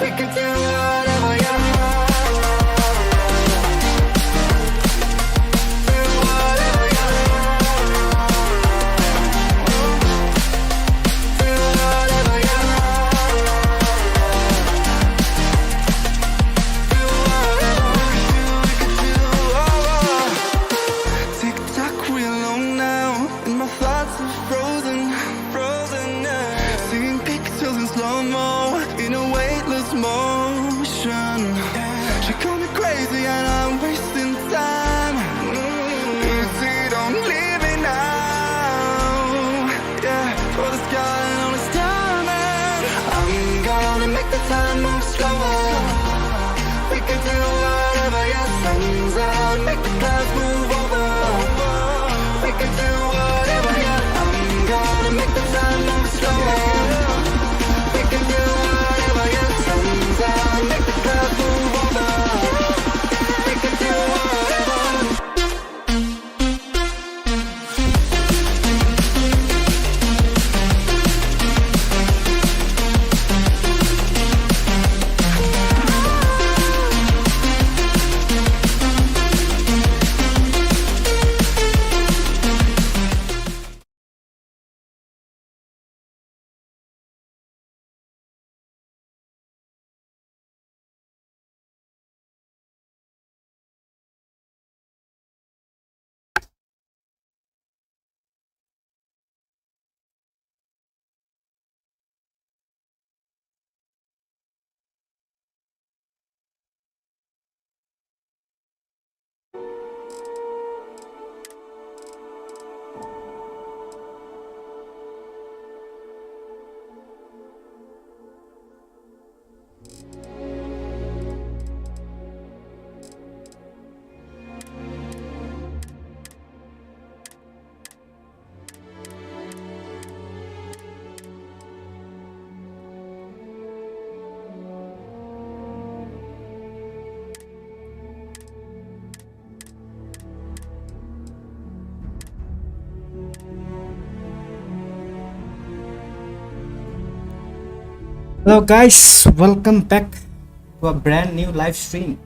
We can do whatever, yeah. Time moves slower. We can do whatever, yeah. Sun's out, make the clouds move over. We can do whatever, yeah. I'm gonna make the time move slower. We can do whatever, yeah. Sun's out, make the clouds move over. We can do whatever. Hello guys, welcome back to a brand new live stream.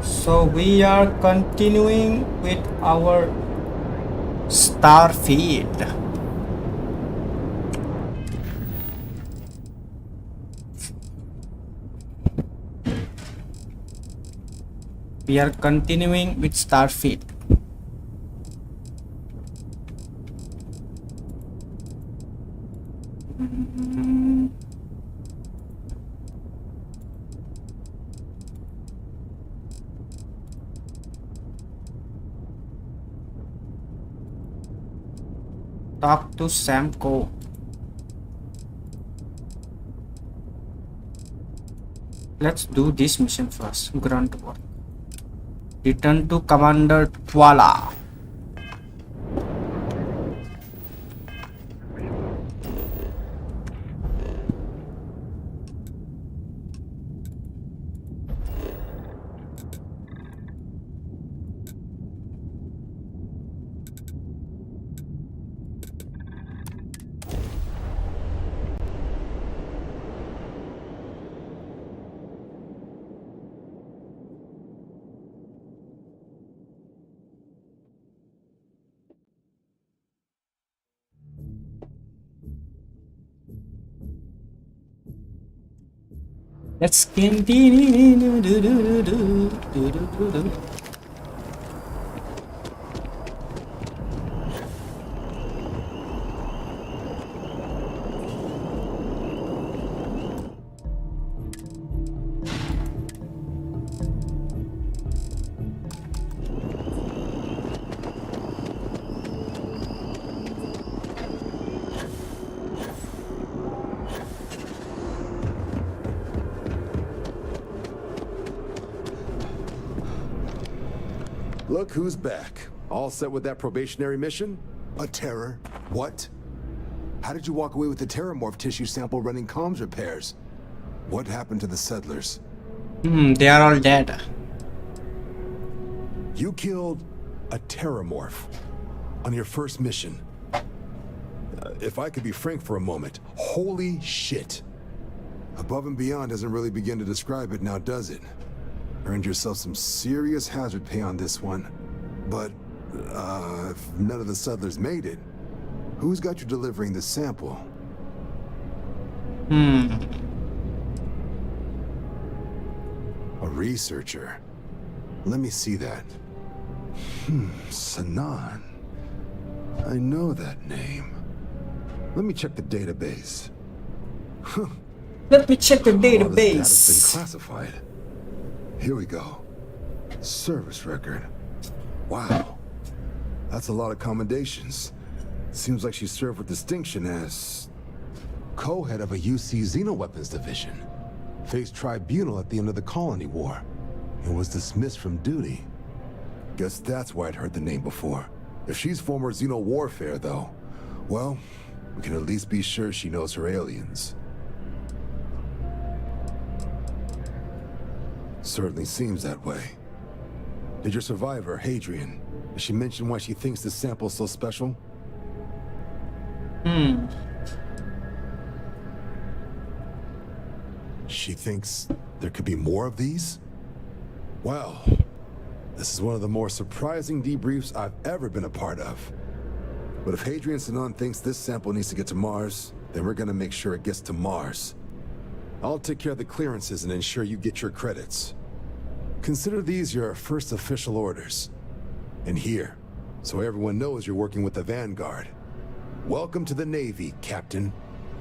So we are continuing with our Starfield. We are continuing with Starfield. Talk to Samco. Let's do this mission first. Grunt work. Return to Commander Twala. Let's continue. Look who's back. All set with that probationary mission? A terror? What? How did you walk away with the terramorph tissue sample running comms repairs? What happened to the settlers? They are all dead. You killed a terramorph. on your first mission. If I could be frank for a moment, holy shit. Above and beyond doesn't really begin to describe it now, does it? Earned yourself some serious hazard pay on this one. But, if none of the settlers made it, who's got you delivering the sample? A researcher. Let me see that. Sanan. I know that name. Let me check the database. Let me check the All this data's been database. classified. Here we go. Service record. Wow. That's a lot of commendations. Seems like she served with distinction as co-head of a UC Xenoweapons division. Faced tribunal at the end of the Colony War and was dismissed from duty. Guess that's why I'd heard the name before. If she's former Xeno warfare, though, well, we can at least be sure she knows her aliens. Certainly seems that way. Did your survivor, Hadrian, did she mention why she thinks this sample's so special? She thinks there could be more of these? Well, this is one of the more surprising debriefs I've ever been a part of. But if Hadrian Sanan thinks this sample needs to get to Mars, then we're gonna make sure it gets to Mars. I'll take care of the clearances and ensure you get your credits. Consider these your first official orders. And here, so everyone knows you're working with the Vanguard. Welcome to the Navy, Captain.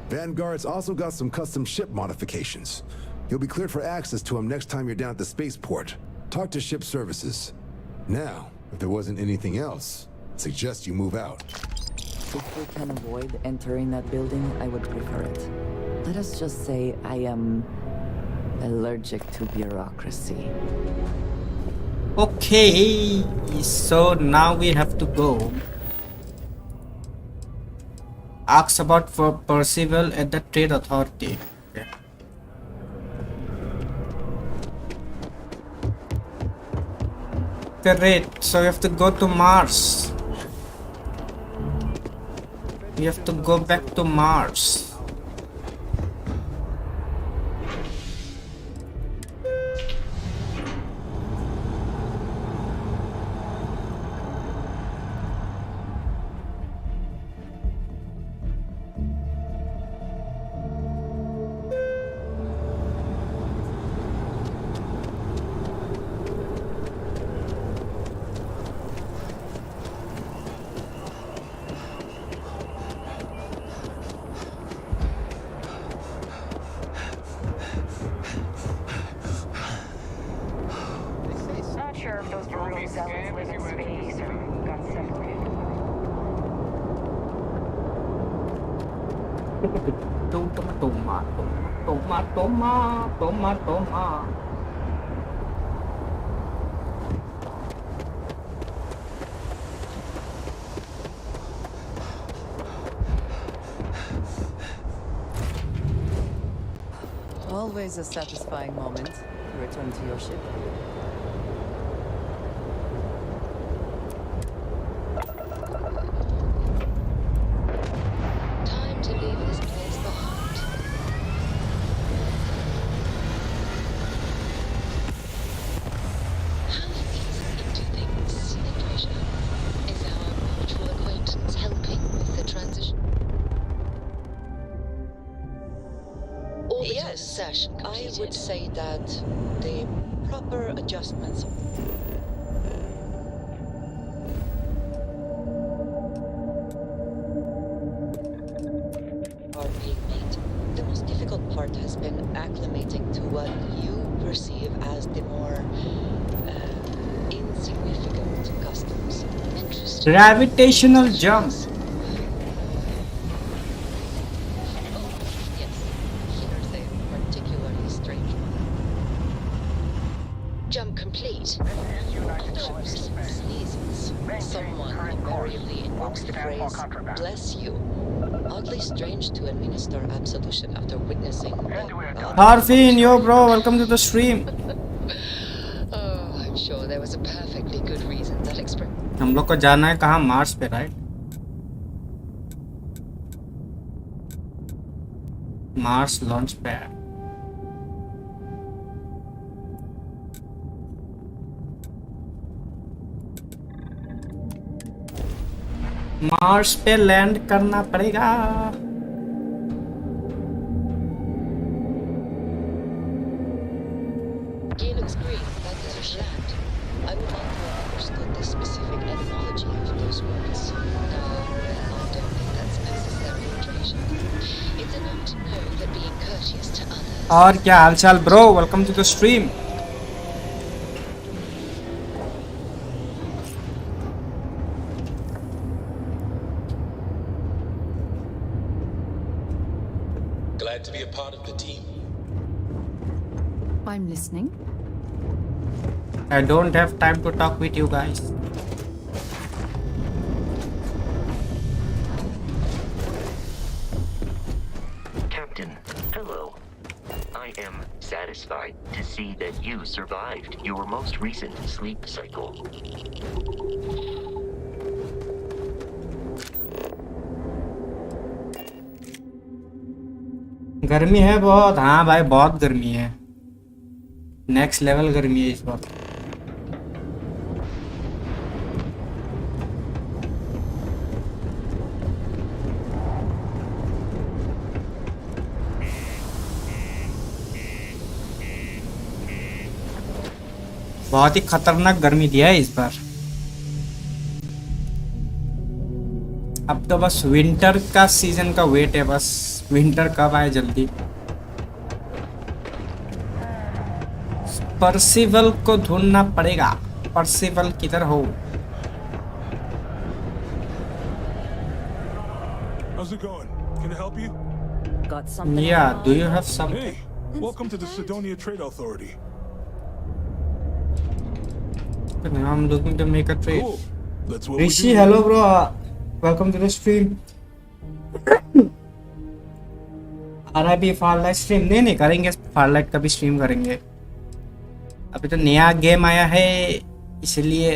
Vanguard's also got some custom ship modifications. You'll be cleared for access to them next time you're down at the spaceport. Talk to ship services. Now, if there wasn't anything else, I'd suggest you move out. If we can avoid entering that building, I would prefer it. Let us just say I am allergic to bureaucracy. Okay, so now we have to go. Ask about for Percival at the Trade Authority. Okay. Great, so we have to go to Mars. We have to go back to Mars. Not sure if those brutal zealots live in space or got separated. Toma. Always a satisfying moment to return to your ship. Time to leave this place behind. How easy into things, Patricia? Is our mutual acquaintance helping with the transition? Orbital insertion I completed. would say that the proper adjustments are being made. The most difficult part has been acclimating to what you perceive as the more insignificant customs. Interesting. Gravitational jump. Yes. Here's a particularly strange one. Jump complete. Conscious sneezes. Someone invariably invokes the phrase, "Bless you." Oddly strange to administer absolution after witnessing Harfin, yo bro, welcome to the stream. Oh, I'm sure there was a perfectly good reason that expression. हम लोग को जाना है कहाँ? Mars पे, right? Mars launch pad. Mars पे land करना पड़ेगा। It looks green. That is your land. I would like to have understood the specific etymology of those words. No, I don't think that's necessary information. It's enough to know that being courteous to others. और क्या हालचाल bro? Welcome to the stream. Glad to be a part of the team. I'm listening. I don't have time to talk with you guys. Captain, hello. I am satisfied to see that you survived your most recent sleep cycle. गर्मी है बहुत। हाँ भाई, बहुत गर्मी है। Next level गर्मी है इस बार। बहुत ही खतरनाक गर्मी दिया है इस बार। अब तो बस विंटर का सीजन का वेट है, बस विंटर कब आए जल्दी। परसिवल को ढूंढना पड़ेगा। परसिवल किधर हो? How's it going? Can I help you? Got something? Yeah, do you have some? Hey, welcome to the Sidonia Trade Authority. I'm looking to make a trade. Cool. That's what we Rishi, do. hello bro. Welcome to the stream. RIP Farlight stream नहीं करेंगे। Farlight का भी stream करेंगे। अभी तो नया game आया है, इसलिए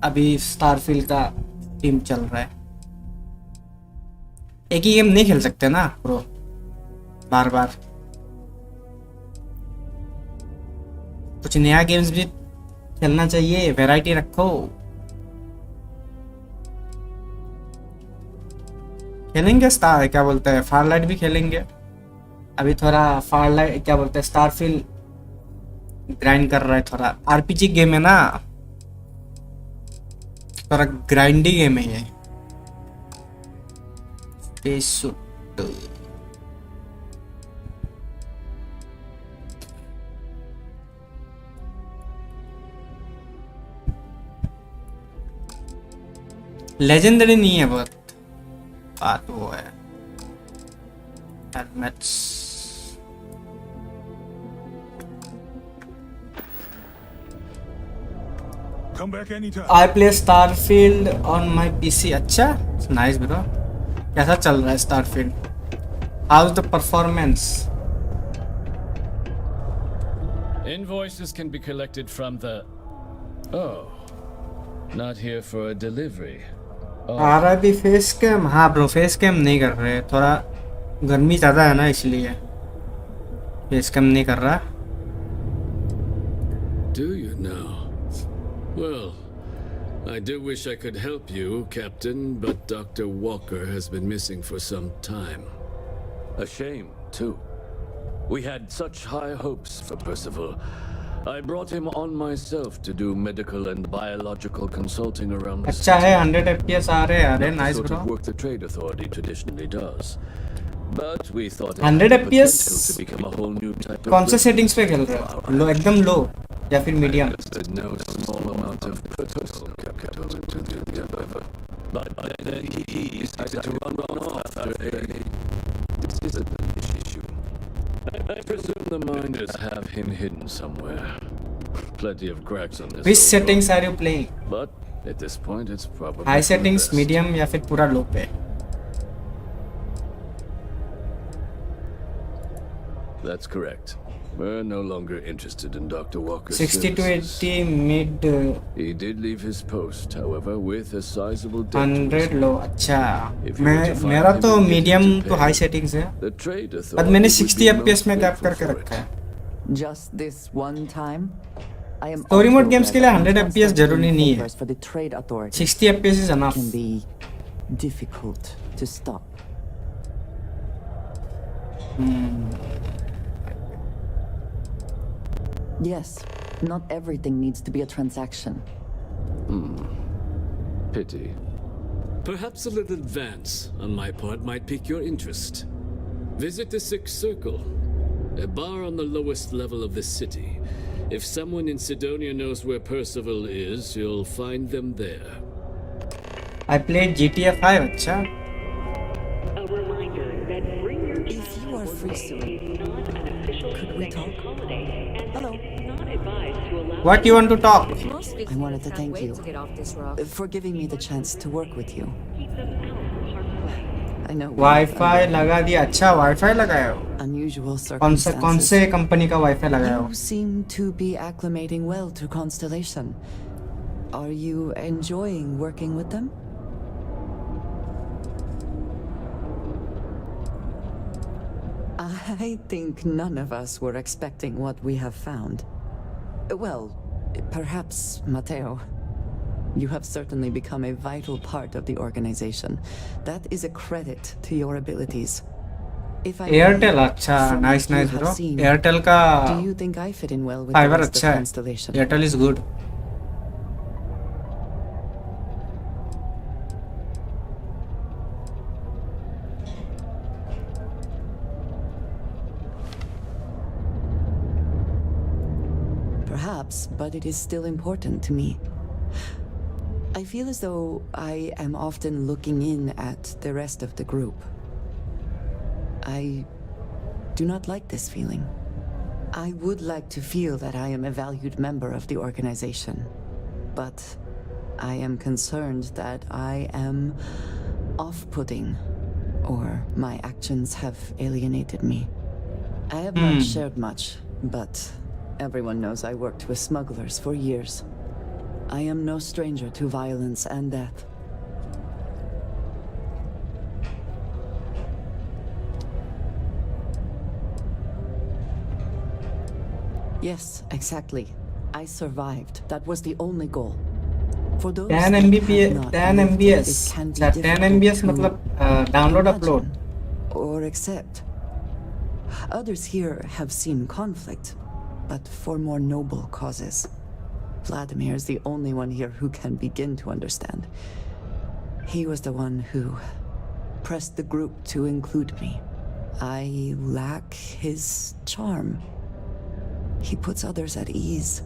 अभी स्टारफील्ड का टीम चल रहा है। एक ही गेम नहीं खेल सकते ना ब्रो, बार बार। कुछ नया गेम्स भी खेलना चाहिए, वैरायटी रखो। खेलेंगे स्टार क्या बोलते हैं, फारलाइट भी खेलेंगे। अभी थोड़ा फारलाइट क्या बोलते हैं, स्टारफील्ड ग्राइंड कर रहा है। थोड़ा आरपीजी गेम है ना, थोड़ा ग्राइंडी गेम है ये। लेजेंडरी नहीं है बहुत, बात वो है। Helmets Come back anytime. I play Starfield on my PC. अच्छा, nice bro. कैसा चल रहा है Starfield? How's the performance? Invoices can be collected from the... Oh, not here for a delivery. RIP face cam. हाँ bro, face cam नहीं कर रहे, थोड़ा गर्मी ज़्यादा है ना, इसलिए फेस कैम नहीं कर रहा। Do you now? Well, I do wish I could help you, Captain, but Dr. Walker has been missing for some time. A shame, too. We had such high hopes for Percival. I brought him on myself to do medical and biological consulting around the अच्छा है, 100 FPS आ रहे हैं। अरे nice sort bro. of work the trade authority traditionally does. But we thought it 100 had the FPS potential to become a whole new type कौन से of settings पे खेल रहे हो? लो, एकदम लो या फिर medium? no small amount of personal capital into the endeavor. But then he decided to run off after a disability issue. I presume the miners have him hidden somewhere. Plenty of cracks on this. Which old settings road. are you playing? But at this point, it's probably high for the settings, best. Medium या फिर पूरा लो पे? That's correct. We're no longer interested in Dr. Walker's 60 to services. 80 mid He did leave his post, hohowever, with a sizable debt to 100 his low name. अच्छा If you were to find मेरा him तो and get him medium to तो pay, high settings है the trade अब authority मैंने would 60 be fps most में tap grateful करके for रखा it. है Just this one time? I am story mode also games के लिए aware that 100 fps जरूरी नहीं है favors for the trade authority 60 fps is enough can be difficult to stop. Yes, not everything needs to be a transaction. Pity. Perhaps a little advance on my part might pique your interest. Visit the Sixth Circle, a bar on the lowest level of the city. If someone in Sidonia knows where Percival is, you'll find them there. I played GTA 5 अच्छा A reminder that bring your If you are free soon, is not an official could we talk? holiday, and Hello. it is not advised to allow. what you want to talk I wanted to thank you for giving me the chance to work with you. Keep them out of harm's way. I know wifi लगा दिया अच्छा wifi लगाया हो unusual कौन circumstances. से company का wifi लगाया हो You seem to be acclimating well to Constellation. Are you enjoying working with them? I think none of us were expecting what we have found. Well, perhaps Matteo. You have certainly become a vital part of the organization. That is a credit to your abilities. If I Airtel अच्छा from nice what you nice have bro seen, Airtel का do you think I fit in well with the fibre rest of अच्छा है Constellation? Airtel is good Perhaps, but it is still important to me. I feel as though I am often looking in at the rest of the group. I do not like this feeling. I would like to feel that I am a valued member of the organization, but I am concerned that I am off-putting, or my actions have alienated me. I have not shared much, but everyone knows I worked with smugglers for years. I am no stranger to violence and death. Yes, exactly. I survived. That was the only goal. For those 10 that mbps have not 10 lived, mbps it can be अच्छा 10 difficult mbps to मतलब download imagine upload or accept. Others here have seen conflict, but for more noble causes. Vladimir is the only one here who can begin to understand. He was the one who pressed the group to include me. I lack his charm. He puts others at ease.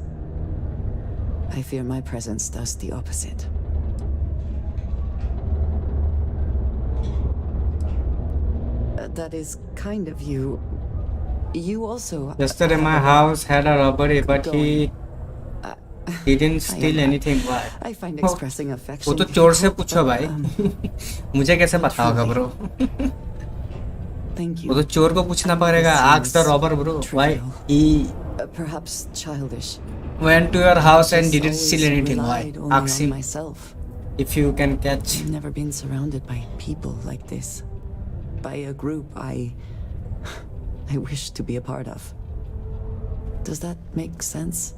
I fear my presence does the opposite. That is kind of you. You also. yesterday my house had a robbery but he didn't steal anything why I find expressing affection. वो तो चोर से पूछो भाई मुझे कैसे पता होगा ब्रो Thank you. वो तो चोर को पूछना पड़ेगा ask the robber bro why he Perhaps childish. went to your house and didn't Always steal anything why relied only ask on him myself. if you can catch I've never been surrounded by people like this. By a group I wish to be a part of. Does that make sense?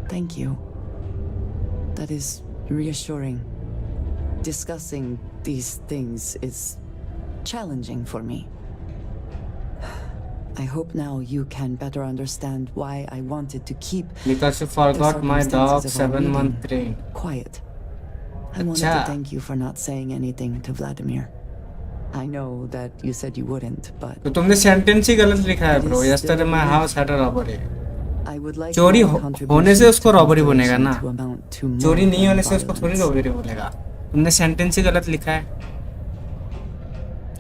Thank you. That is reassuring. Discussing these things is challenging for me. I hope now you can better understand why I wanted to keep because you forgot my dog circumstances of our 7-month meeting train quiet. I wanted Acha. to thank you for not saying anything to Vladimir. I know that you said you wouldn't, but तो तुमने sentence ही गलत लिखा है bro It is yesterday still my a house had a robbery I would like चोरी my होने से उसको contribution to robbery बनेगा ना to amount to more चोरी नहीं than होने से उसको थोड़ी violence. रॉबरी बनेगा तुमने सेंटेंस ही गलत लिखा है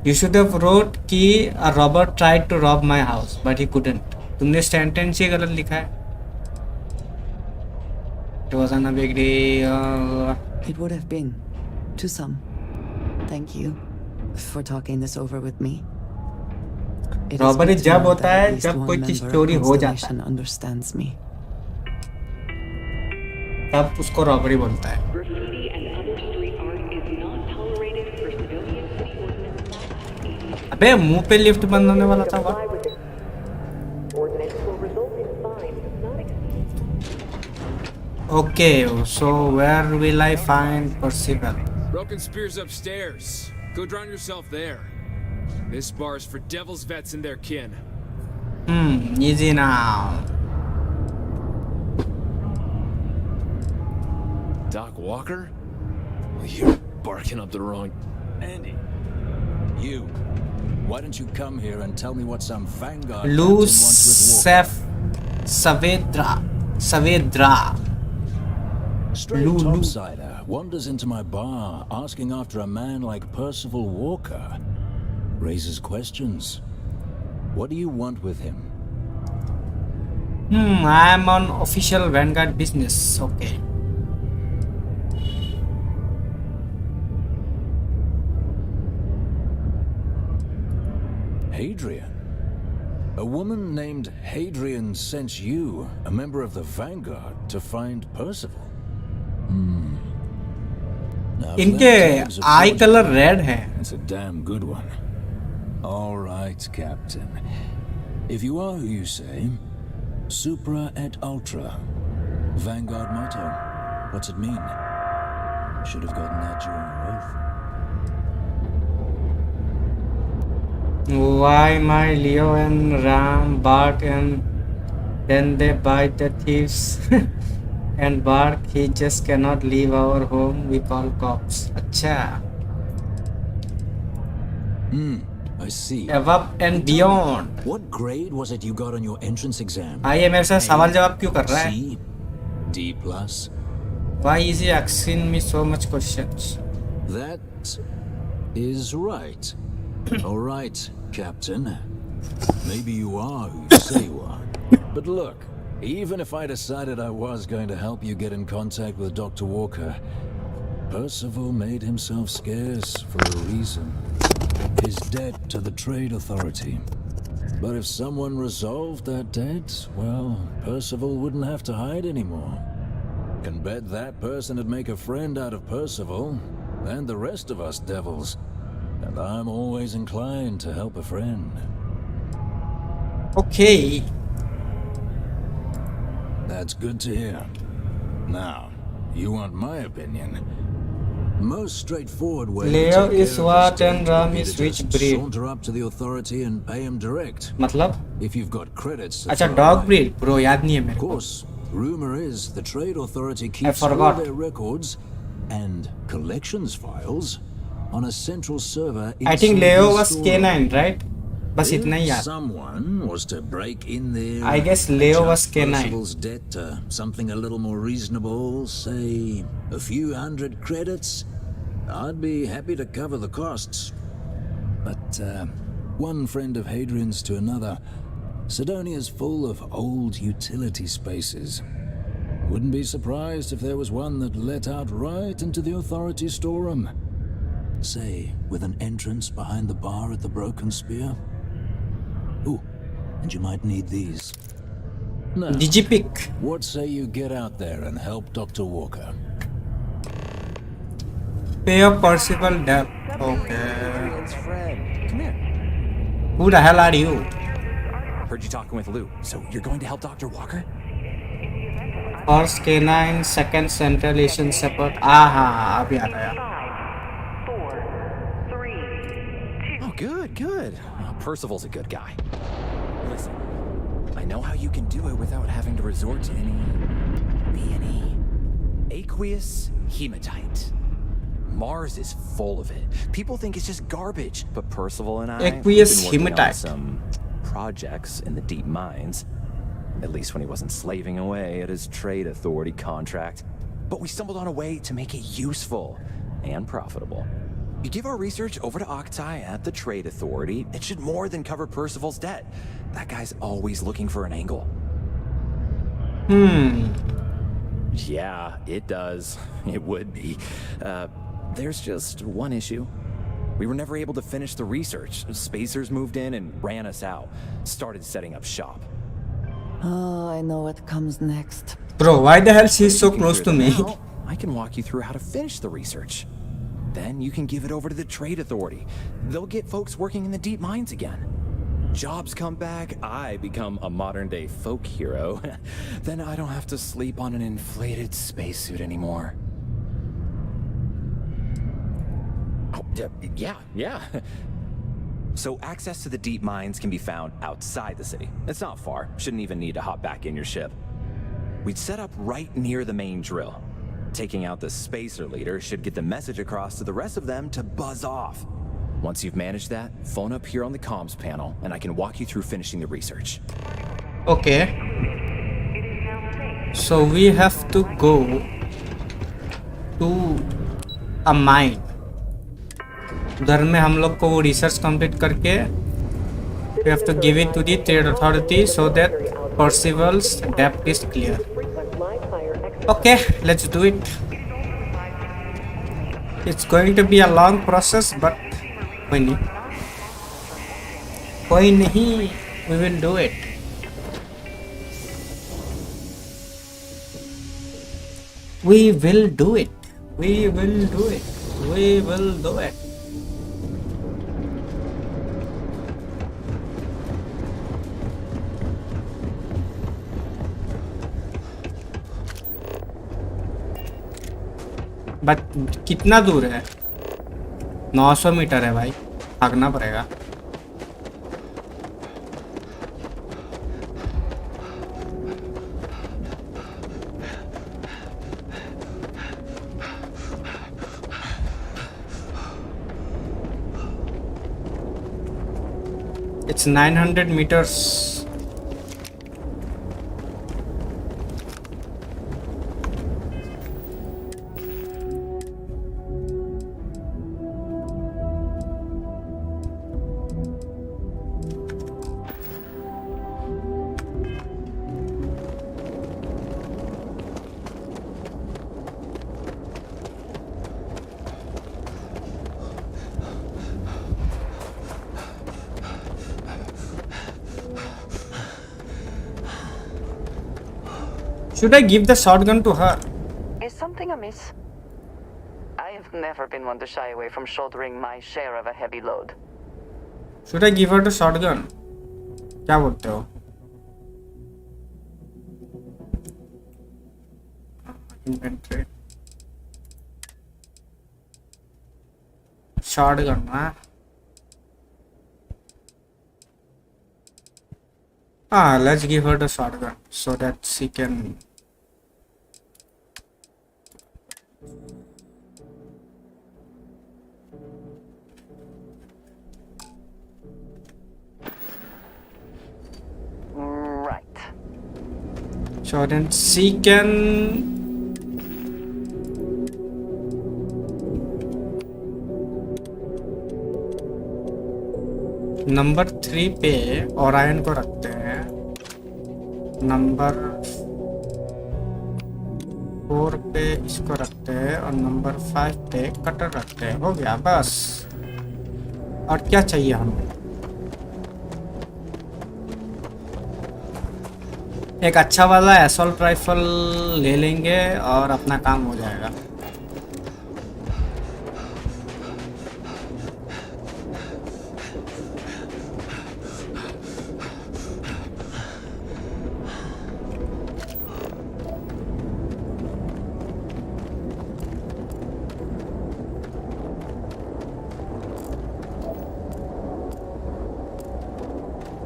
you should have wrote कि a robber tried to rob my house but he couldn't तुमने सेंटेंस ही गलत लिखा है It wasn't a big deal. It would have been, to some. Thank you for talking this over with me. It is Robbery good to जब know होता that है at least जब one कोई चीज member of चोरी हो जाता है Constellation understands me. तब उसको रॉबरी बोलता है. Graffiti and other street art is not tolerated per civilian city ordinance. अबे मुंह पे लिफ्ट बंद होने वाला था वहाँ. Ordinance will result in fines not exceeding. Okay, so where will I find Percival? Broken spear's upstairs. Go drown yourself there. This bar's for devil's vets and their kin. Easy now. Doc Walker? Well, you're barking up the wrong... Andy. You. Why don't you come here and tell me what some Vanguard captain wants with Walker? Saavedra. Stray topsider wanders into my bar asking after a man like Percival Walker. Raises questions. What do you want with him? I am on official Vanguard business. Okay. Hadrian? A woman named Hadrian sent you, a member of the Vanguard, to find Percival. Now, इनके eye color red है. It's a damn good one. All right, Captain. If you are who you say, Supra et Ultra. Vanguard motto. What's it mean? Should have gotten that during your oath. Why my Leo and Ram bark and then they bite the thieves and bark. He just cannot leave our home. We call cops. अच्छा. I see. Above and beyond. What grade was it you got on your entrance exam? ये मेरे से सवाल जवाब क्यों कर रहा है? C? D plus? Why is he asking me so much questions? That is right. All right, Captain. Maybe you are who you say you are. But look, even if I decided I was going to help you get in contact with Dr. Walker, Percival made himself scarce for a reason. His debt to the Trade Authority. But if someone resolved that debt, well, Percival wouldn't have to hide anymore. Can bet that person would make a friend out of Percival and the rest of us devils. And I'm always inclined to help a friend. Okay. That's good to hear. Now, you want my opinion? Most straightforward way Leo to is what and Ram is which breed? Saunter up to the authority and pay him direct. मतलब? If you've got credits. अच्छा dog breed, bro याद नहीं है मेरे को. Of course, rumor is the Trade Authority keeps all their records and collections files on a central server. I think Leo was K9, right? बस इतना ही याद. Someone was to break in there. I guess Leo was K9. Percival's debt to something a little more reasonable, say a few hundred credits. I'd be happy to cover the costs. But one friend of Hadrian's to another, Sidonia's full of old utility spaces. Wouldn't be surprised if there was one that let out right into the authority storeroom. Say, with an entrance behind the bar at the Broken Spear. Ooh, and you might need these. Now, Digipic. What say you get out there and help Dr. Walker? Pay of Percival debt. Okay. Come here. Who the hell are you? Heard you talking with Lou. So you're going to help Dr. Walker? First K9, second Central Asian Shepherd. हाँ अभी आता है. Oh, good. Percival's a good guy. Listen, I know how you can do it without having to resort to any aqueous hematite. Mars is full of it. People think it's just garbage, but Percival and I have been working on some projects in the deep mines. At least when he wasn't slaving away at his Trade Authority contract. But we stumbled on a way to make it useful and profitable. You give our research over to Octai at the Trade Authority, it should more than cover Percival's debt. That guy's always looking for an angle. Yeah, it does. It would be. There's just one issue. We were never able to finish the research. Spacers moved in and ran us out. Started setting up shop. Oh, I know what comes next. Bro, why the hell she's so close to me? Now, I can walk you through how to finish the research. Then you can give it over to the Trade Authority. They'll get folks working in the deep mines again. Jobs come back, I become a modern-day folk hero. Then I don't have to sleep on an inflated spacesuit anymore. Oh, yeah. So access to the deep mines can be found outside the city. It's not far. Shouldn't even need to hop back in your ship. We'd set up right near the main drill. Taking out the spacer leader should get the message across to the rest of them to buzz off. Once you've managed that, phone up here on the comms panel, and I can walk you through finishing the research. Okay. So we have to go to a mine. उधर में हम लोग को वो research complete करके we have to give it to the Trade Authority so that Percival's debt is clear. Okay, let's do it. It's going to be a long process, but कोई नहीं, we will do it. We will do it. We will do it. We will do it. But कितना दूर है? 900 metre है भाई, भागना पड़ेगा. It's 900 meters. Should I give the shotgun to her? Is something amiss? I have never been one to shy away from shouldering my share of a heavy load. Should I give her the shotgun? क्या बोलते हो? Inventory. Shotgun, huh? Let's give her the shotgun so that she can. Right. So then she can. Number 3 पे Orion को रखते हैं, number 4 पे इसको रखते हैं और नंबर 5 पे कटर रखते हैं. हो गया बस. और क्या चाहिए हमें? एक अच्छा वाला असॉल्ट राइफल ले लेंगे और अपना काम हो जाएगा.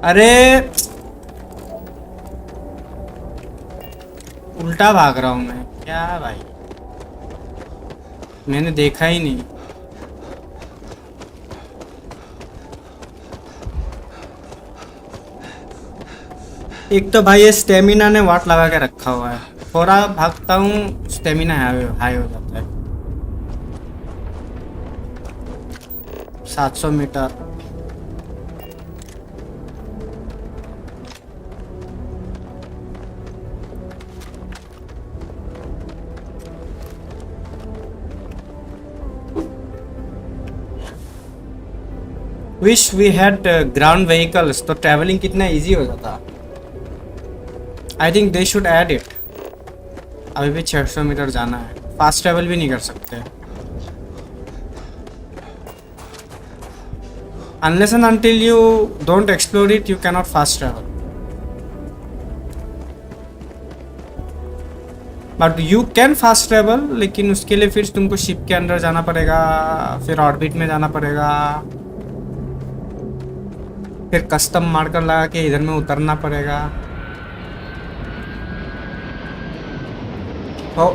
अरे उल्टा भाग रहा हूं मैं क्या भाई, मैंने देखा ही नहीं. एक तो भाई ये स्टेमिना ने वाट लगा के रखा हुआ है. थोड़ा भागता हूँ स्टेमिना हाई हो जाता है. 700 metre. Wish we had ground vehicles, तो ट्रैवलिंग कितना इजी हो जाता। I think they should add it. अभी भी 600 मीटर जाना है, फास्ट ट्रैवल भी नहीं कर सकते। Unless and until you don't explore it, you cannot fast travel. But you can fast travel, लेकिन उसके लिए फिर तुमको शिप के अंदर जाना पड़ेगा, फिर ऑर्बिट में जाना पड़ेगा, फिर कस्टम मार्कर लगा के इधर में उतरना पड़ेगा। ओ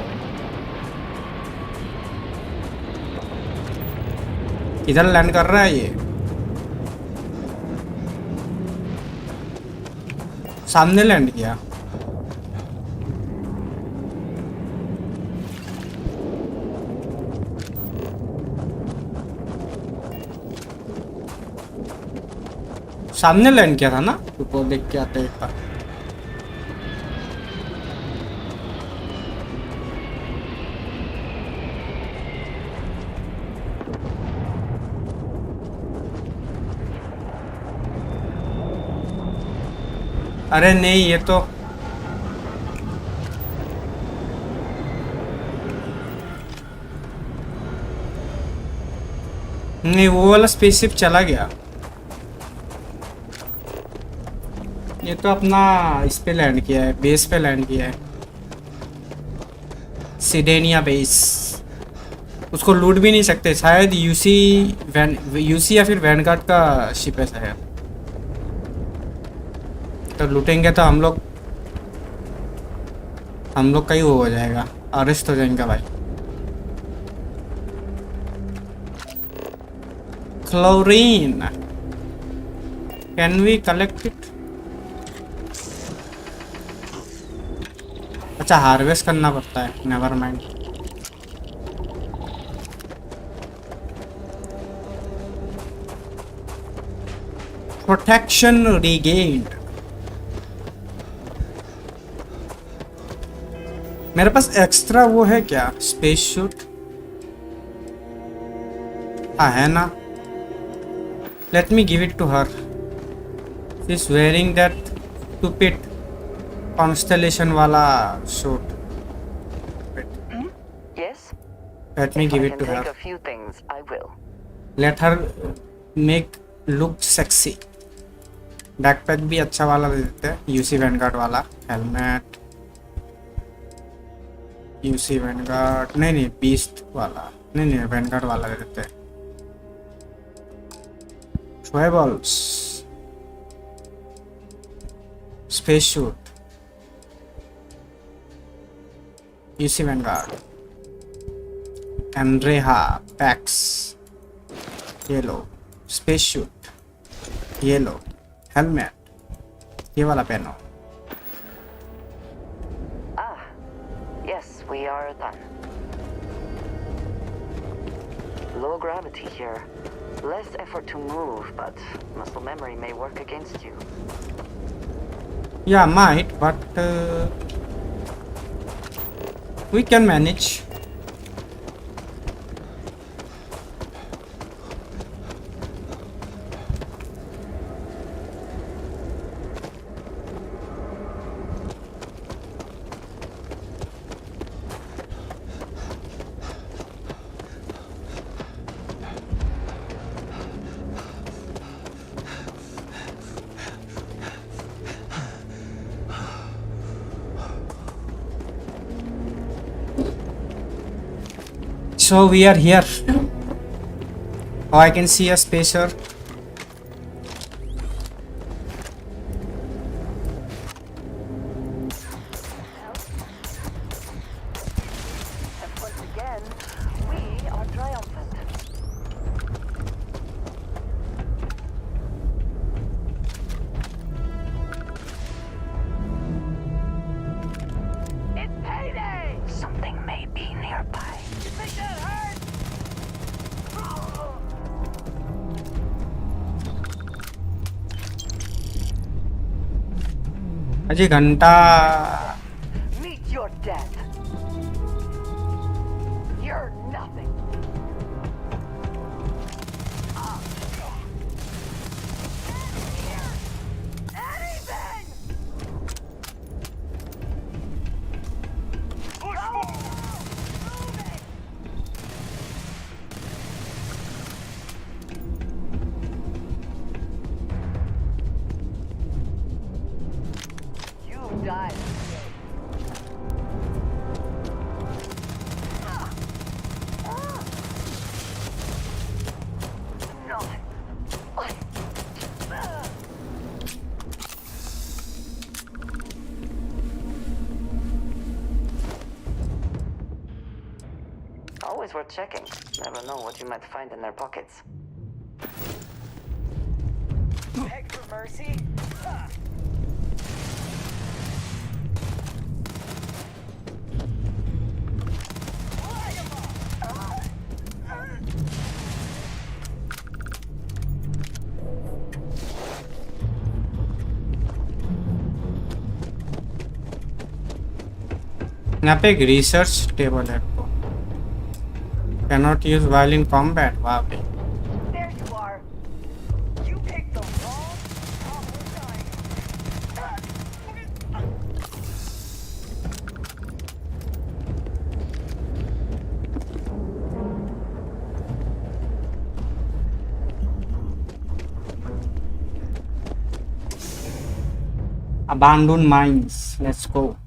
इधर लैंड कर रहा है ये, सामने लैंड किया। सामने लैंड किया था ना, तो देख के आते एक बार। अरे नहीं, ये तो नहीं, वो वाला स्पेसशिप चला गया। ये तो अपना इस पे लैंड किया है, बेस पे लैंड किया है, सिडेनिया बेस। उसको लूट भी नहीं सकते शायद, यूसी या फिर वैनगार्ड का शिप है शायद। तो लूटेंगे तो हम लोग का ही हो जाएगा, अरेस्ट हो जाएंगे भाई। Chlorine, can we collect it? अच्छा, हार्वेस्ट करना पड़ता है, नेवर माइंड। Protection regained. मेरे पास एक्स्ट्रा वो है क्या, स्पेस शूट? हाँ है ना, let me give it to her. She is wearing that stupid constellation वाला suit. Yes. Let me give it to her. Take a few things, I will. Let her make look sexy. Backpack भी अच्छा वाला दे देते हैं, UC Vanguard वाला। Helmet UC Vanguard, नहीं beast वाला, नहीं वैनगार्ड वाला दे देते हैं। Trebles, space suit, UC Vanguard, एंड्रेहा पैक्स, ये लो स्पेस शूट, ये लो हेलमेट, ये वाला पहनो। Yes, we are done. Low gravity here. Less effort to move, but muscle memory may work against you. Yeah, might, but we can manage. So we are here. Oh, I can see a spacer. अजी घंटा Meet your death. You're nothing. guys. Always worth checking. Never know what you might find in their pockets. Beg for mercy? यहाँ पे एक research table है आपको cannot use while in combat वहाँ पे There you are. You picked the wrong time. abandoned mines. Let's go.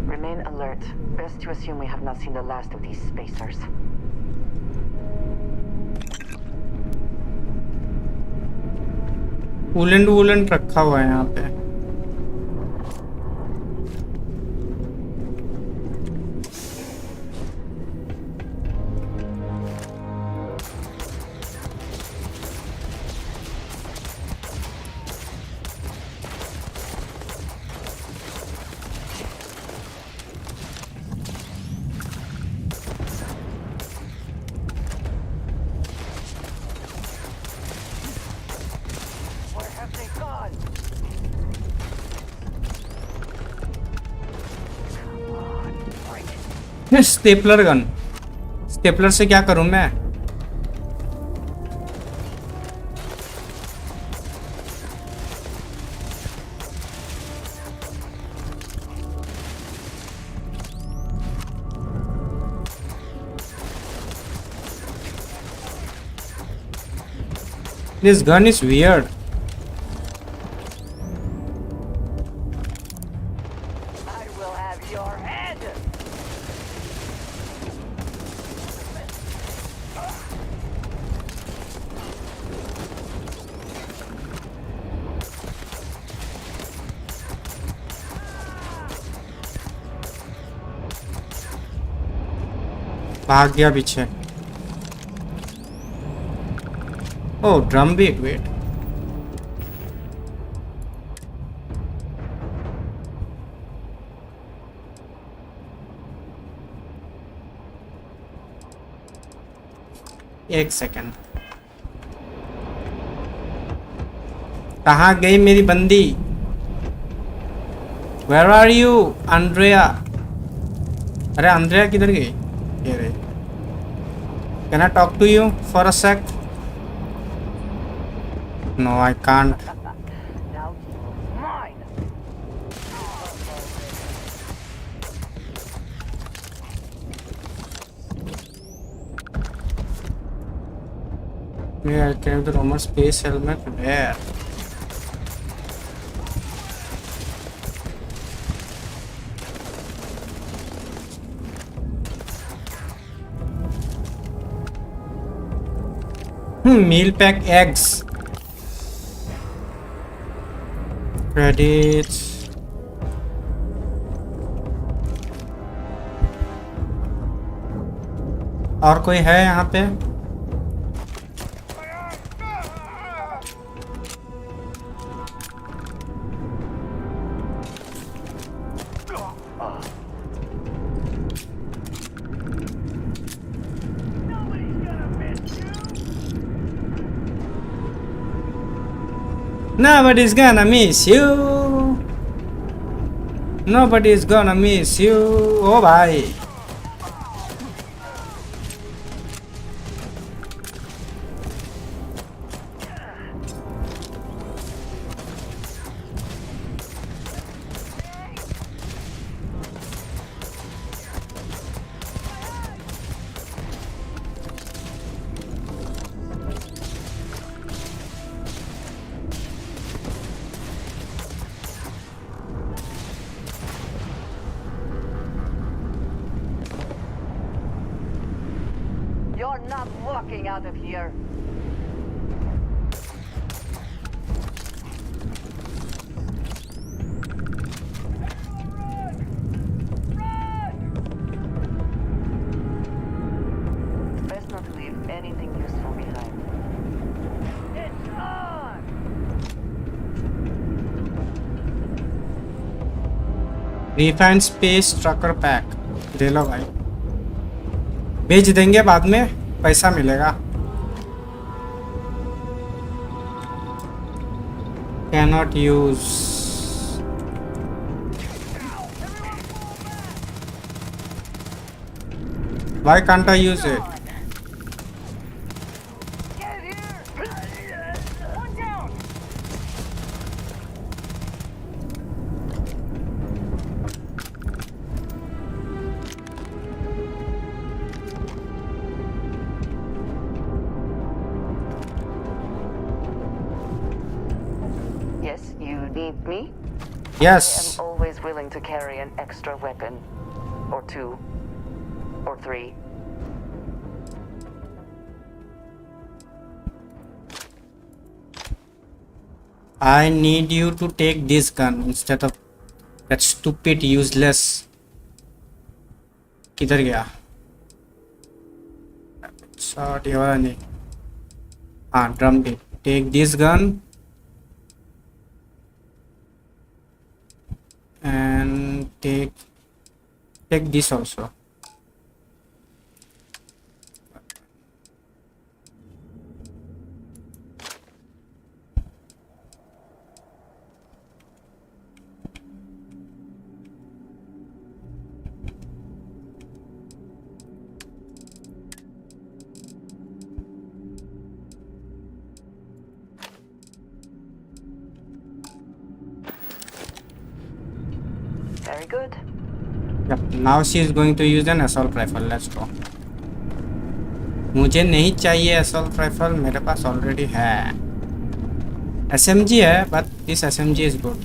Remain alert. Best to assume we have not seen the last of these spacers. वूलेंट रखा हुआ है यहाँ पे stapler gun stapler से क्या करूं मैं This gun is weird. I will have your head. भाग गया पीछे Oh, drum beat, wait. एक सेकंड कहाँ गई मेरी बंदी Where are you, Andrea? अरे Andrea किधर गई ये रही Can I talk to you for a sec? No, I can't. Now mine. Yeah, I carry the Roman space helmet. Where? Meal pack eggs. Credits. और कोई है यहाँ पे Nobody's gonna miss you. Nobody's gonna miss you. Oh bhai. are not walking out of here. Best not to leave anything useful behind. It's on! Refined space trucker pack ले लो भाई, बेच देंगे बाद में, पैसा मिलेगा। Cannot use, why can't I use it? Yes. I am always willing to carry an extra weapon. Or 2. Or 3. I need you to take this gun instead of that stupid useless. किधर गया? Shot ये वाला नहीं। हाँ, drum bit. Take this gun. And take this also. Very good. Yep. Now she is going to use an assault rifle. Let's go. मुझे नहीं चाहिए assault rifle, मेरे पास already है। SMG है, but this SMG is good.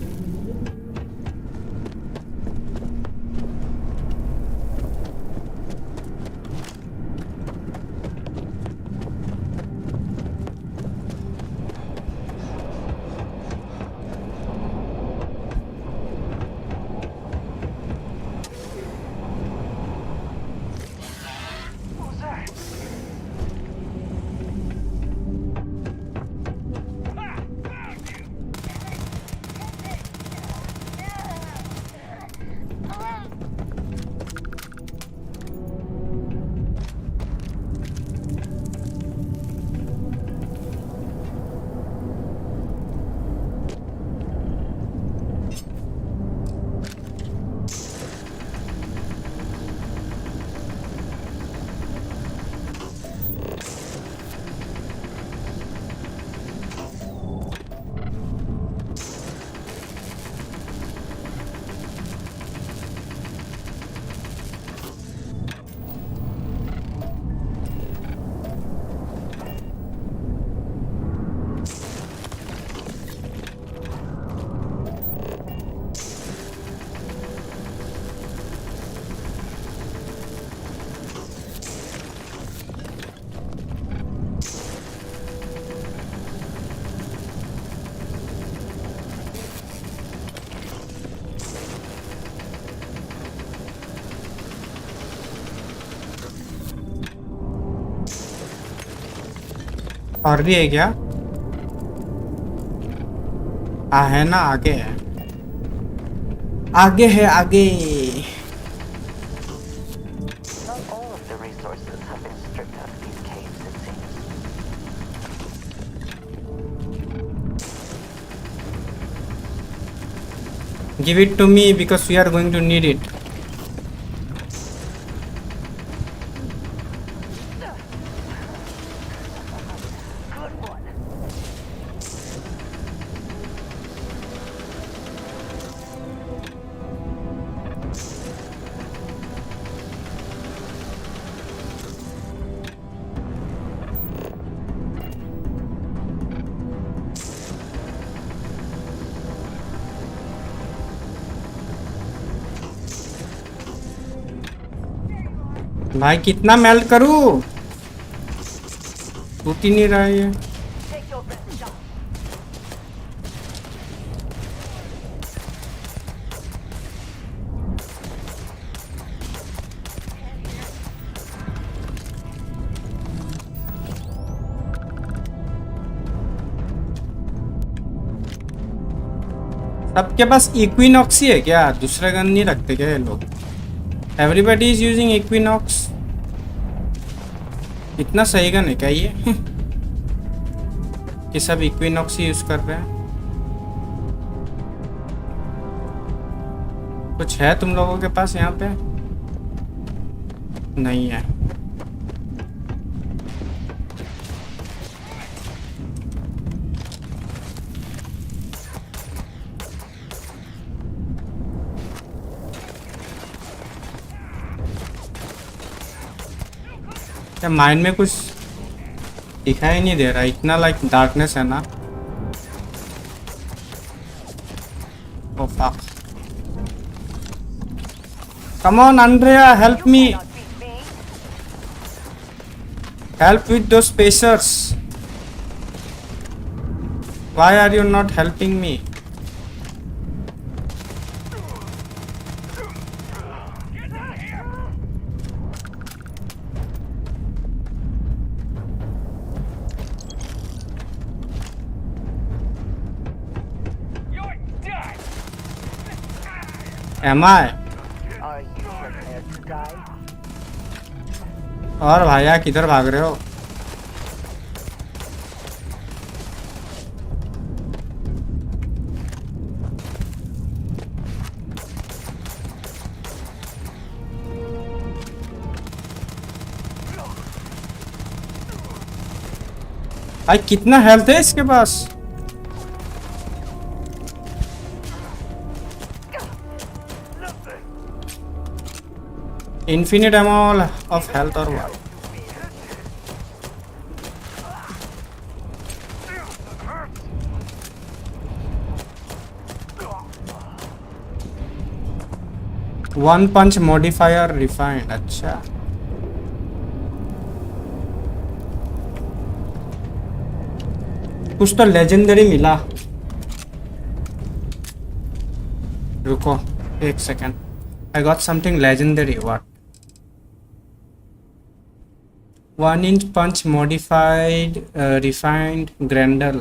और भी है क्या? है ना, आगे है, आगे है, आगे। Not all of the resources have been stripped out of these caves, it seems. Give it to me because we are going to need it. भाई कितना मेल्ट करूं? टूट ही नहीं रहा है ये। सबके पास इक्विनॉक्स ही है क्या? दूसरा गन नहीं रखते क्या ये लोग? Everybody is using equinox. इतना सही गन है क्या ये? कि सब इक्विनॉक्स ही यूज कर रहे हैं। कुछ है तुम लोगों के पास यहाँ पे? नहीं है। क्या माइंड में कुछ दिखाई नहीं दे रहा? इतना लाइक डार्कनेस है ना। Oh fuck. Come on Andrea, help me. Help with those spacers. Why are you not helping me? Am I? Are you prepared to die? और भाया किधर भाग रहे हो? भाई कितना हेल्थ है इसके पास? Infinite amount of health or what? One punch modifier refined. अच्छा कुछ तो लेजेंडरी मिला। रुको एक second. I got something legendary. What? 1-inch punch modified refined grendel.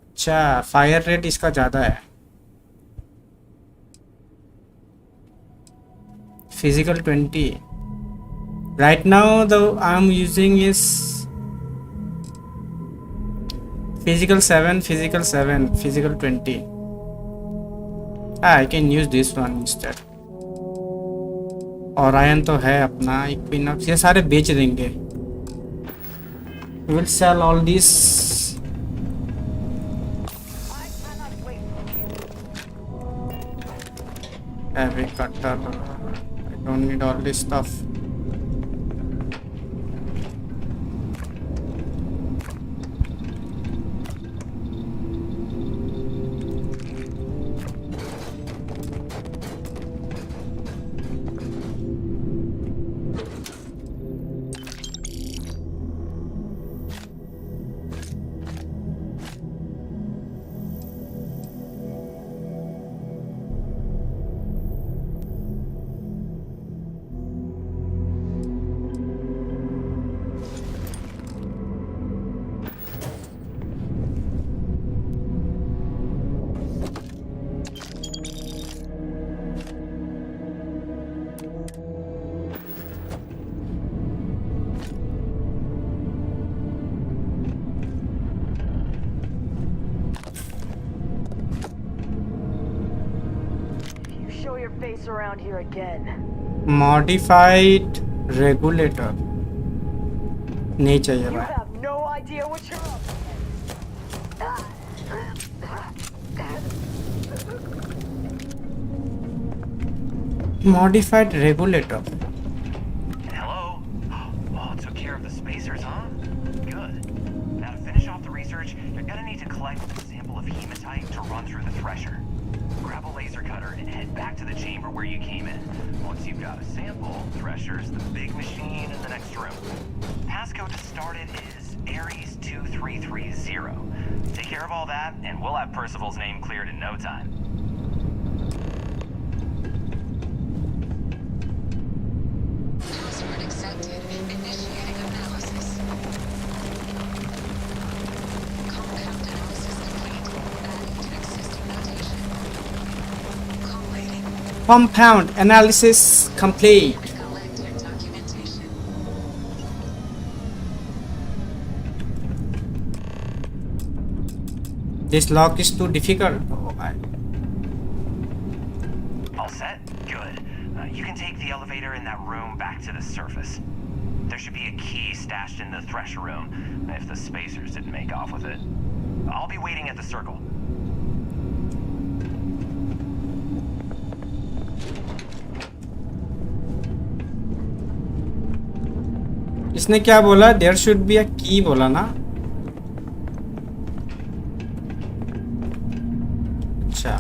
अच्छा फायर रेट इसका ज़्यादा है। Physical 20. Right now the I'm using is physical 7, physical 7, physical 20. I can use this one instead. और आयन तो है अपना इक्विनॉक्स। ये सारे बेच देंगे। We'll sell all these. Heavy cutter. I don't need all this stuff. Around here again. Modified regulator नहीं चाहिए You भाई। have no idea what you're up. Modified regulator. Hello? Oh, took care of the spacers, huh? Good. Now to finish off the research, you're gonna need to collect a sample of hematite to run through the thresher. Grab grab a laser cutter and head back to the chamber where you came in. Once you've got a sample, Thresher's the big machine in the next room. Passcode to start it is Ares 2330. Take care of all that, and we'll have Percival's name cleared in no time. Password accepted. Initiating analysis. Compound analysis complete. Adding to existing notation. Collating. Compound analysis complete. Collecting documentation. This lock is too difficult. Oh my. All set? Good. You can take the elevator in that room back to the surface. There should be a key stashed in the Thresher room, if the spacers didn't make off with it. I'll be waiting at the circle. इसने क्या बोला? There should be a key बोला ना? अच्छा.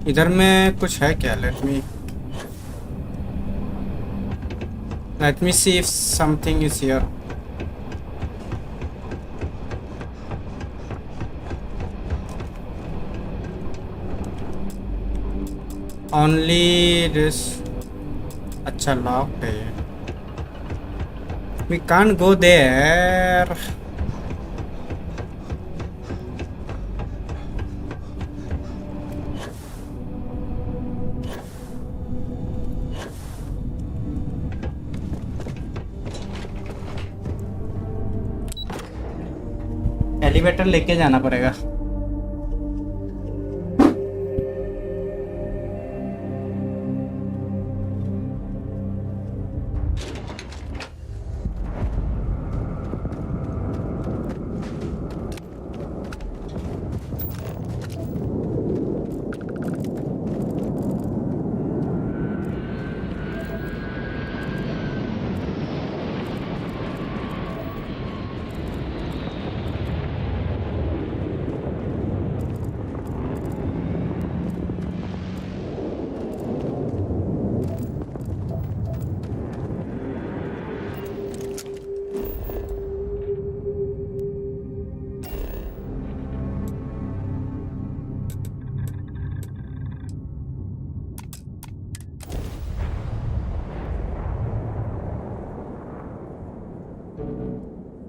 इधर में कुछ है क्या? Let me see if something is here. Only this. अच्छा locked है ये. We can't go there. Elevator लेके जाना पड़ेगा.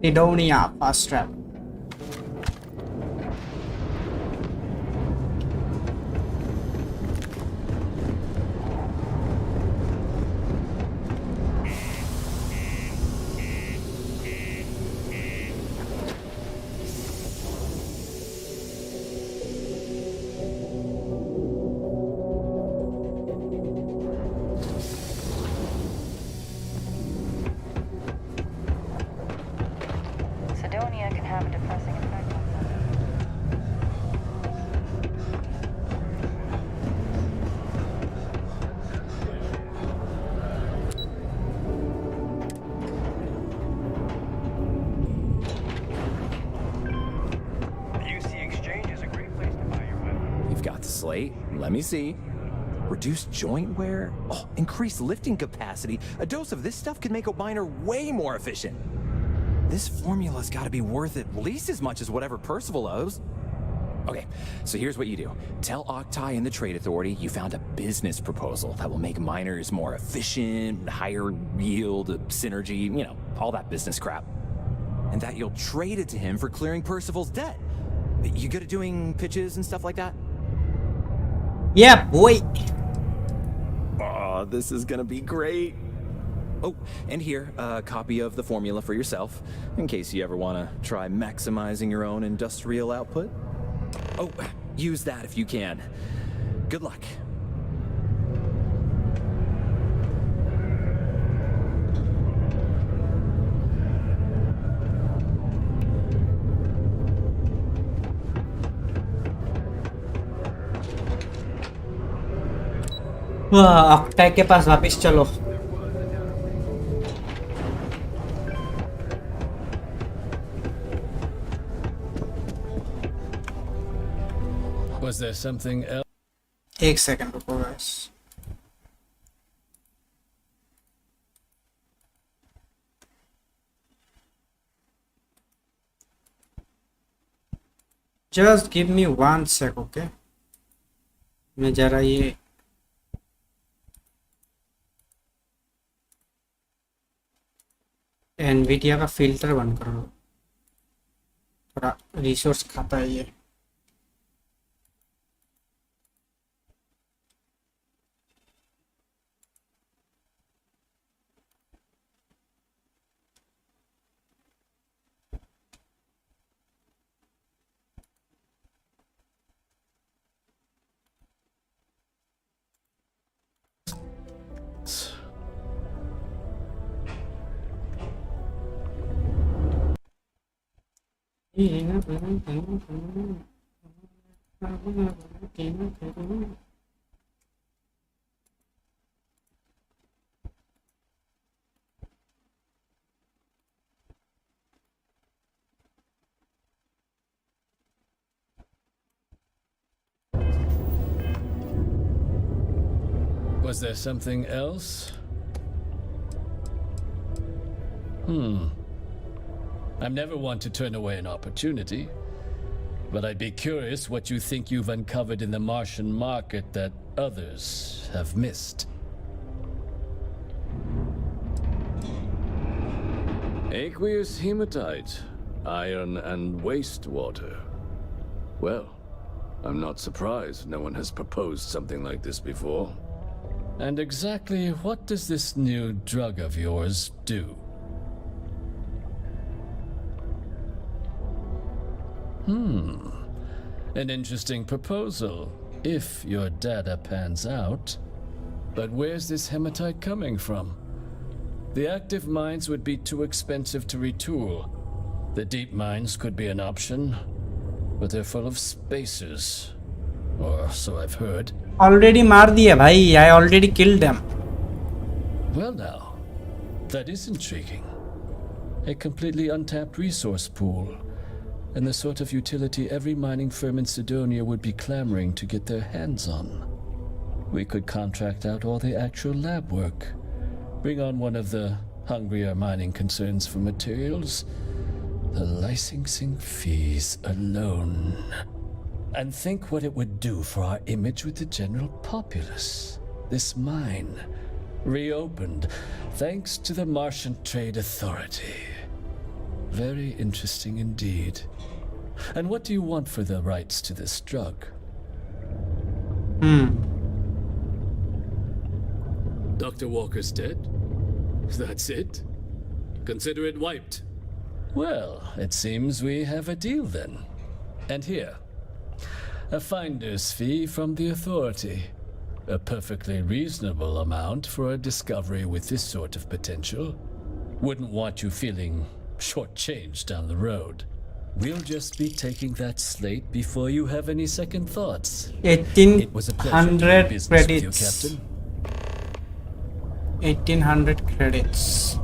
Sidonia fast travel. Let me see. Reduced joint wear? Oh, increased lifting capacity. A dose of this stuff could make a miner way more efficient. This formula's gotta be worth at least as much as whatever Percival owes. Okay, so here's what you do. Tell Octai and the Trade Authority you found a business proposal that will make miners more efficient, higher yield, synergy, you know, all that business crap. And that you'll trade it to him for clearing Percival's debt. You good at doing pitches and stuff like that? Yeah, boy. Oh, this is gonna be great. Oh, and here, a copy of the formula for yourself, in case you ever want to try maximizing your own industrial output. Oh, use that if you can. Good luck. ऑक्टाई के पास वापस चलो. Was there something else? एक second रुको guys. Just give me 1 sec, okay? मैं जरा ये NVIDIA का filter बंद कर लो, थोड़ा रिसोर्स खाता है ये. Was there something else? I'm never one to turn away an opportunity, but I'd be curious what you think you've uncovered in the Martian market that others have missed. Aqueous hematite, iron and wastewater. Well, I'm not surprised no one has proposed something like this before. And exactly what does this new drug of yours do? An interesting proposal, if your data pans out. But where's this hematite coming from? The active mines would be too expensive to retool. The deep mines could be an option, but they're full of spacers. Or so I've heard. Already मार दिया भाई. I already killed them. Well now, that is intriguing. A completely untapped resource pool, and the sort of utility every mining firm in Sidonia would be clamoring to get their hands on. We could contract out all the actual lab work, bring on one of the hungrier mining concerns for materials, the licensing fees alone. And think what it would do for our image with the general populace. This mine, reopened thanks to the Martian Trade Authority. Very interesting indeed. And what do you want for the rights to this drug? Dr. Walker's dead? That's it? Consider it wiped. Well, it seems we have a deal then. And here, a finder's fee from the authority. A perfectly reasonable amount for a discovery with this sort of potential. Wouldn't want you feeling shortchanged down the road. We'll just be taking that slate before you have any second thoughts. 1800 with you, credits. Captain. 1800 credits.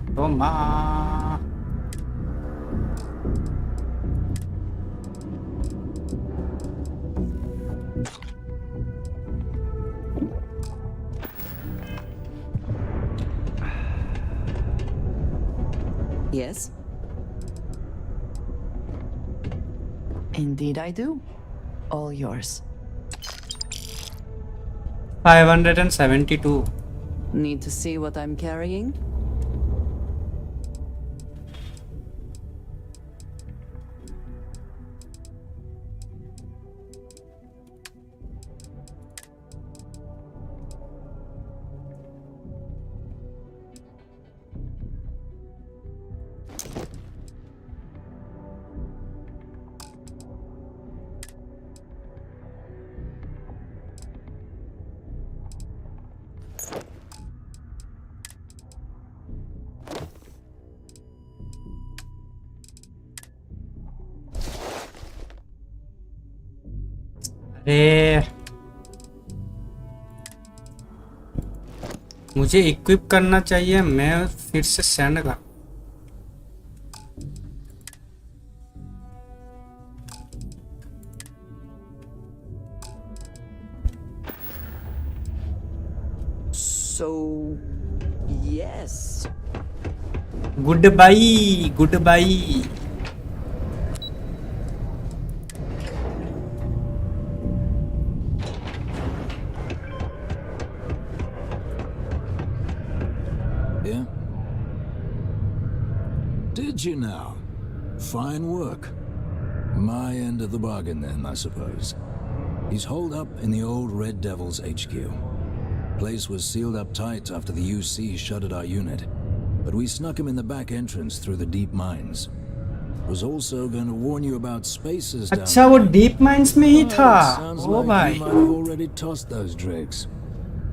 Toma. Yes? Indeed I do. All yours. 572. Need to see what I'm carrying? अरे मुझे equip करना चाहिए, मैं फिर से send कर। So, yes. Goodbye, goodbye. Yeah? Did you now? Fine work. My end of the bargain then, I suppose. He's holed up in the old Red Devil's HQ. Place was sealed up tight after the UC shuttered our unit, but we snuck him in the back entrance through the deep mines. Was also going to warn you about spaces down अच्छा वो deep mines में ही था। ओ भाई। you might have already tossed those dregs.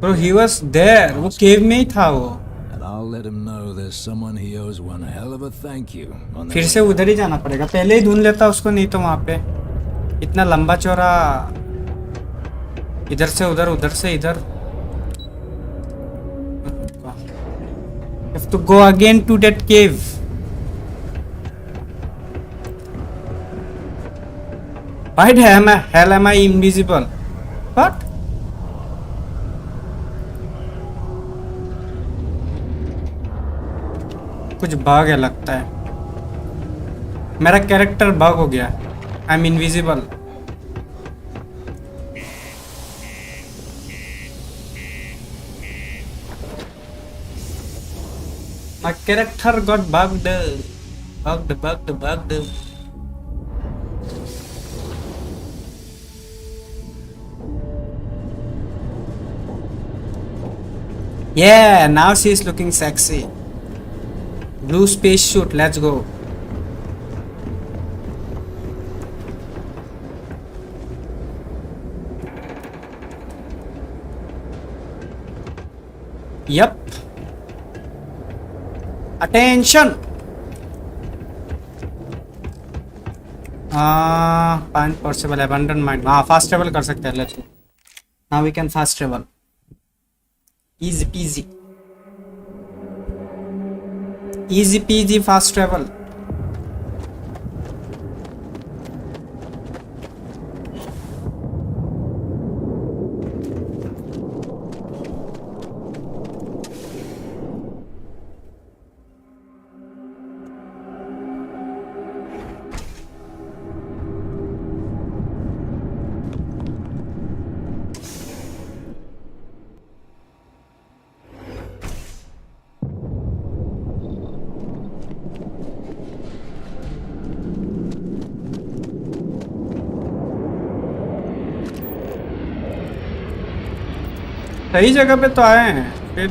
Bro, he was there. वो cave में ही था वो। And I'll let him know there's someone he owes one hell of a thank you on फिर से उधर ही जाना पड़ेगा, पहले ही ढूंढ लेता उसको, नहीं तो वहाँ पे इतना लंबा चौड़ा, इधर से उधर, उधर से इधर। Have to go again to that cave. Why the hell am I invisible? What? कुछ बग है लगता है, मेरा कैरेक्टर बग हो गया। I am invisible. My character got bugged. Bugged. Yeah, now she's looking sexy. Blue space suit, let's go. Yup. Attention. 5 possible abandoned mine. Fast travel कर सकते हैं, let's go. Now we can fast travel. Easy peasy. Easy peasy fast travel. सही जगह पे तो आए हैं, फिर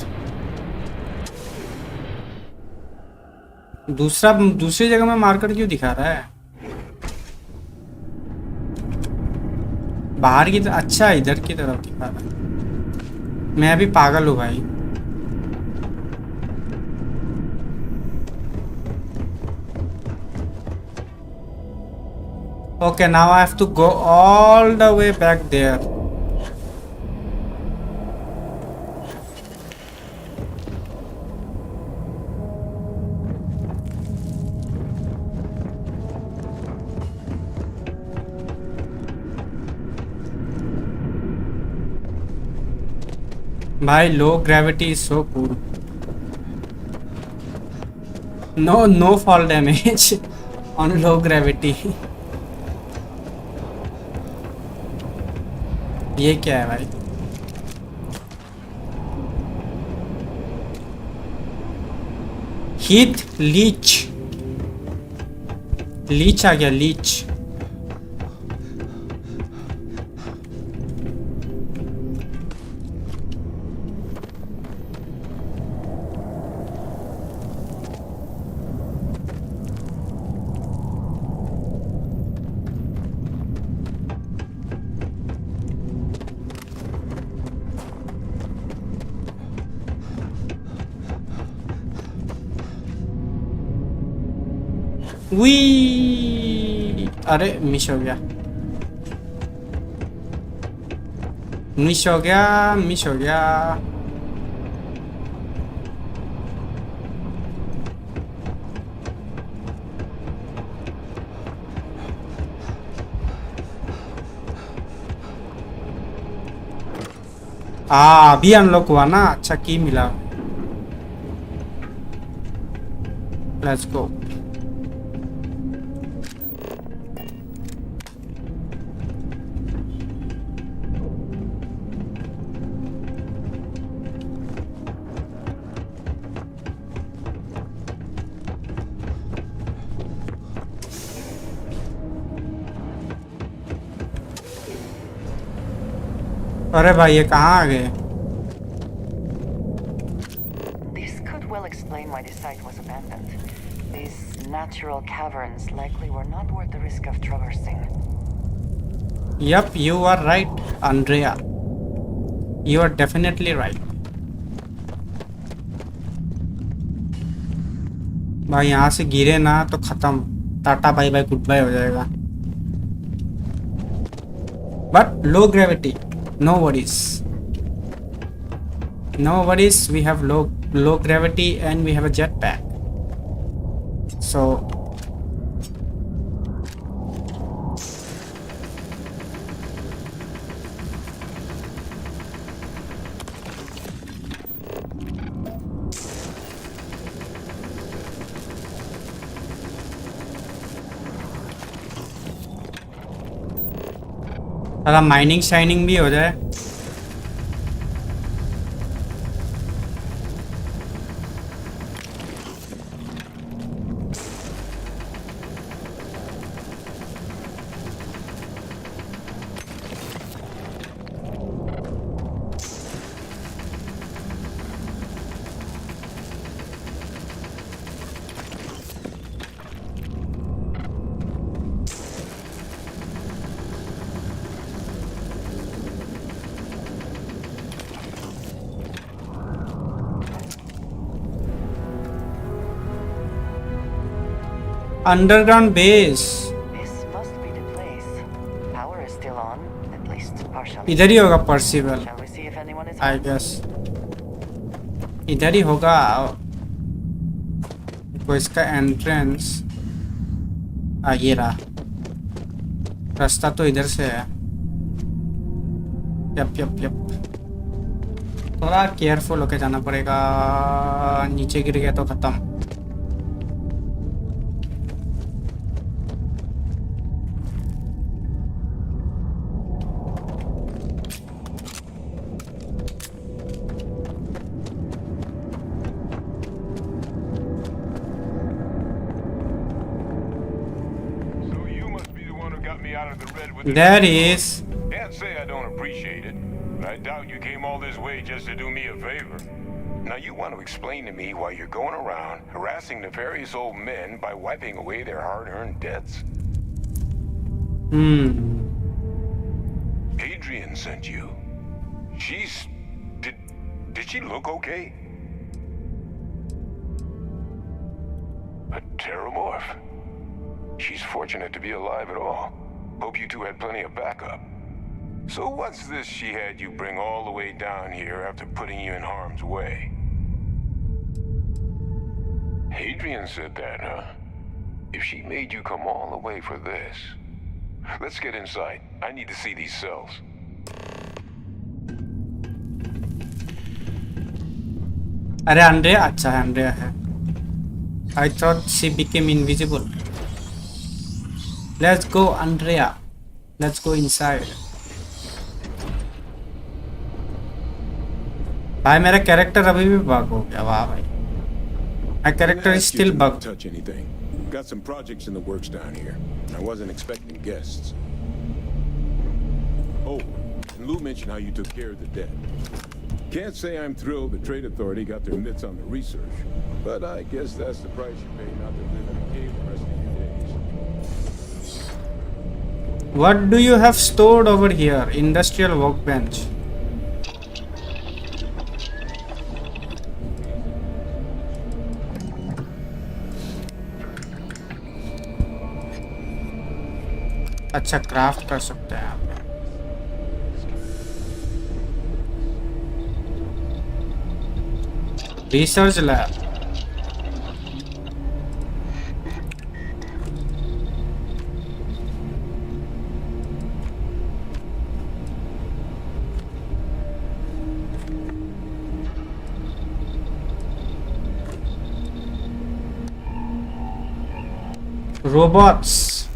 दूसरी जगह में मार्कर क्यों दिखा रहा है? बाहर की तरफ, अच्छा इधर की तरफ दिखा रहा है। मैं अभी पागल हूँ भाई। Okay, now I have to go all the way back there. भाई low gravity is so cool. No fall damage on low gravity. ये क्या है भाई? हीथ लीच आ गया, लीच। वी अरे मिस हो गया। मिस हो गया। अभी अनलॉक हुआ ना। अच्छा की मिला। Let's go. अरे भाई ये कहाँ आ गए? This could well explain why the site was abandoned. These natural caverns likely were not worth the risk of traversing. Yep, you are right, Andrea. You are definitely right. भाई यहाँ से गिरे ना तो खत्म, tata bye bye goodbye हो जाएगा। But low gravity, no worries. No worries, we have low gravity and we have a jetpack. So अगर माइनिंग शाइनिंग भी हो जाए। Underground base. This must be the place. Power is still on, at least partially. इधर ही होगा पर्सिबल, Shall we see if anyone is I home? guess. इधर ही होगा। को इसका एंट्रेंस ये रहा। रास्ता तो इधर से है। यप। थोड़ा केयरफुल होके जाना पड़ेगा, नीचे गिर गया तो खत्म। There he is. Can't say I don't appreciate it, but I doubt you came all this way just to do me a favor. Now you want to explain to me why you're going around harassing nefarious old men by wiping away their hard-earned debts? Adrian sent you. Did she look okay? A terramorph. She's fortunate to be alive at all. Hope you two had plenty of backup. So what's this she had you bring all the way down here after putting you in harm's way? Adrian said that, huh? If she made you come all the way for this... Let's get inside. I need to see these cells. अरे अंड्रेया, अच्छा है अंड्रेया है। I thought she became invisible. Let's go, Andrea. Let's go inside. भाई मेरा character अभी भी bug हो गया। वाह भाई, my character is still bugged. Touch anything. Got some projects in the works down here. I wasn't expecting guests. Oh, and Lou mentioned how you took care of the dead. Can't say I'm thrilled the Trade Authority got their mitts on the research, but I guess that's the price you pay not to live in a cave the rest of your days. What do you have stored over here? Industrial workbench. अच्छा craft कर सकते हैं आप। Research lab. Robots.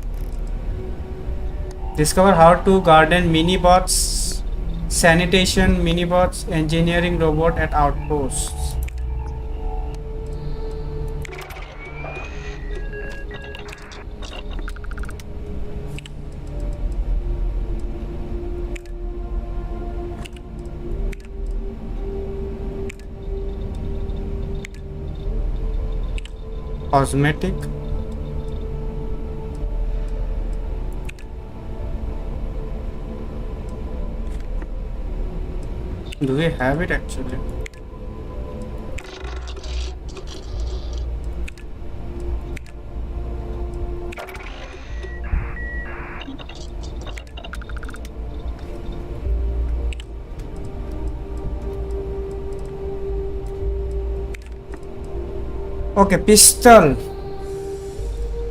Discover how to garden mini bots, sanitation mini bots, engineering robot at outposts. Cosmetic. Do we have it actually? Okay, pistol.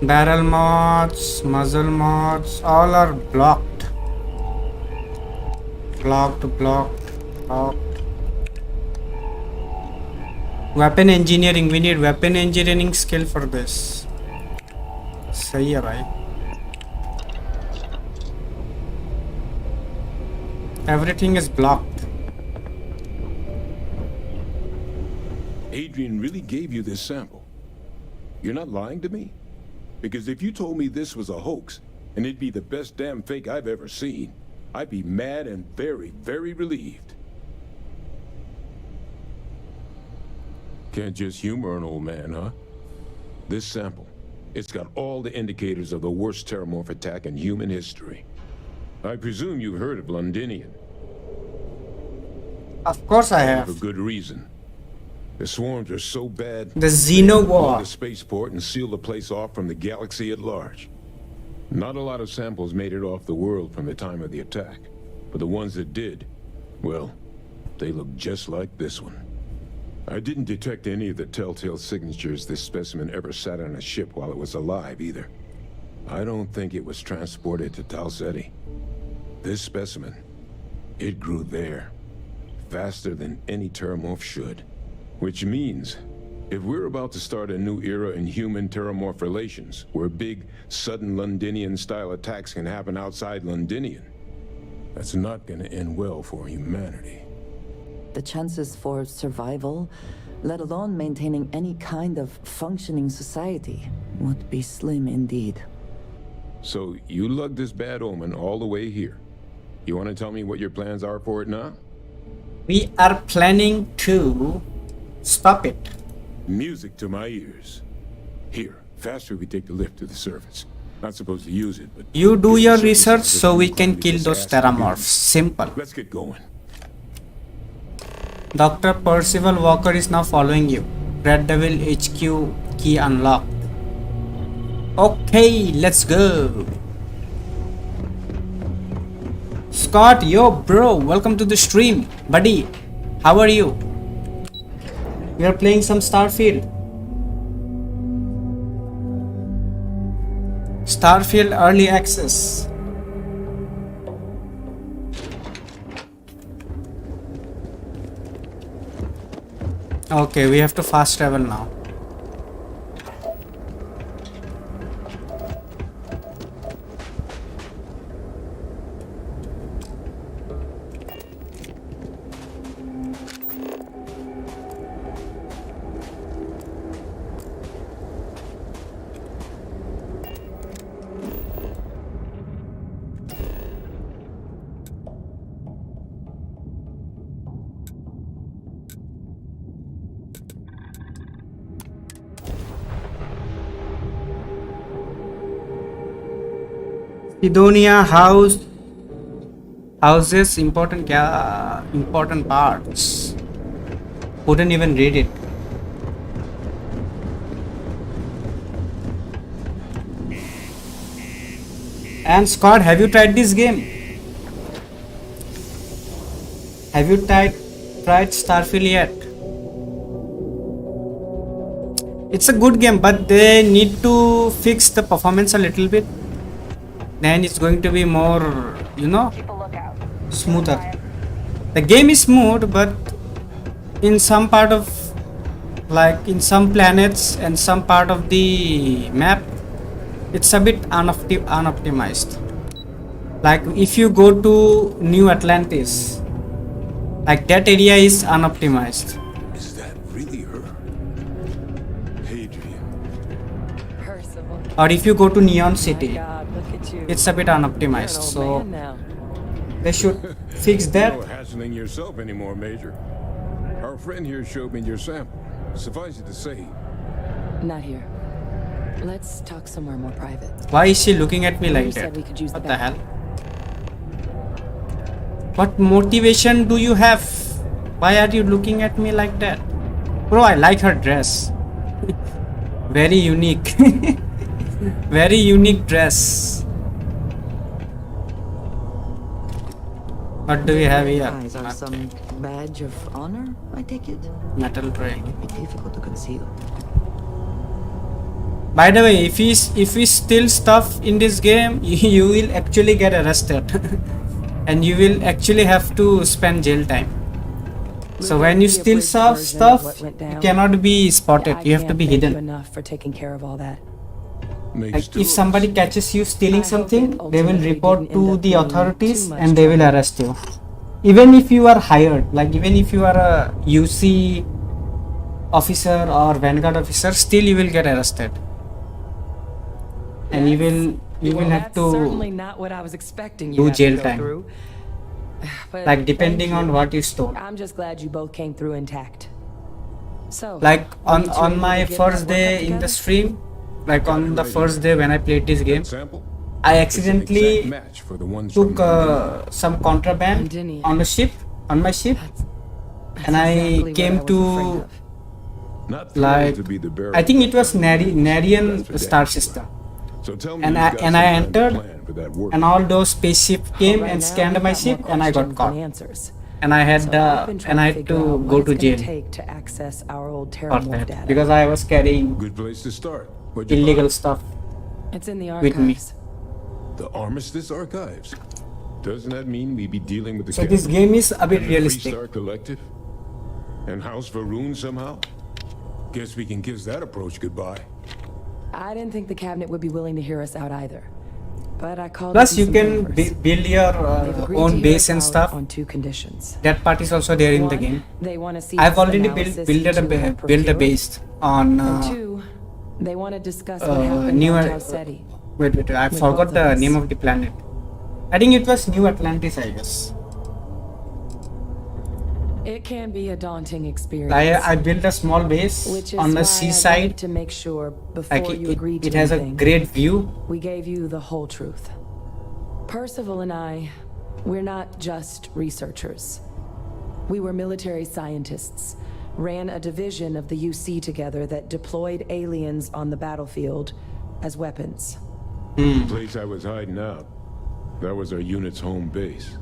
Barrel mods, muzzle mods, all are blocked. Blocked. Weapon engineering. We need weapon engineering skill for this. सही है भाई. Everything is blocked. Adrian really gave you this sample. You're not lying to me? Because if you told me this was a hoax, and it'd be the best damn fake I've ever seen, I'd be mad and very, very relieved. Can't just humor an old man, huh? This sample, it's got all the indicators of the worst terramorph attack in human history. I presume you've heard of Londinian. Of course I have. For good reason. The swarms are so bad. The Xeno War. The spaceport and seal the place off from the galaxy at large. Not a lot of samples made it off the world from the time of the attack, but the ones that did, well, they look just like this one. I didn't detect any of the telltale signatures this specimen ever sat on a ship while it was alive either. I don't think it was transported to Tau Ceti. This specimen, it grew there, faster than any terramorph should. Which means, if we're about to start a new era in human-terramorph relations, where big, sudden Londinian-style attacks can happen outside Londinian, that's not gonna end well for humanity. The chances for survival, let alone maintaining any kind of functioning society, would be slim indeed. So, you lugged this bad omen all the way here. You want to tell me what your plans are for it now? We are planning to stop it. Music to my ears. Here, faster we take the lift to the surface. Not supposed to use it, but... You do your research so we can kill those terramorphs. Simple. Let's get going. Dr. Percival Walker is now following you. Red Devil HQ key unlocked. Okay, let's go. Scott, yo bro, welcome to the stream. Buddy, how are you? We are playing some Starfield. Starfield Early Access. Okay, we have to fast travel now. Sidonia houses important parts. Couldn't even read it. And Scott, have you tried this game? Have you tried Starfield yet? It's a good game, but they need to fix the performance a little bit. Then it's going to be more, you know, smoother. The game is smooth, but in some part of, like in some planets and some part of the map, it's a bit unoptimized. Like if you go to New Atlantis, like that area is unoptimized. Is that really her? Hadrian. Or if you go to Neon City, it's a bit unoptimized. So they should fix that. You're not hassling yourself anymore, Major. Our friend here showed me your sample. Suffice it to say. Not here. Let's talk somewhere more private. Why is she looking at me like that? What the hell? What motivation do you have? Why are you looking at me like that? Bro, I like her dress. Very unique. Very unique dress. What do we have here? Eyes are some badge of honor, I take it? Metal tray. It would be difficult to conceal. By the way, if we steal stuff in this game, you will actually get arrested. And you will actually have to spend jail time. So when you steal stuff, you cannot be spotted. You have to be hidden. Enough for taking care of all that. Like if somebody catches you stealing something, they will report to the authorities and they will arrest you. Even if you are hired, like even if you are a UC officer or Vanguard officer, still you will get arrested. And you will have to certainly not what I was expecting you do to jail go time. through. But Like depending thank on you. what you stole. I'm just glad you both came through intact. So Like were you two on able my to get first that work day up in the together? stream, like on the first day when I played this game, I accidentally took some contraband on the ship, on my ship, and I came to like I think it was Narian star system, and I entered, and all those spaceship came and scanned my ship, and I got caught, and I had to go to jail to access our old for Terramorph that data. because I was carrying Good place to start. What'd you illegal find? stuff It's in the with me. archives. The Armistice Archives. Doesn't that mean we be dealing with the So this game is a bit and the realistic. Freestar Collective? And House Varun somehow? Guess we can kiss that approach goodbye. I didn't think the cabinet would be willing to hear us out either. But I called Plus up you some can papers. build your They've agreed to own hear base us and out stuff. on two conditions. That part is also there in the One, game. they want to see I've this already analysis built you two have build a procured. base on And two, they want to discuss what happened New. on Tau Ceti. Wait, I With forgot both of the us. name of the planet. I think it was New Atlantis, I guess. It can be a daunting experience. I built a small base Which is on the why I seaside. wanted to make sure before Like you agreed it to has a anything, great view. we gave you the whole truth. Percival and I, we're not just researchers. We were military scientists, ran a division of the UC together that deployed aliens on the battlefield as weapons. The place I was hiding out. That was our unit's home base.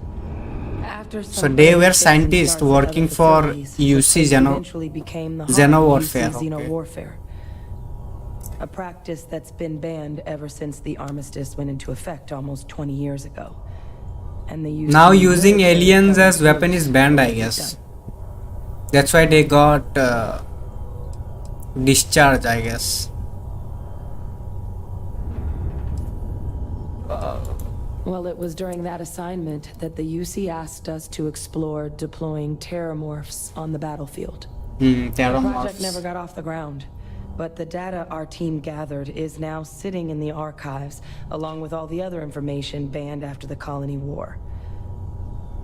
After So some they were fixing scientists starts at working other for facilities, the UC place Xeno eventually became the Xeno heart of warfare. UC Xeno Okay. warfare. A practice that's been banned ever since the armistice went into effect almost 20 years ago. And the UC Now using military aliens as government weapon is banned, I guess. That's why they got discharged, I guess. Well, it was during that assignment that the UC asked us to explore deploying terramorphs on the battlefield. The project Terramorphs. never got off the ground, but the data our team gathered is now sitting in the archives, along with all the other information banned after the Colony War.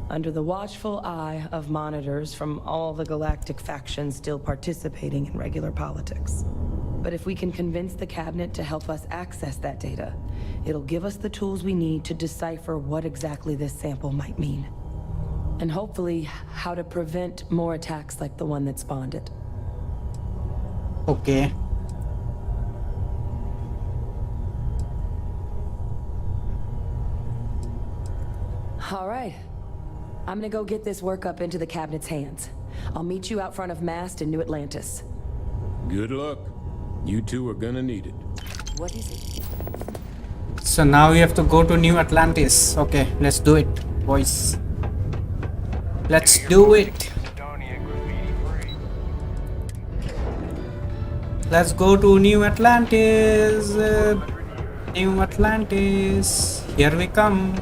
Under the watchful eye of monitors from all the galactic factions still participating in regular politics. But if we can convince the cabinet to help us access that data, it'll give us the tools we need to decipher what exactly this sample might mean. And hopefully, how to prevent more attacks like the one that spawned it. Okay. All right. I'm gonna go get this work up into the cabinet's hands. I'll meet you out front of Mast in New Atlantis. Good luck. You two are gonna need it. What is it? So now we have to go to New Atlantis. Okay, let's do it, boys. Let's do it. Let's go to New Atlantis. New Atlantis. Here we come.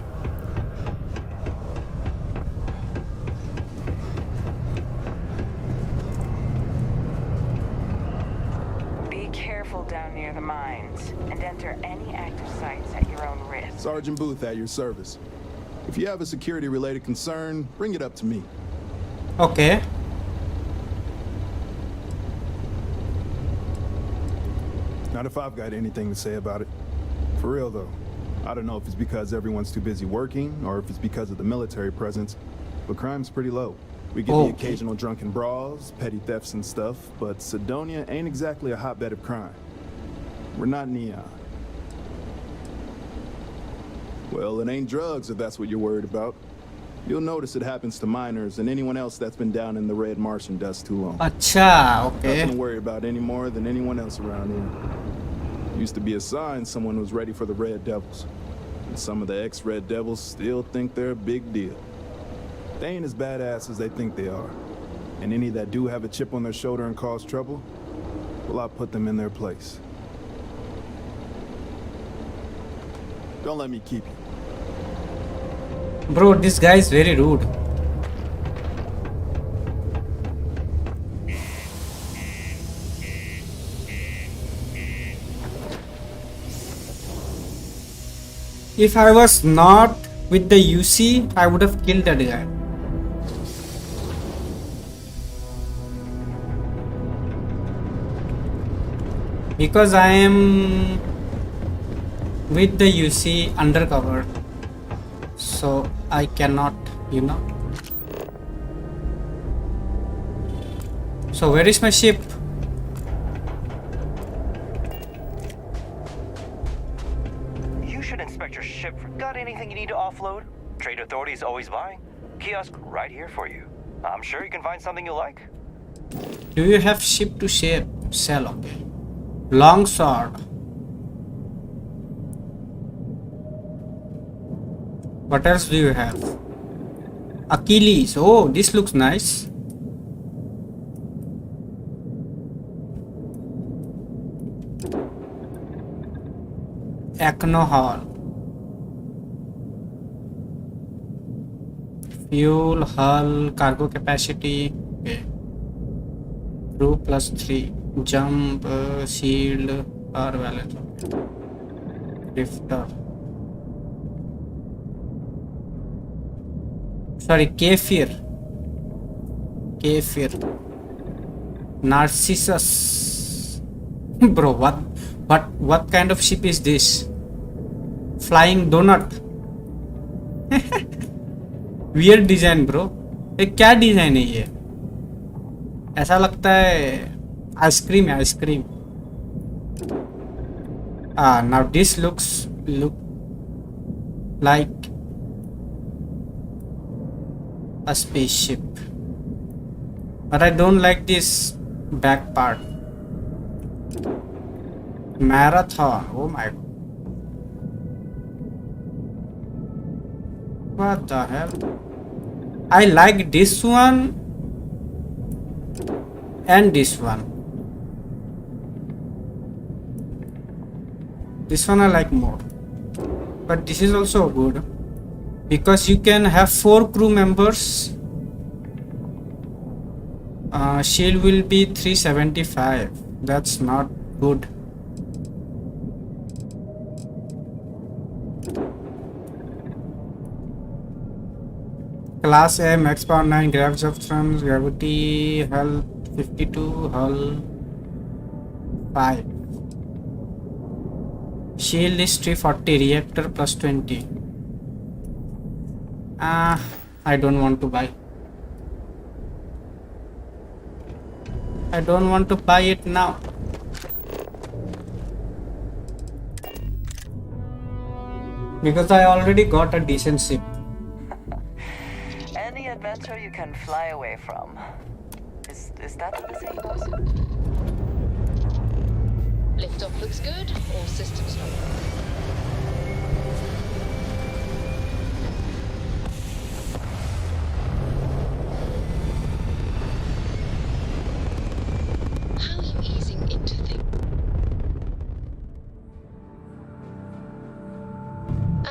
Be careful down near the mines and enter any active sites at your own risk. Sergeant Booth at your service. If you have a security-related concern, bring it up to me. Okay. Not if I've got anything to say about it. For real, though. I don't know if it's because everyone's too busy working or if it's because of the military presence, but crime's pretty low. We get the occasional drunken brawls, petty thefts and stuff, but Cydonia ain't exactly a hotbed of crime. We're not Neon. Well, it ain't drugs if that's what you're worried about. You'll notice it happens to miners and anyone else that's been down in the red Martian dust too long. Acha, okay. Nothing to worry about any more than anyone else around here. Used to be a sign someone was ready for the Red Devils. And some of the ex-Red Devils still think they're a big deal. They ain't as badass as they think they are. And any that do have a chip on their shoulder and cause trouble, well, I'll put them in their place. Don't let me keep you. Bro, this guy is very rude. If I was not with the UC, I would have killed that guy. Because I am with the UC undercover. So I cannot, you know. So where is my ship? You should inspect your ship. Got anything you need to offload? Trade authorities always buy. Kiosk right here for you. I'm sure you can find something you like. Do you have ship to ship? Sell, okay. Longsword. What else do you have? Achilles. Oh, this looks nice. Acno Hall. Fuel, hull, cargo capacity. Okay. Crew +3. Jump, shield, power balance. Drifter. Sorry, Kefir. Narcissus. Bro, what kind of ship is this? Flying donut. Weird design, bro. ये क्या design है ये? ऐसा लगता है ice cream है, ice cream. Now this look like a spaceship, but I don't like this back part. Marathon. Oh my god, what the hell? I like this one and this one. This one I like more, but this is also good because you can have 4 crew members. Shield will be 375. That's not good. Class A, max power 9, gravity of thrust, gravity, hull 52, hull 5. Shield is 340, reactor +20. I don't want to buy. I don't want to buy it now. Because I already got a decent ship. Any adventure you can fly away from. Is that what the saying goes? Liftoff looks good. All systems normal. How are you easing into things?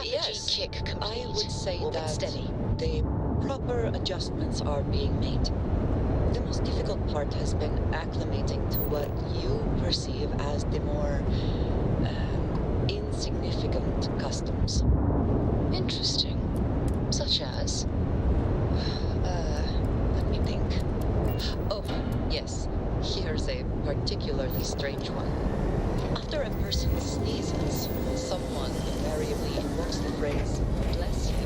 Yes, kick complete. I would say that steady. The proper adjustments are being made. The most difficult part has been acclimating to what you perceive as the more insignificant customs. Interesting. Such as? Let me think. Oh, yes. Here's a particularly strange one. After a person sneezes, someone invariably invokes the phrase, "Bless you."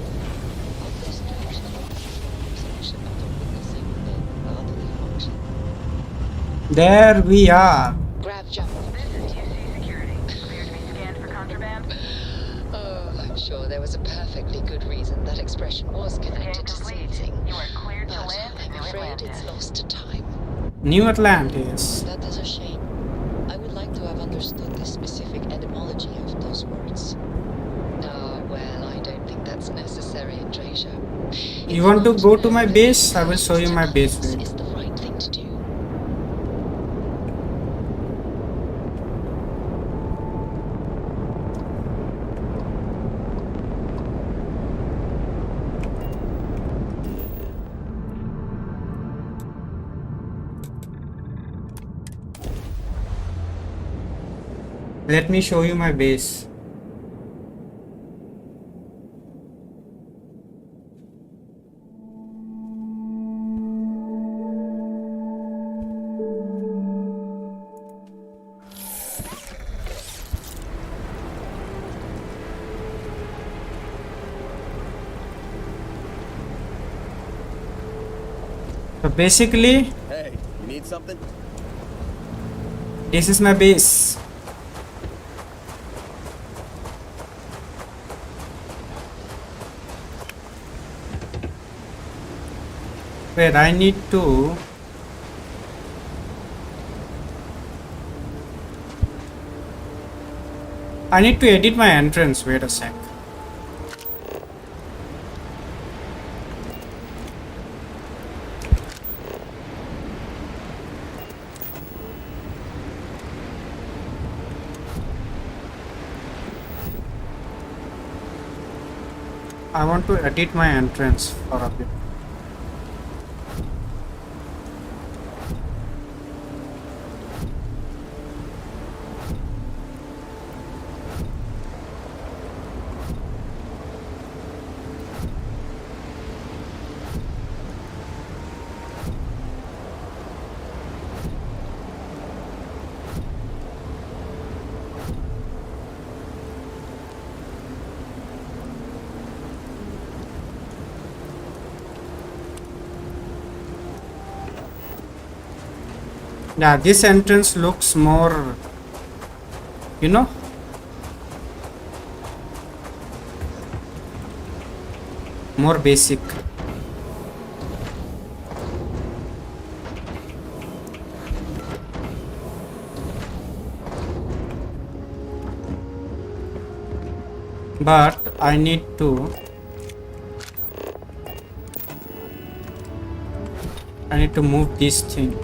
Of this strange solution after witnessing a bodily function. There we are. Grab jump. This is UC security. Clear to be scanned for contraband? Oh, I'm sure there was a perfectly good reason that expression was connected to sneezing. You are cleared to land. I'm afraid it's lost to time. New Atlantis. That is a shame. I would like to have understood the specific etymology of those words. Oh, well, I don't think that's necessary, Treasure. You want to go to my base? I will show you my base. Is the right thing to do. Let me show you my base. So basically, hey, you need something? This is my base. Wait, I need to edit my entrance. Wait a sec. I want to edit my entrance for a bit. Yeah, this entrance looks more, you know, more basic. But I need to move this thing.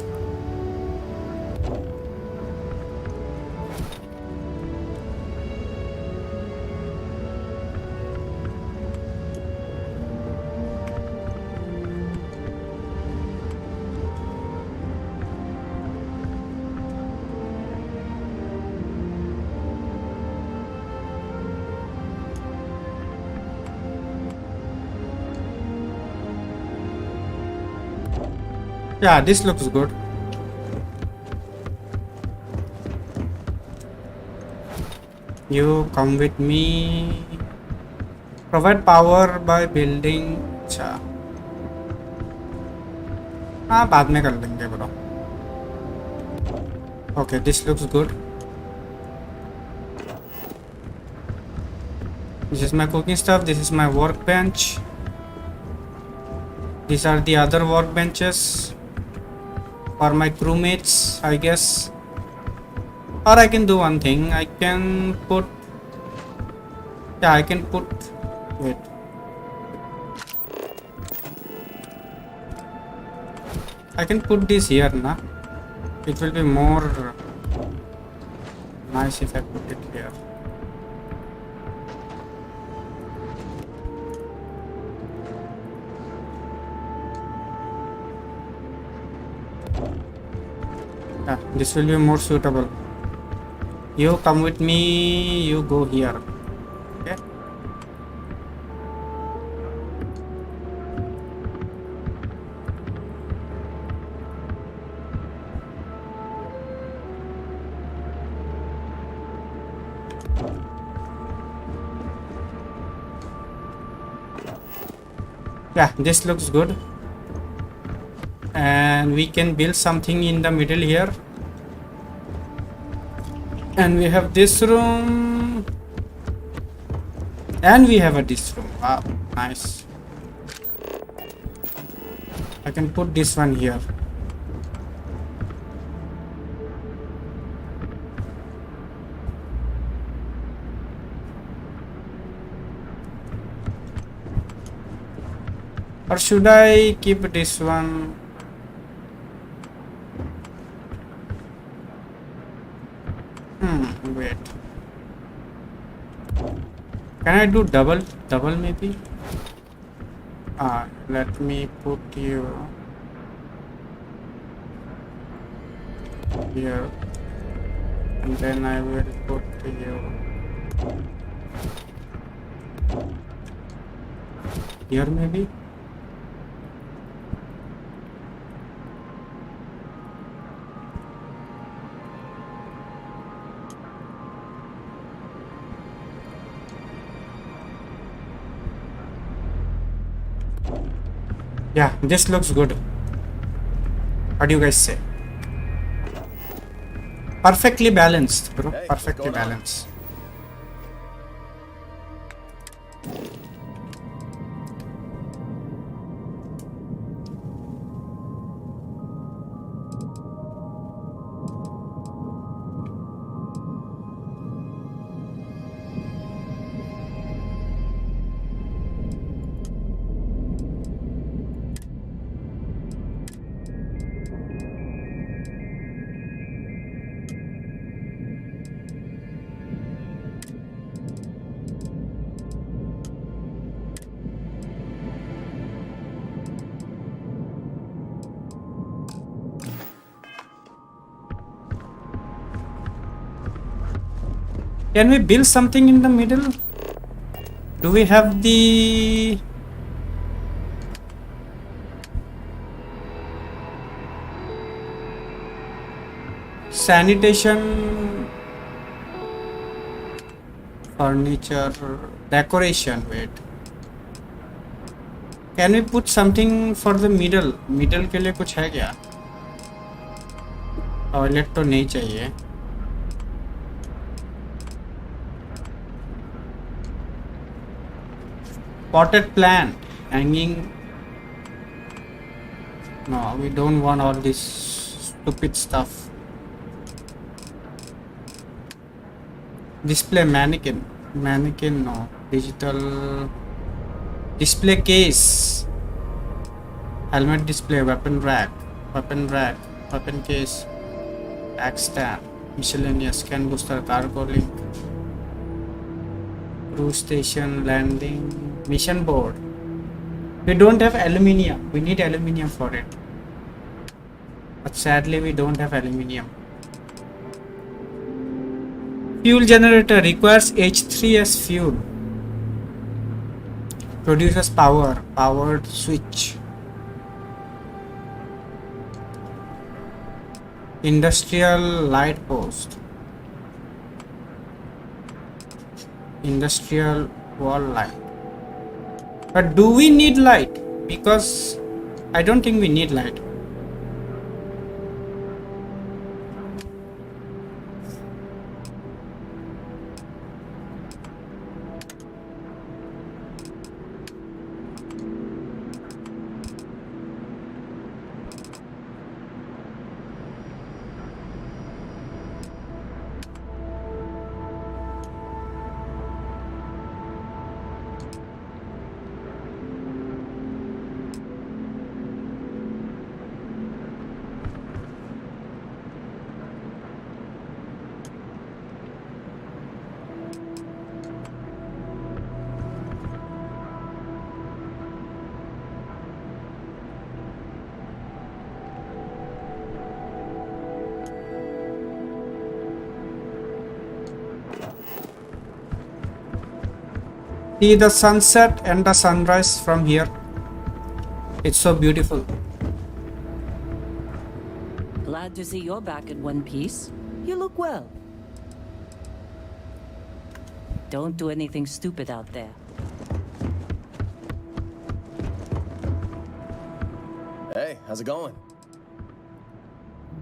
Yeah, this looks good. You come with me. Provide power by building. अच्छा हाँ बाद में कर लेंगे bro. Okay, this looks good. This is my cooking stuff. This is my workbench. These are the other workbenches for my crewmates, I guess. Or I can do one thing. I can put. Yeah, I can put. Wait. I can put this here, na? It will be more nice if I put it here. Yeah, this will be more suitable. You come with me, you go here. Okay. Yeah, this looks good. And we can build something in the middle here. And we have this room. And we have this room. Wow, nice. I can put this one here. Or should I keep this one? Wait. Can I do double maybe? Let me put you here. And then I will put you here maybe. Yeah, this looks good. What do you guys say? Perfectly balanced, bro. Hey, Perfectly balanced. Can we build something in the middle? Do we have the sanitation, furniture, decoration? Wait. Can we put something for the middle? Middle के लिए कुछ है क्या? Toilet तो नहीं चाहिए. Potted plant hanging. No, we don't want all this stupid stuff. Display mannequin. Mannequin, no. Digital display case. Helmet display, weapon rack, weapon case, axe stand, miscellaneous, scan booster, cargo link, crew station, landing, mission board. We don't have aluminium. We need aluminium for it. But sadly we don't have aluminium. Fuel generator requires H3 as fuel. Produces power. Powered switch. Industrial light post. Industrial wall light. But do we need light? Because I don't think we need light. See the sunset and the sunrise from here. It's so beautiful. Glad to see you're back in one piece. You look well. Don't do anything stupid out there. Hey, how's it going?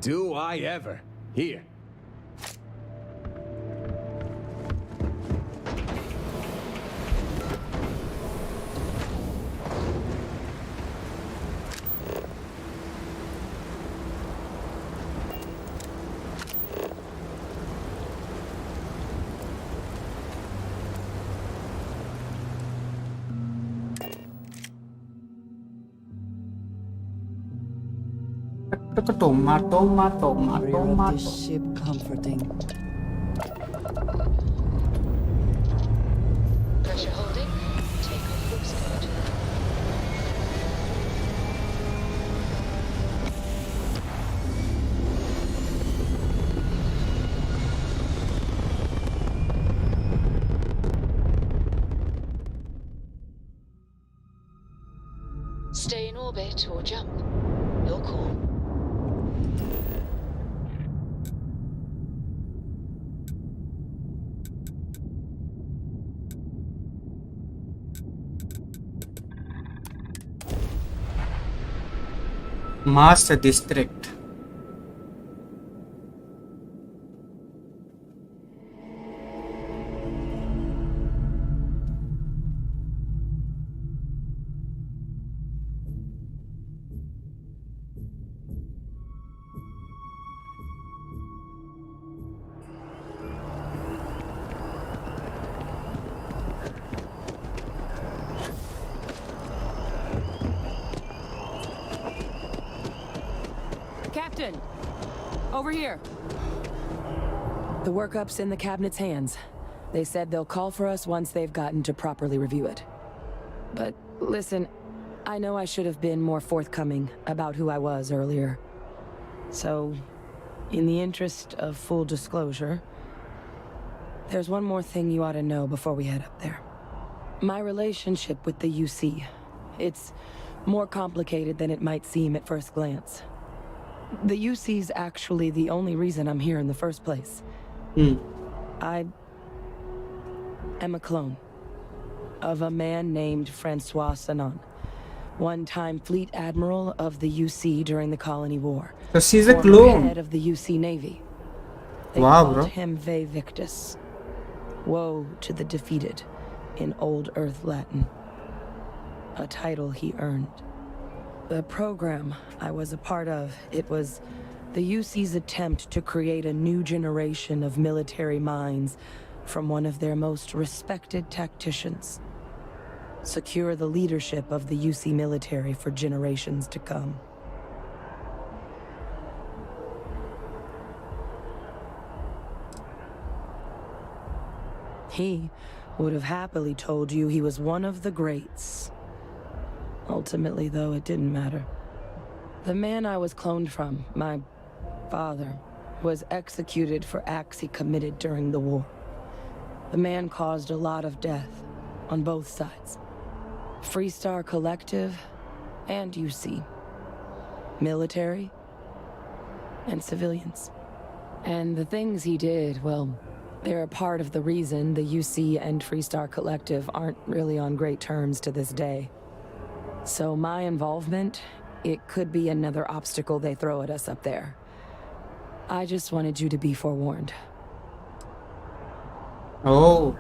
Do I ever? Here. Rear of this ship comforting. Pressure holding. Takeoff looks good. Stay in orbit or jump. Your call. Master District. Captain! Over here. The workup's in the cabinet's hands. They said they'll call for us once they've gotten to properly review it. But listen, I know I should have been more forthcoming about who I was earlier. So, in the interest of full disclosure, there's one more thing you ought to know before we head up there. My relationship with the UC. It's more complicated than it might seem at first glance. The UC's actually the only reason I'm here in the first place. I am a clone of a man named Francois Sanon, one-time fleet admiral of the UC during the Colony War. So she's a Former clone. head of the UC Navy. They Wow, called bro. him Ve Victus. Woe to the defeated in Old Earth Latin. A title he earned. The program I was a part of, it was the UC's attempt to create a new generation of military minds from one of their most respected tacticians. Secure the leadership of the UC military for generations to come. He would have happily told you he was one of the greats. Ultimately, though, it didn't matter. The man I was cloned from, my father, was executed for acts he committed during the war. The man caused a lot of death on both sides. Freestar Collective and UC. Military and civilians. And the things he did, well, they're a part of the reason the UC and Freestar Collective aren't really on great terms to this day. So my involvement, it could be another obstacle they throw at us up there. I just wanted you to be forewarned. Oh.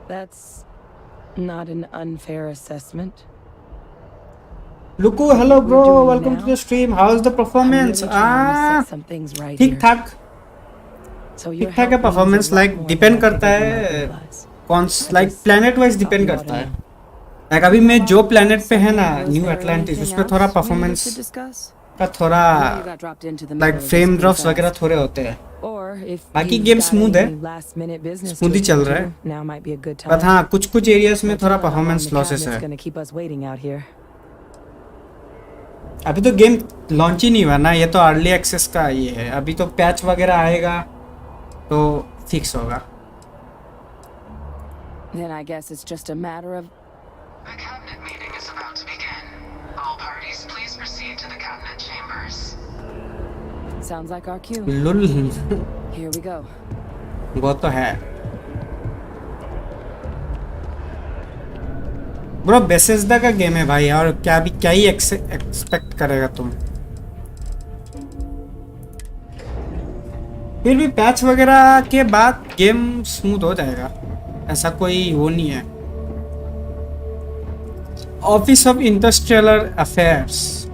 That's not an unfair assessment. Luku, hello bro, welcome to the stream. How's the performance? ठीक ठाक है performance, like depend करता है कौन, like planet wise depend करता है। Like अभी मैं जो प्लेनेट पे है ना, न्यू अटलांटिस, उस पे थोड़ा परफॉर्मेंस का थोड़ा लाइक फ्रेम ड्रॉप्स वगैरह थोड़े होते हैं। बाकी गेम स्मूथ है, स्मूथ ही चल रहा है, बट हाँ कुछ एरियाज में थोड़ा परफॉर्मेंस लॉसेस है। अभी तो गेम लॉन्च ही नहीं हुआ ना, ये तो अर्ली एक्सेस का ये है, अभी तो पैच वगैरह आएगा तो फिक्स होगा. Then I guess it's just a matter of... The cabinet meeting is about to begin. All parties, please proceed to the cabinet chambers. Sounds like our cue. लुल. Here we go. वो तो है. Bro Bethesda का game है भाई, और क्या ही expect करेगा तुम. फिर भी पैच वगैरह के बाद गेम स्मूथ हो जाएगा, ऐसा कोई वो नहीं है. Office of industrial affairs.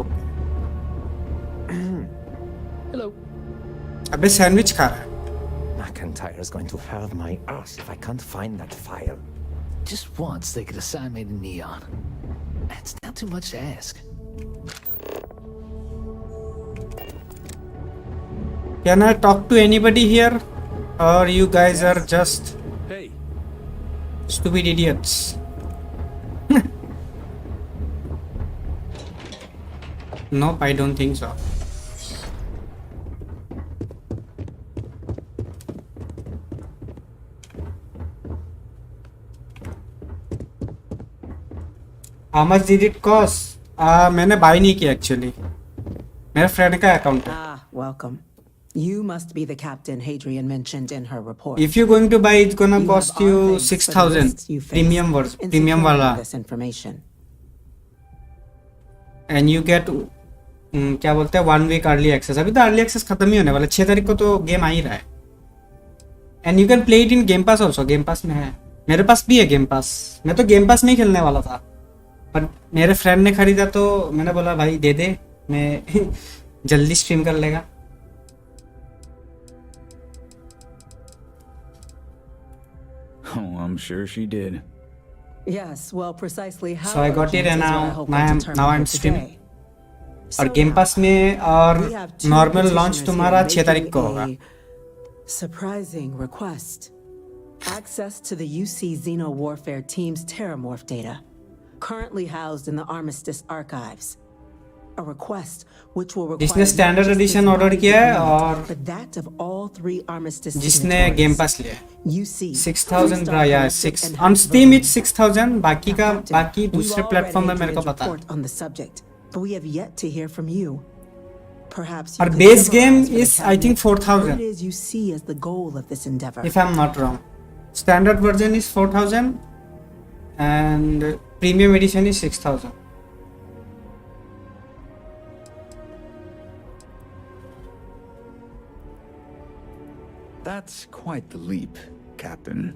Hello. अबे सैंडविच खा रहा है. McIntyre is going to have my ass if I can't find that file. Just once they could assign me to Neon. It's not too much to ask. Can I talk to anybody here? Or you guys are just stupid idiots? Nope, I don't think so. How much did it cost? मैंने bye नहीं किया actually, मेरे friend का account है. Welcome. You must be the captain Hadrian mentioned in her report. If you're going to buy, it's gonna cost you 6,000 premium version, premium वाला. This information. And you get क्या बोलते हैं 1 week early access. अभी तो early access खत्म ही होने वाला, 6 तारीख को तो गेम आ ही रहा है. And you can play it in Game Pass also. Game Pass में है, मेरे पास भी है Game Pass. मैं तो Game Pass नहीं खेलने वाला था, पर मेरे फ्रेंड ने खरीदा तो मैंने बोला भाई दे दे, मैं जल्दी स्ट्रीम कर लेगा. Oh, I'm sure she did. Yes, well, precisely how. So I got it and now I'm streaming. और गेम पास में और नॉर्मल लॉन्च तुम्हारा 6 तारीख को होगा. Surprising request. Access to the UC Xeno Warfare Team's Terramorph data, currently housed in the Armistice archives. A request which will require जिसने standard addition order किया है और but that of all 3 Armistice जिसने game pass लिया है UC 6,000 या 6 on Steam it's 6,000. बाकी दूसरे प्लेटफॉर्म में मेरे को पता है. on the subject, but we have yet to hear from you. Perhaps और base game is I think 4,000 what it is you see as the goal of this endeavor. if I'm not wrong. Standard version is 4,000 and premium edition is 6,000. That's quite the leap, Captain.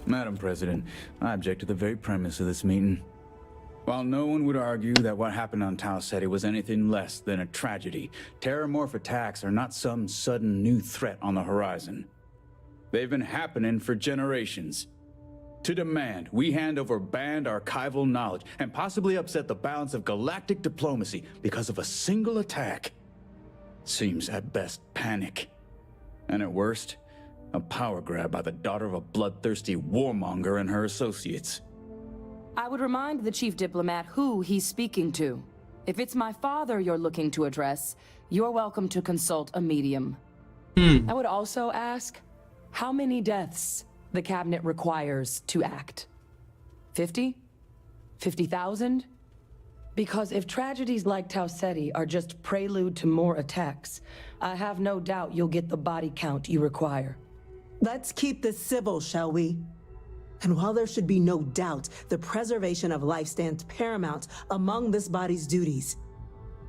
Madam President, I object to the very premise of this meeting. While no one would argue that what happened on Tau Ceti was anything less than a tragedy, terramorph attacks are not some sudden new threat on the horizon. They've been happening for generations. To demand we hand over banned archival knowledge and possibly upset the balance of galactic diplomacy because of a single attack seems at best panic. And at worst, a power grab by the daughter of a bloodthirsty warmonger and her associates. I would remind the chief diplomat who he's speaking to. If it's my father you're looking to address, you're welcome to consult a medium. I would also ask, how many deaths the cabinet requires to act? 50? 50,000? Because if tragedies like Tau Ceti are just prelude to more attacks, I have no doubt you'll get the body count you require. Let's keep this civil, shall we? And while there should be no doubt the preservation of life stands paramount among this body's duties,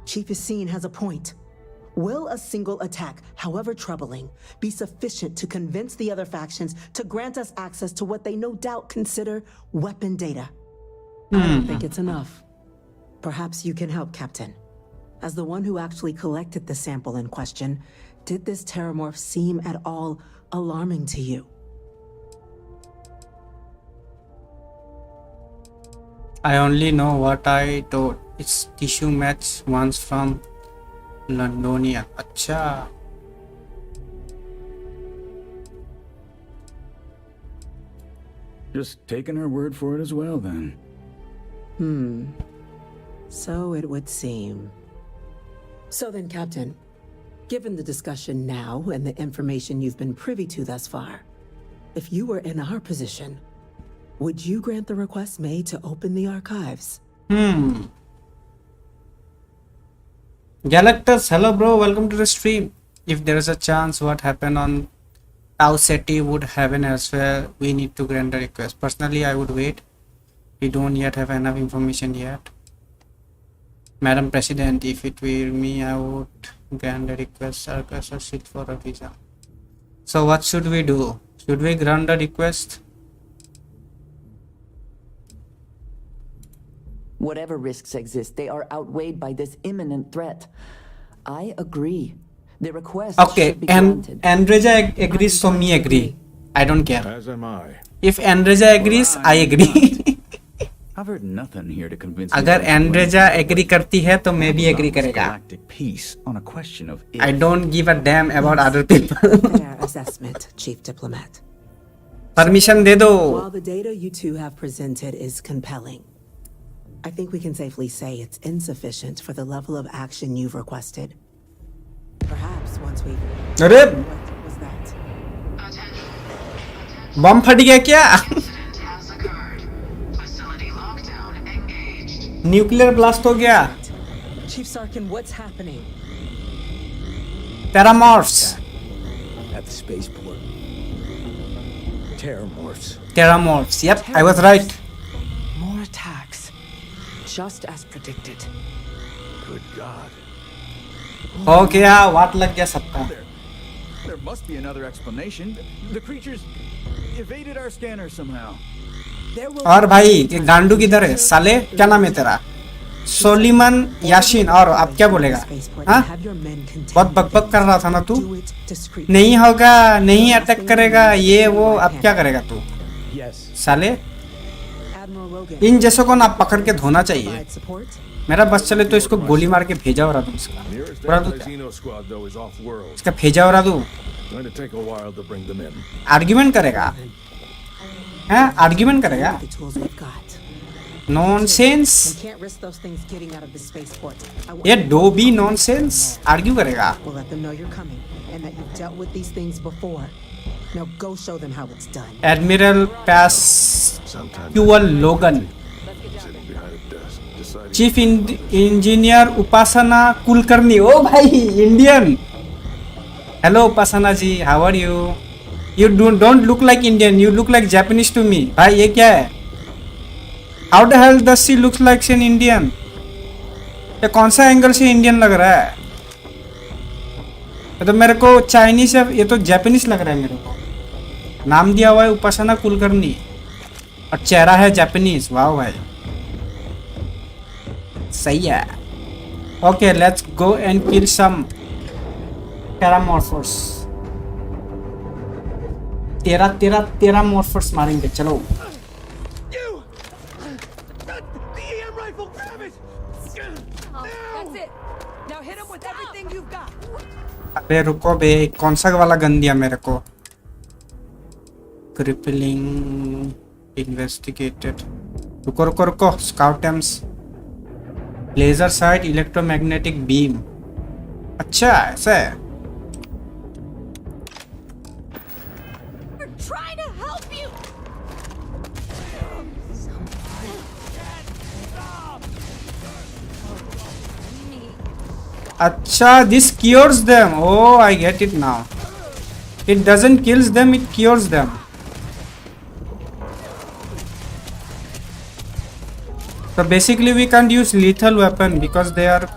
Chief Yassine has a point. Will a single attack, however troubling, be sufficient to convince the other factions to grant us access to what they no doubt consider weapon data? I don't think it's enough. Perhaps you can help, Captain. As the one who actually collected the sample in question, did this terramorph seem at all alarming to you? I only know what I told. It's tissue match once from Londonia. अच्छा. Just taking her word for it as well, then. So it would seem. So then, Captain, given the discussion now and the information you've been privy to thus far, if you were in our position, would you grant the request made to open the archives? Galactus, hello bro, welcome to the stream. If there is a chance what happened on Tau Ceti would happen elsewhere, we need to grant the request. Personally, I would wait. We don't yet have enough information yet. Madam President, if it were me, I would grant the request or sit for a visa. So what should we do? Should we grant the request? Whatever risks exist, they are outweighed by this imminent threat. I agree. The request should be granted. Andreja agrees, so me agree. I don't care. As am I. If Andreja agrees, I agree. I've heard nothing here to convince me. अगर Andreja agree करती है तो मैं भी agree करेगा. Peace on a question of if. I don't give a damn about other people. Fair assessment, Chief Diplomat. Permission दे दो. While the data you two have presented is compelling, I think we can safely say it's insufficient for the level of action you've requested. Perhaps once we... अरे What was that? बम फट गया क्या? Nuclear blast हो गया. Chief Sarkin, what's happening? Terramorphs. At the spaceport. Terramorphs. Terramorphs. Yep, I was right. More attacks. Just as predicted. Good God. हो गया, वाट लग गया सबका. There must be another explanation. The creatures evaded our scanner somehow. और भाई ये गांडू किधर है साले? क्या नाम है तेरा? सोलिमन याशीन. और अब क्या बोलेगा? हाँ? बहुत बकबक कर रहा था ना तू? नहीं होगा, नहीं अटैक करेगा, ये वो. अब क्या करेगा तू? साले इन जैसों को ना पकड़ के धोना चाहिए. मेरा बस चले तो इसको गोली मार के भेजा उड़ा दूं. इसका उड़ा दूं क्या? इसका भेजा उड़ा दूं. आर्ग्यूमेंट करेगा? हाँ, आर्ग्यूमेंट करेगा? नॉनसेंस. ये डोबी नॉनसेंस आर्ग्यू करेगा. Admiral Pascual Logan. Chief engineer Upasana Kulkarni. ओ भाई Indian. Hello Upasana ji, how are you? You don't look like Indian. You look like Japanese to me. भाई ये क्या है? How the hell does she looks like an Indian? ये कौन सा एंगल से इंडियन लग रहा है? ये तो मेरे को चाइनीस है, ये तो जापानीज लग रहा है मेरे को. नाम दिया हुआ है उपासना कुलकर्णी और चेहरा है जापानीज. वाह भाई सही है. Okay, let's go and kill some Terramorphos. तेरा मॉर्फर्स मारेंगे. चलो अबे रुको बे, कौन सा वाला गन दिया मेरे को? Crippling investigated. रुको रुको रुको. Scout aims, laser sight, electromagnetic beam. अच्छा ऐसा है. अच्छा, this cures them. Oh, I get it now. It doesn't kills them, it cures them. So basically we can't use lethal weapon because they are...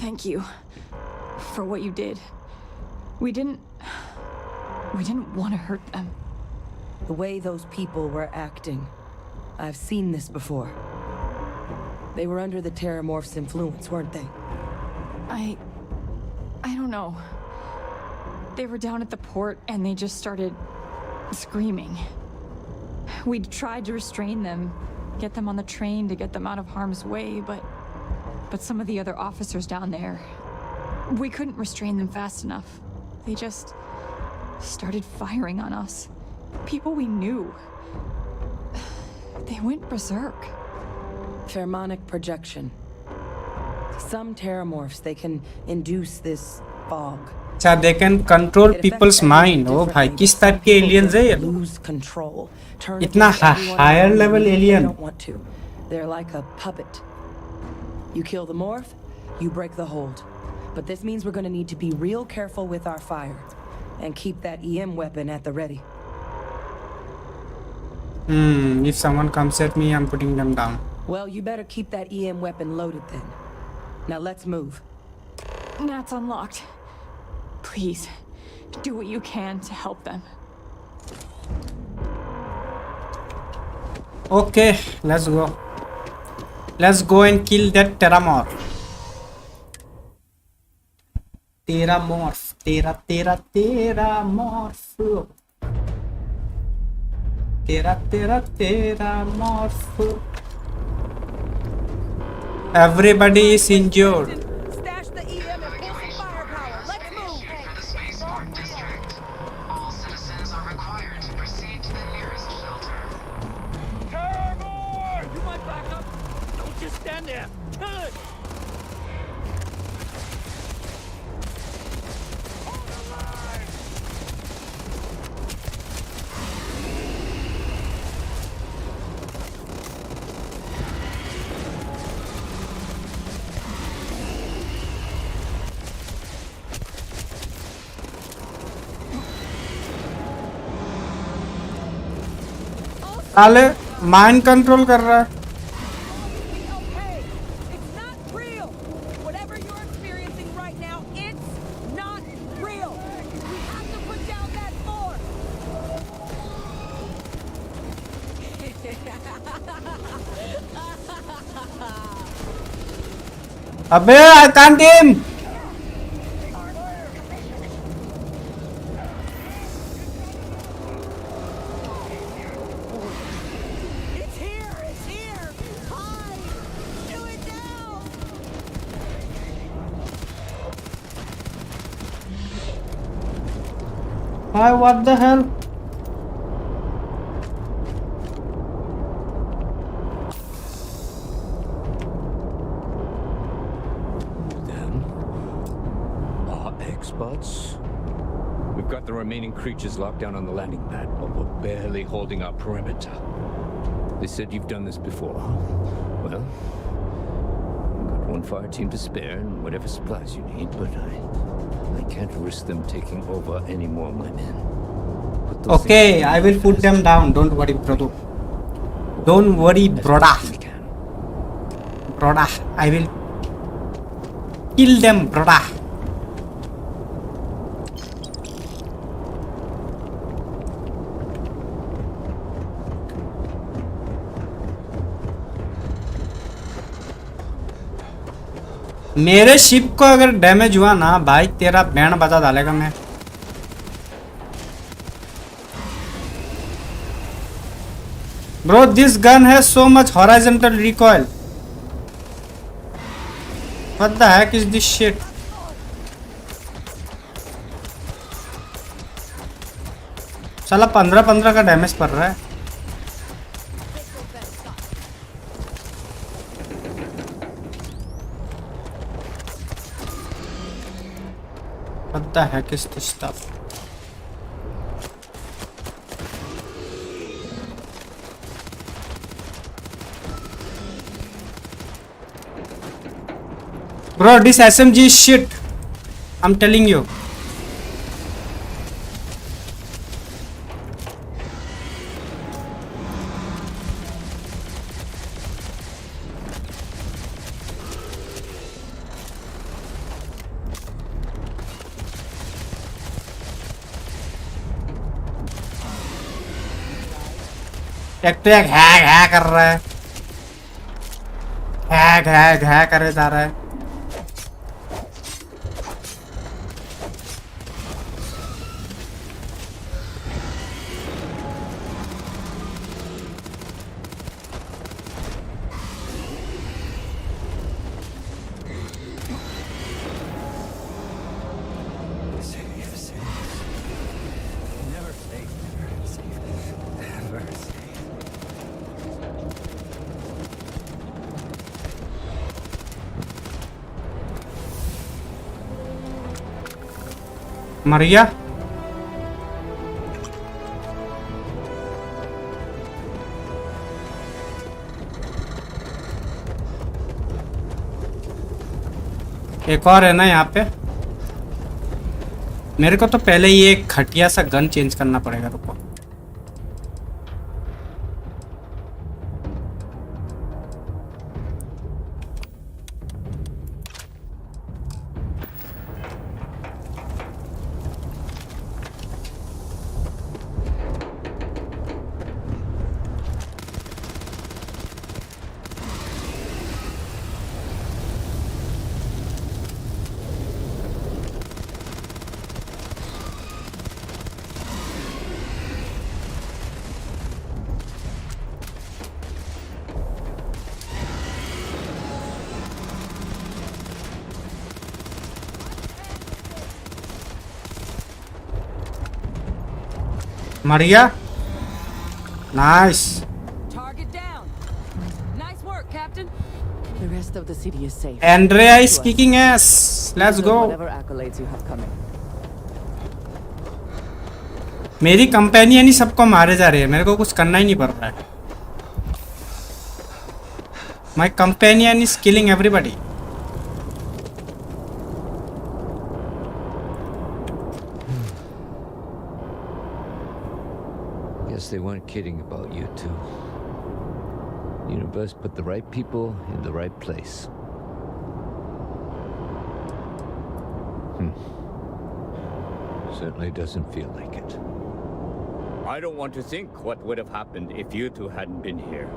Thank you for what you did. We didn't want to hurt them. The way those people were acting, I've seen this before. They were under the Terramorph's influence, weren't they? I don't know. They were down at the port and they just started screaming. We tried to restrain them, get them on the train to get them out of harm's way, but some of the other officers down there, we couldn't restrain them fast enough. They just started firing on us. People we knew. They went berserk. Pheromonic projection. Some terramorphs, they can induce this fog. अच्छा, they can control people's mind. ओ भाई, किस type के aliens है ये? Lose control. इतना higher level alien. Don't want to. They're like a puppet. You kill the morph, you break the hold. But this means we're going to need to be real careful with our fire and keep that EM weapon at the ready. If someone comes at me, I'm putting them down. Well, you better keep that EM weapon loaded then. Now let's move. Nat's unlocked. Please, do what you can to help them. Okay, let's go. Let's go and kill that terramorph. Terramorph. Terramorph. Terramorph. Everybody is injured. Stash the EM and pull some firepower. Let's move. For the spaceport district. All citizens are required to proceed to the nearest shelter. Terror! You might back up. Don't just stand there. Kill it! साले mind control कर रहा है. अबे I can't aim. Why, what the hell? Them are experts. We've got the remaining creatures locked down on the landing pad, but we're barely holding our perimeter. They said you've done this before. Well, we've got one fire team to spare and whatever supplies you need, but I can't risk them taking over any more of my men. Okay, I will put them down. Don't worry, brother. Don't worry, broda. Broda, I will kill them, broda. मेरे ship को अगर damage हुआ ना भाई, तेरा band बजा डालेगा मैं. Bro, this gun has so much horizontal recoil. What the heck is this shit? साला 15 का डैमेज पड़ रहा है. What the heck is this stuff? Bro, this SMG is shit. I'm telling you. एक तो एक हैक कर रहा है. हैक करे जा रहा है. Maria? एक और है ना यहाँ पे। मेरे को तो पहले ये एक घटिया सा गन चेंज करना पड़ेगा, रुको। Maria? Nice. Target down. Nice work, Captain. The rest of the city is safe. Andrea is kicking ass. Let's go. Whatever accolades you have coming. मेरी कंपेनियन ही सबको मारे जा रही है, मेरे को कुछ करना ही नहीं पड़ रहा है। My companion is killing everybody. Guess they weren't kidding about you two. Universe put the right people in the right place. Certainly doesn't feel like it. I don't want to think what would have happened if you two hadn't been here.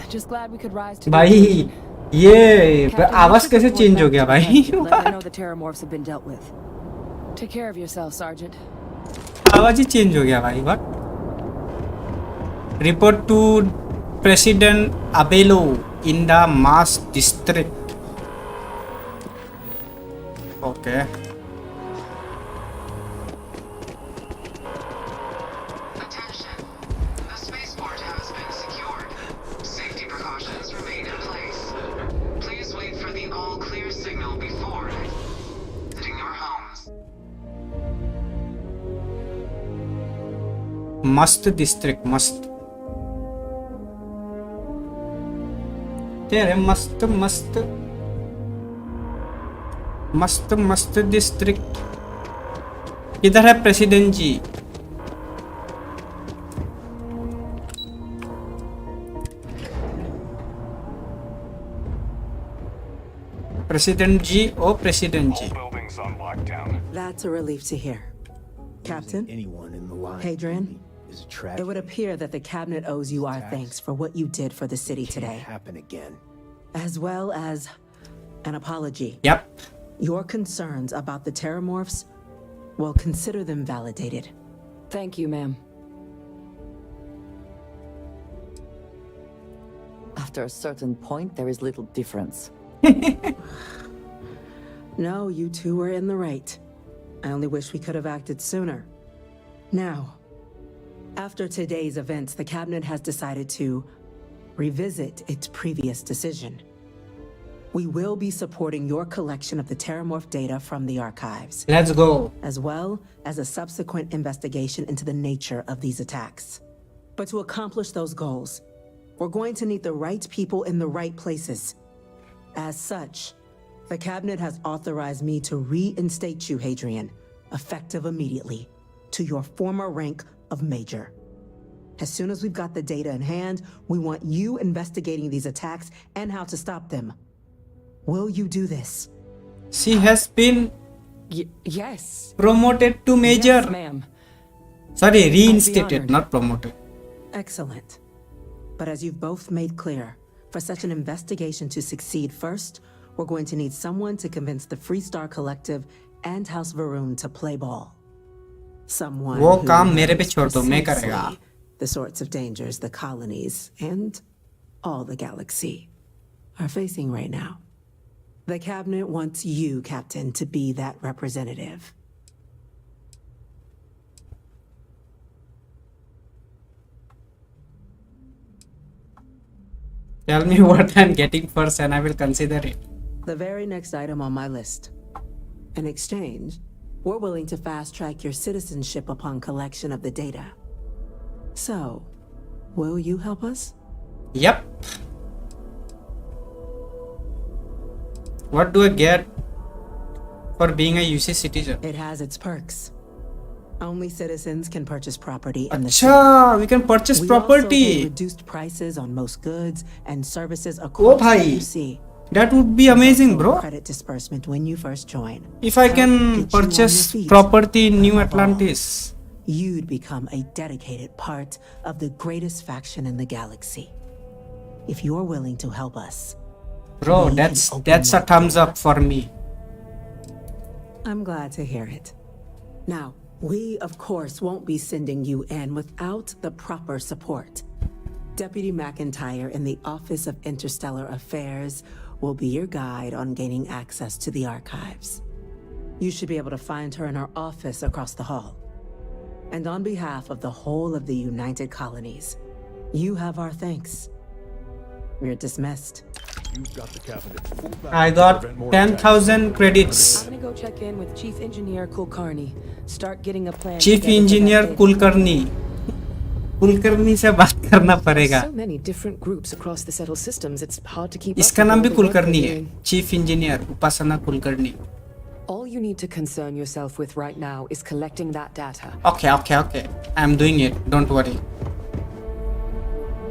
Just glad we could rise to भाई ये आवाज कैसे change हो गया भाई? Let her know the terramorphs have been dealt with. Take care of yourself, Sergeant. आवाज ही change हो गया भाई। What? Report to President Abelo in the Mass District. Okay. मस्त डिस्ट्रिक्ट मस्त तेरे मस्त मस्त मस्त मस्त डिस्ट्रिक्ट। इधर है प्रेसिडेंट जी। प्रेसिडेंट जी ओ president ji. That's a relief to hear. Captain? Anyone in the line? Hadrian? Is a tragedy. It would appear that the cabinet owes you our thanks for what you did for the city today. Happen again. As well as an apology. Yep. Your concerns about the terramorphs, well, consider them validated. Thank you, ma'am. After a certain point, there is little difference. No, you two were in the right. I only wish we could have acted sooner. Now, after today's events, the cabinet has decided to revisit its previous decision. We will be supporting your collection of the terramorph data from the archives. Let's go. As well as a subsequent investigation into the nature of these attacks. But to accomplish those goals, we're going to need the right people in the right places. As such, the cabinet has authorized me to reinstate you, Hadrian, effective immediately, to your former rank of Major. As soon as we've got the data in hand, we want you investigating these attacks and how to stop them. Will you do this? She has been Yes. promoted to Major. Yes, ma'am. Sorry, reinstated, not promoted. Excellent. But as you've both made clear, for such an investigation to succeed first, we're going to need someone to convince the Freestar Collective and House Varun to play ball. Someone वो who काम मेरे पे knows छोड़ दो, मैं precisely करेगा। the sorts of dangers the colonies and all the galaxy are facing right now. The cabinet wants you, Captain, to be that representative. Tell me what I'm getting first and I will consider it. The very next item on my list. In exchange, we're willing to fast-track your citizenship upon collection of the data. So, will you help us? Yep. What do I get for being a UC citizen? It has its perks. Only citizens can purchase property in the Acha, we can purchase property. Also pay reduced prices on most goods and services across the UC. That would be amazing, bro. Credit disbursement when you first join. If I can purchase property in New Atlantis, you'd become a dedicated part of the greatest faction in the galaxy. If you're willing to help us, bro, that's a thumbs up for me. I'm glad to hear it. Now, we of course won't be sending you in without the proper support. Deputy McIntyre in the Office of Interstellar Affairs will be your guide on gaining access to the archives. You should be able to find her in her office across the hall. And on behalf of the whole of the United Colonies, you have our thanks. We're dismissed. I got 10,000 credits. I'm gonna go check in with Chief Engineer Kulkarni. Start getting a plan. Chief Engineer Kulkarni. Kulkarni से बात करना पड़ेगा. So many different groups across the settled systems, it's hard to keep. इसका नाम भी कुलकर्णी है. Chief Engineer Upasana Kulkarni. All you need to concern yourself with right now is collecting that data. Okay. I'm doing it. Don't worry.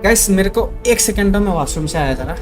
Guys, मेरे को 1 second में washroom से आया था.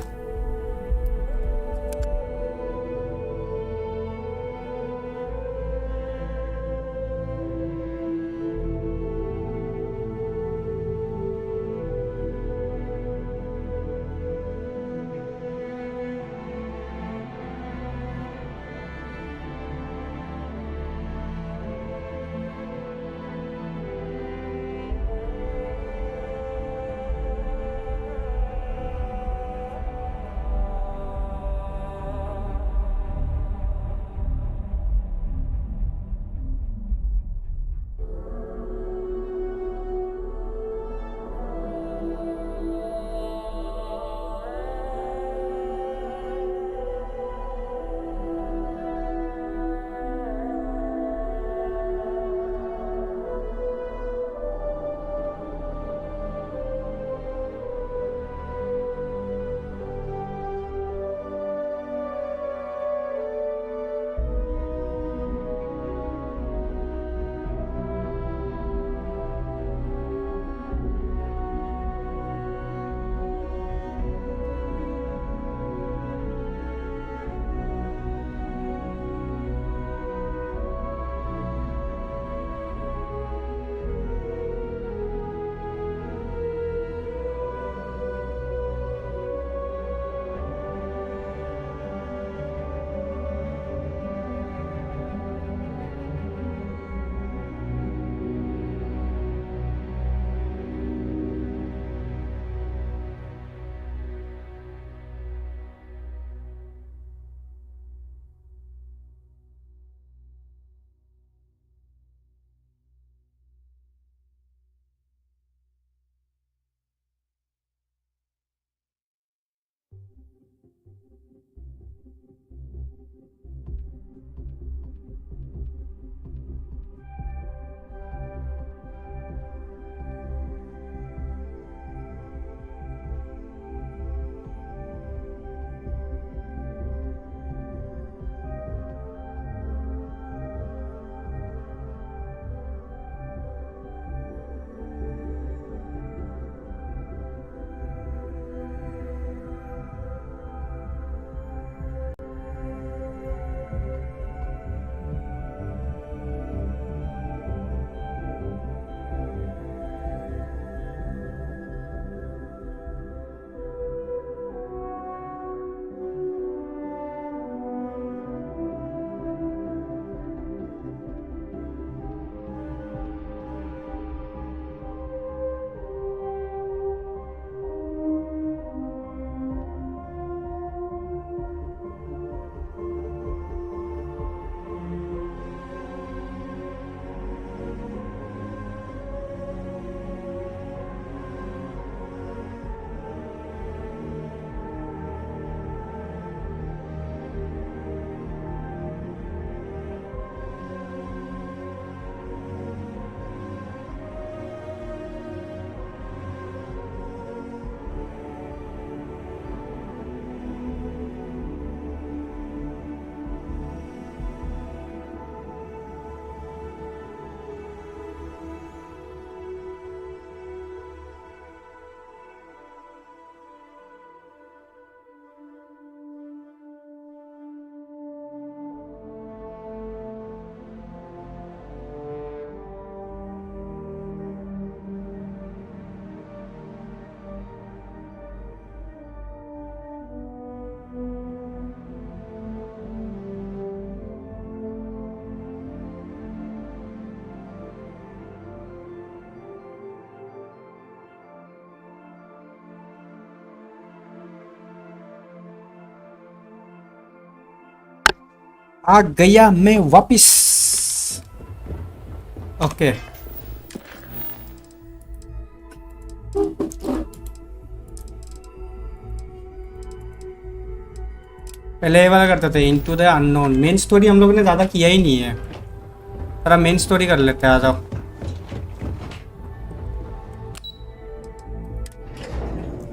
आ गया मैं वापिस। ओके पहले ये वाला करते थे into the unknown. Main story हम लोग ने ज़्यादा किया ही नहीं है, पर मेन स्टोरी कर लेते हैं। आ जाओ।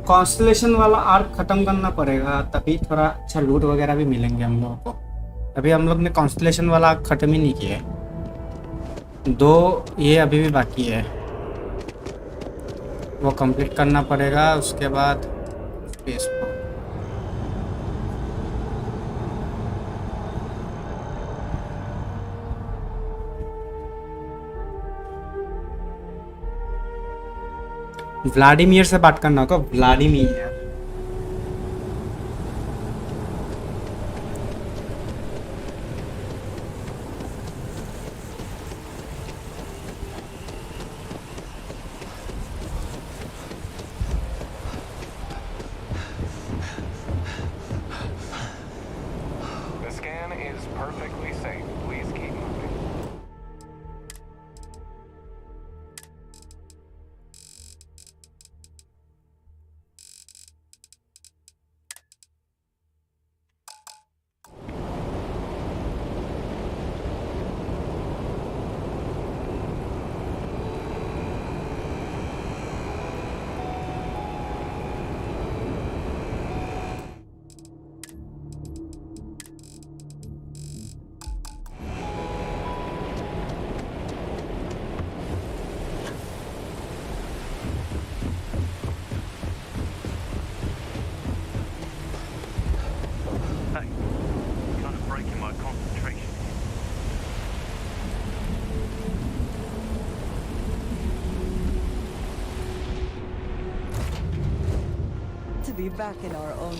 कॉन्स्टलेशन वाला आर्क खत्म करना पड़ेगा, तभी थोड़ा अच्छा लूट वगैरह भी मिलेंगे हम लोगों को। अभी हम लोग ने कॉन्स्टलेशन वाला आर्क खत्म ही नहीं किया है। 2 ये अभी भी बाकी है, वो कंप्लीट करना पड़ेगा। उसके बाद स्पेस व्लादिमीर से बात करना होगा। Vladimir The scan is perfectly safe. Please keep moving. Be back in our own.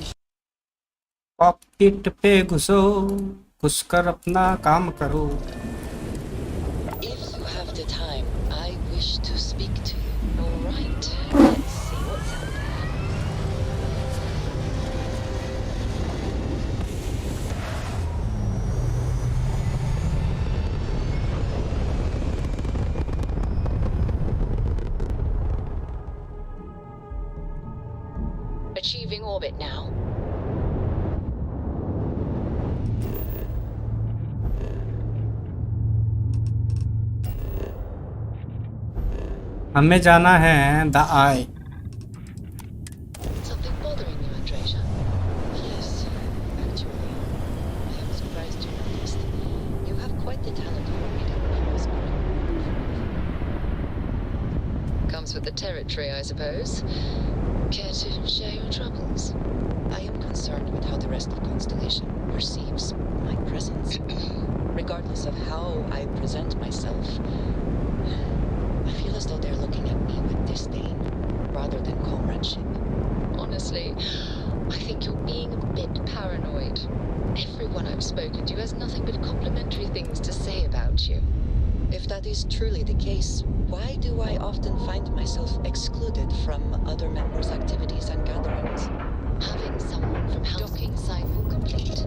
Pocket पे घुसो, घुसकर अपना काम करो। If you have the time, I wish to speak to you. All right, let's see what's out there. Achieving orbit now. हमें जाना है the I. Something bothering you, Andreja? Yes, actually. I am surprised you noticed. You have quite the talent for reading people's mind. Comes with the territory, I suppose. Care to share your troubles? I am concerned with how the rest of Constellation perceives my presence. Regardless of how I present myself, I feel as though they're looking at me with disdain rather than comradeship. Honestly, I think you're being a bit paranoid. Everyone I've spoken to has nothing but complimentary things to say about you. If that is truly the case, why do I often find myself excluded from other members' activities and gatherings? Having someone from docking cycle complete.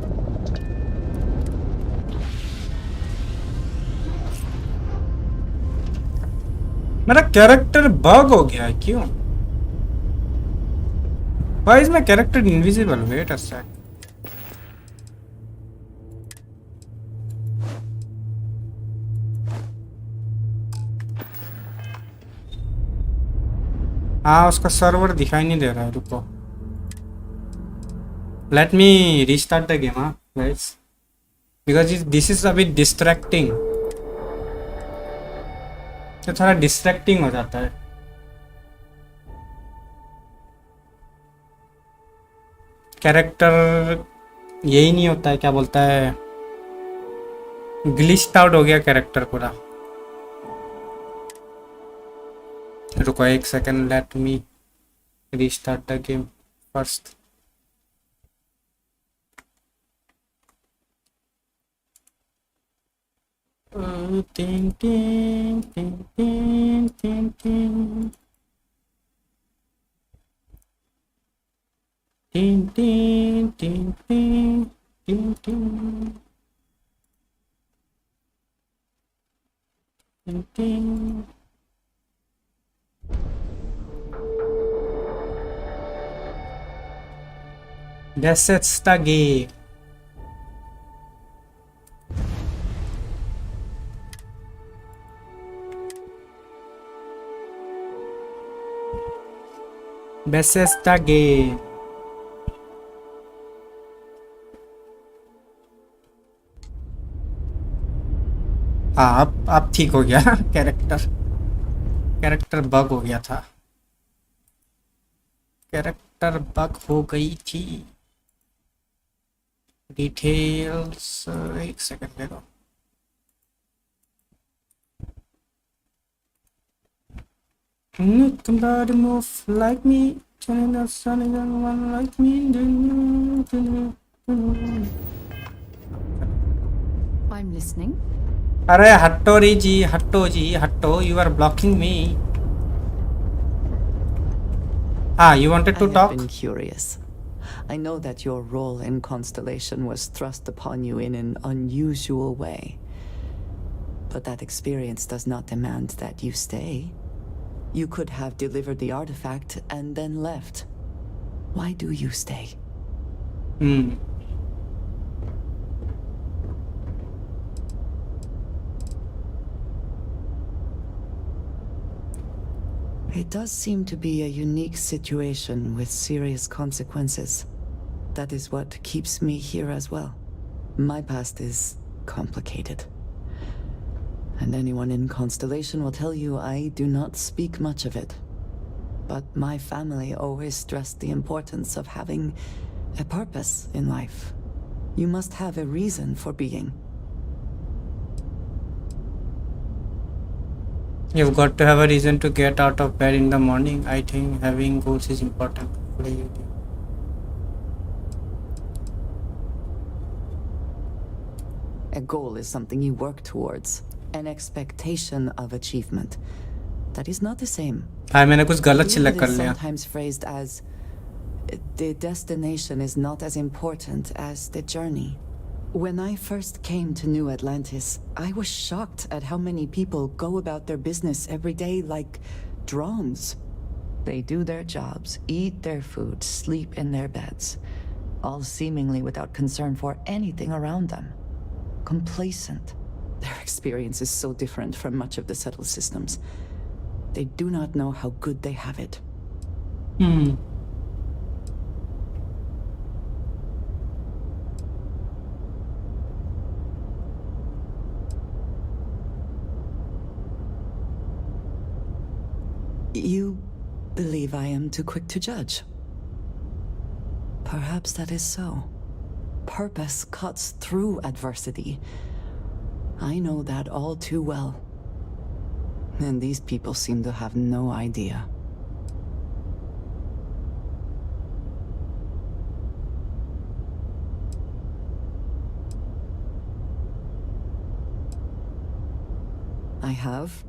मेरा character bug हो गया है, क्यों? Why is my character invisible? Wait a sec. हाँ, उसका server दिखाई नहीं दे रहा है। रुको, let me restart the game. हाँ guys, because this is a bit distracting, तो थोड़ा डिस्ट्रैक्टिंग हो जाता है। कैरेक्टर यही नहीं होता है, क्या बोलता है, ग्लिच्ड आउट हो गया कैरेक्टर पूरा। रुको एक second, late me restart the game first. Ting, ting, ting, ting, ting, ting. Ting, ting, ting, ting, ting, ting. Bethesda game. Bethesda game. हाँ अब ठीक हो गया कैरेक्टर बग हो गया था कैरेक्टर बग हो गई थी डिटेल्स एक सेकंड दे दो Somebody move like me, turning the sun and one like me. I'm listening. अरे हट्टो रे जी हट्टो you are blocking me. You wanted to talk? I've been curious. I know that your role in Constellation was thrust upon you in an unusual way. But that experience does not demand that you stay. You could have delivered the artifact and then left. Why do you stay? It does seem to be a unique situation with serious consequences. That is what keeps me here as well. My past is complicated. And anyone in Constellation will tell you I do not speak much of it. But my family always stressed the importance of having a purpose in life. You must have a reason for being. You've got to have a reason to get out of bed in the morning. I think having goals is important. A goal is something you work towards. An expectation of achievement. That is not the same. मैंने कुछ गलत select कर लिया. Sometimes phrased as the destination is not as important as the journey. When I first came to New Atlantis, I was shocked at how many people go about their business every day like drones. They do their jobs, eat their food, sleep in their beds, all seemingly without concern for anything around them. Complacent. Their experience is so different from much of the settled systems. They do not know how good they have it. You believe I am too quick to judge. Perhaps that is so. Purpose cuts through adversity. I know that all too well. And these people seem to have no idea. I have.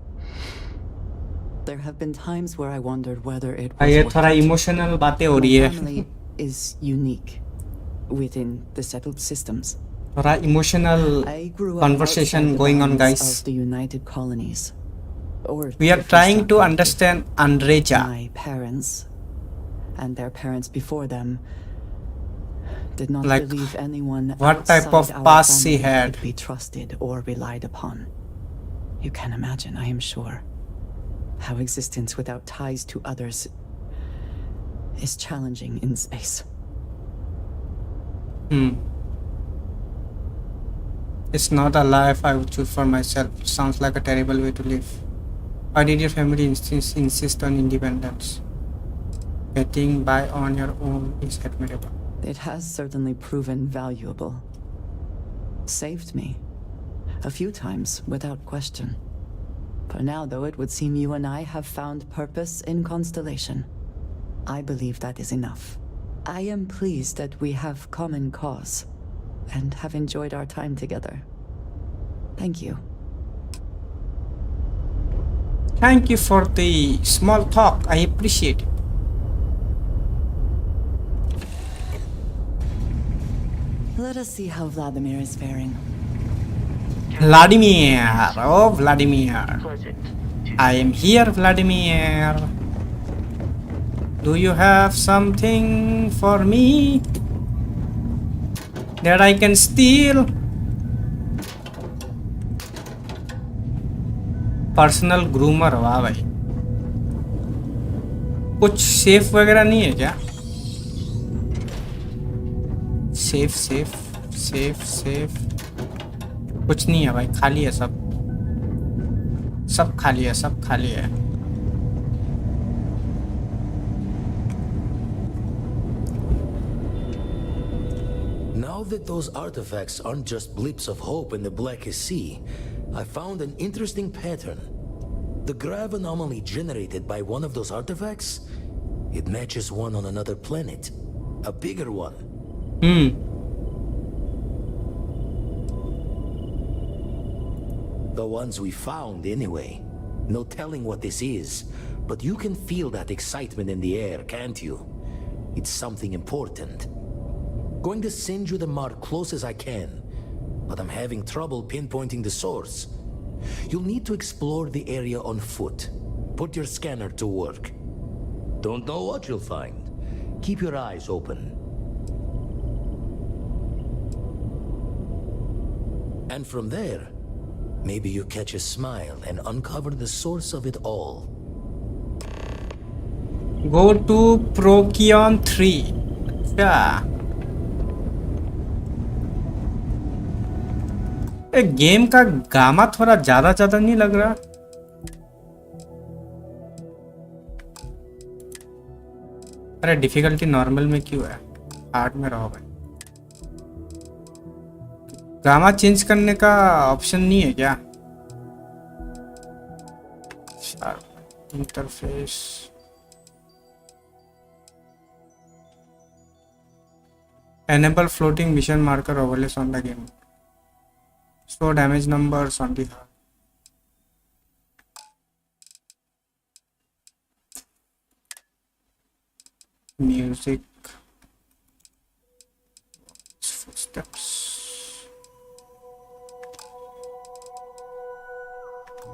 There have been times where I wondered whether it was ये थोड़ा emotional बातें हो रही है. My family is unique within the settled systems. थोड़ा emotional conversation going on, guys. Of the United Colonies. We are trying to understand Andreja. My parents and their parents before them did not believe anyone what type of past she had could be trusted or relied upon. You can imagine, I am sure, how existence without ties to others is challenging in space. It's not a life I would choose for myself. Sounds like a terrible way to live. Why did your family insist on independence? Getting by on your own is admirable. It has certainly proven valuable. Saved me. A few times, without question. For now, though, it would seem you and I have found purpose in Constellation. I believe that is enough. I am pleased that we have common cause and have enjoyed our time together. Thank you. Thank you for the small talk. I appreciate it. Let us see how Vladimir is faring. Vladimir. Oh, Vladimir. I am here, Vladimir. Do you have something for me that I can steal? Personal groomer, वाह भाई. कुछ safe वगैरह नहीं है क्या? Safe safe safe safe कुछ नहीं है भाई, खाली है सब. सब खाली है, सब खाली है. Now that those artifacts aren't just blips of hope in the blackest sea, I found an interesting pattern. The grav anomaly generated by one of those artifacts, it matches one on another planet. A bigger one. The ones we found, anyway. No telling what this is, but you can feel that excitement in the air, can't you? It's something important. Going to send you the mark close as I can, but I'm having trouble pinpointing the source. You'll need to explore the area on foot. Put your scanner to work. Don't know what you'll find. Keep your eyes open. And from there, maybe you catch a smile and uncover the source of it all. Go to Procyon 3. Yeah. Game का gamma थोड़ा ज्यादा नहीं लग रहा? अरे difficulty normal में क्यों है? हार्ड में रहो भाई. गामा चेंज करने का ऑप्शन नहीं है क्या? Interface enable floating vision marker overlays on the game. Show damage numbers on the HUD. Music. Footsteps.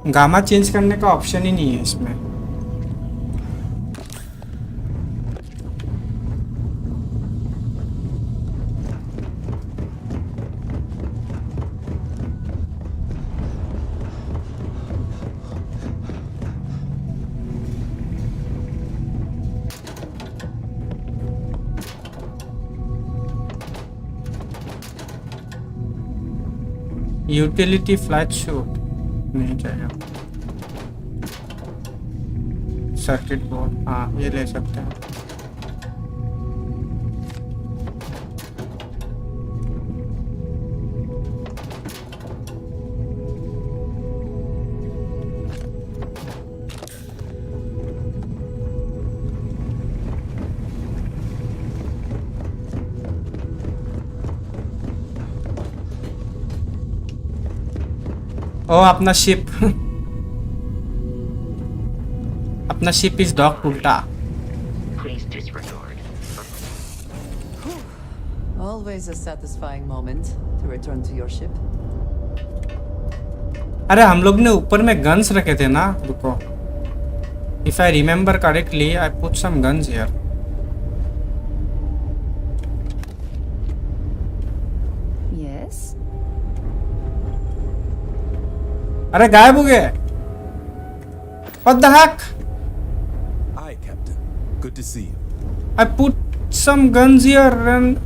Gamma change करने का ऑप्शन ही नहीं है इसमें. यूटिलिटी फ्लैट शूट नहीं चाहिए. सर्किट बोर्ड, हाँ ये ले सकते हैं. ओ अपना शिप अपना शिप इज डॉक उल्टा. Always a satisfying moment to return to your ship. अरे हम लोग ने ऊपर में गन्स रखे थे ना. रुको, if I remember correctly I put some guns here. अरे गायब हो गए. What the heck? Hi, Captain. Good to see you. I put some guns here and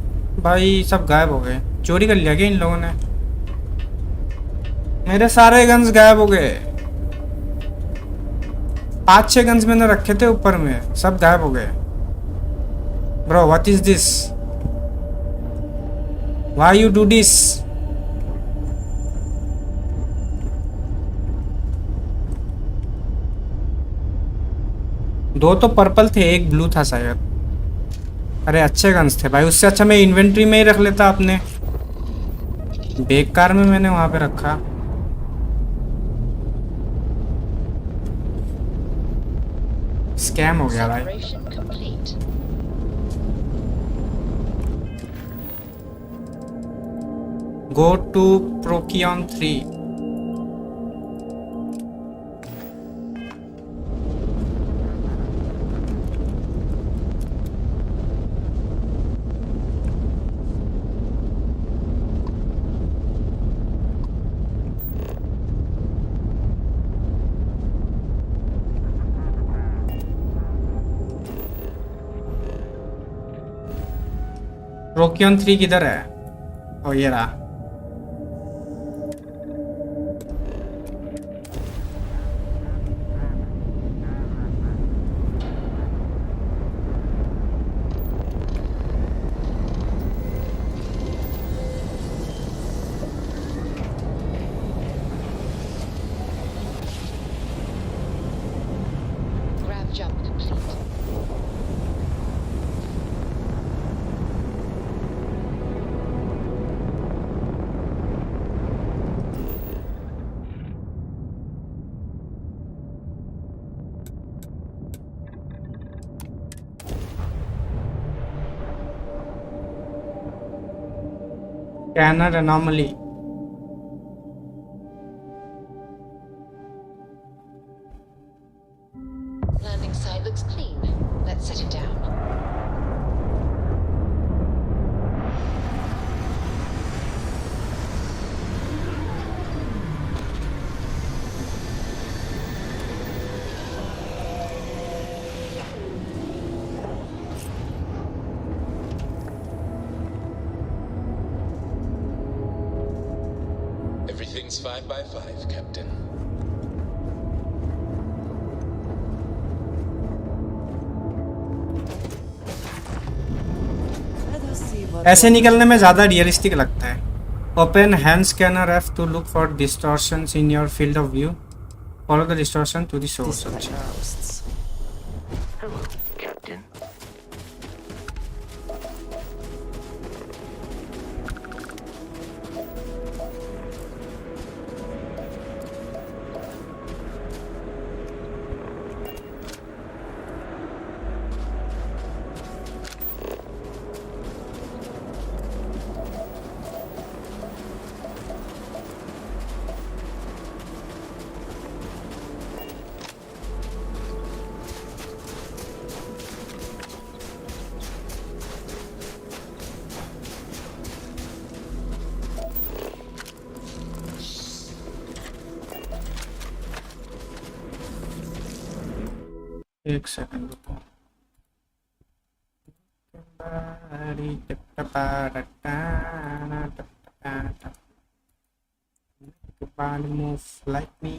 भाई सब गायब हो गए. चोरी कर लिया क्या इन लोगों ने? मेरे सारे गन्स गायब हो गए. 5-6 गन्स मैंने रखे थे ऊपर में, सब गायब हो गए. Bro, what is this? Why you do this? दो तो पर्पल थे, एक ब्लू था शायद. अरे अच्छे गन्स थे भाई. उससे अच्छा मैं इन्वेंट्री में ही रख लेता. अपने बेकार में मैंने वहां पे रखा. स्कैम हो गया भाई. Go to प्रोकियन 3. रोकियन 3 किधर है? ओ ये रहा। Grav jump complete. Scanner anomaly. Landing site looks clean. Let's set it down. Everything's 5 by 5, Captain. ऐसे निकलने में ज़्यादा रियलिस्टिक लगता है। Open hand scanner F to look for distortions in your field of view. Follow the distortion to the source. Hello, Captain. एक second रुको। Move like me.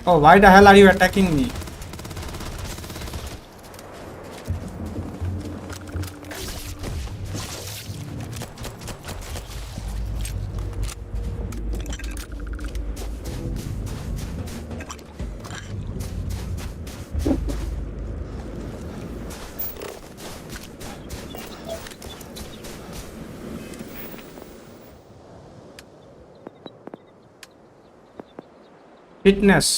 Oh, why the hell are you attacking me? Fitness.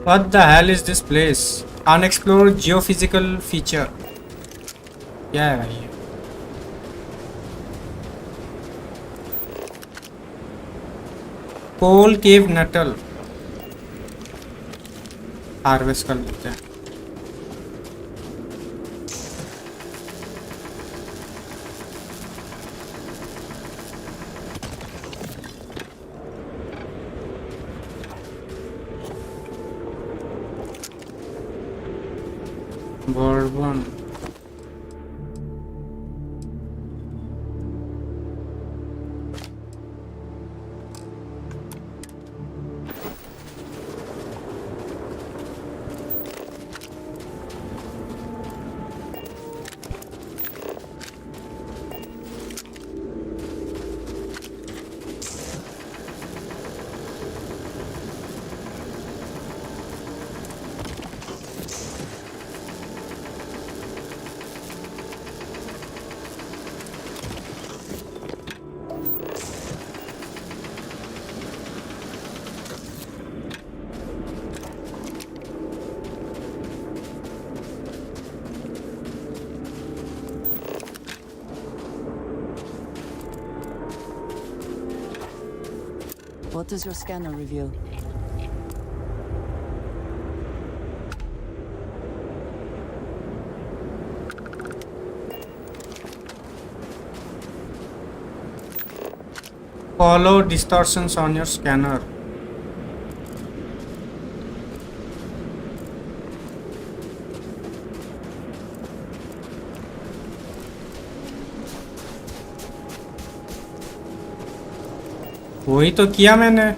What the hell is this place? Unexplored geophysical feature. क्या है भाई? Coal cave nettle. Harvest कर लेते हैं। Bourbon. What does your scanner reveal? Follow distortions on your scanner. वही तो किया मैंने.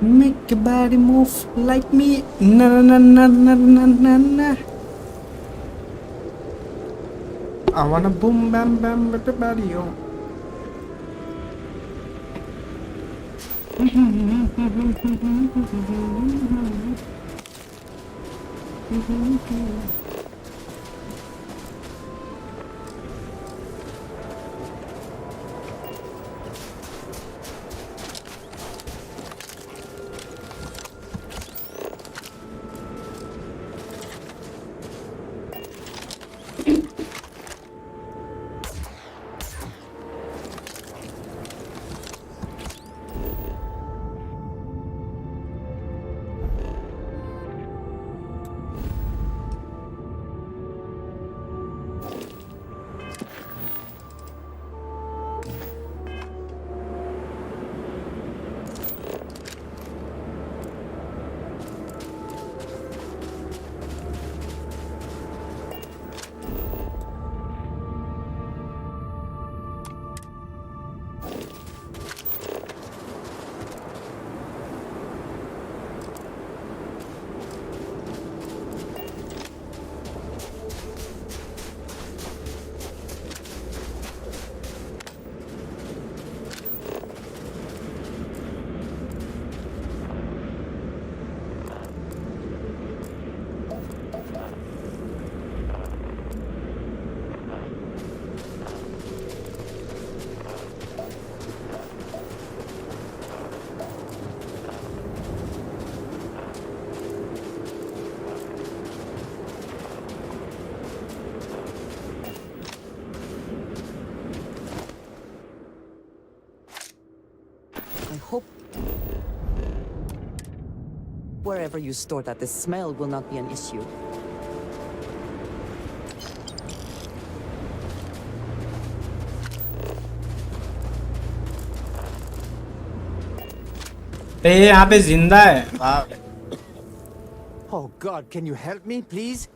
Make your body move like me. Na na na na na na na. I wanna boom bam bam with the body, yo. Hope wherever you store that, the smell will not be an issue. ये यहाँ पे जिंदा है. Oh God, can you help me, please?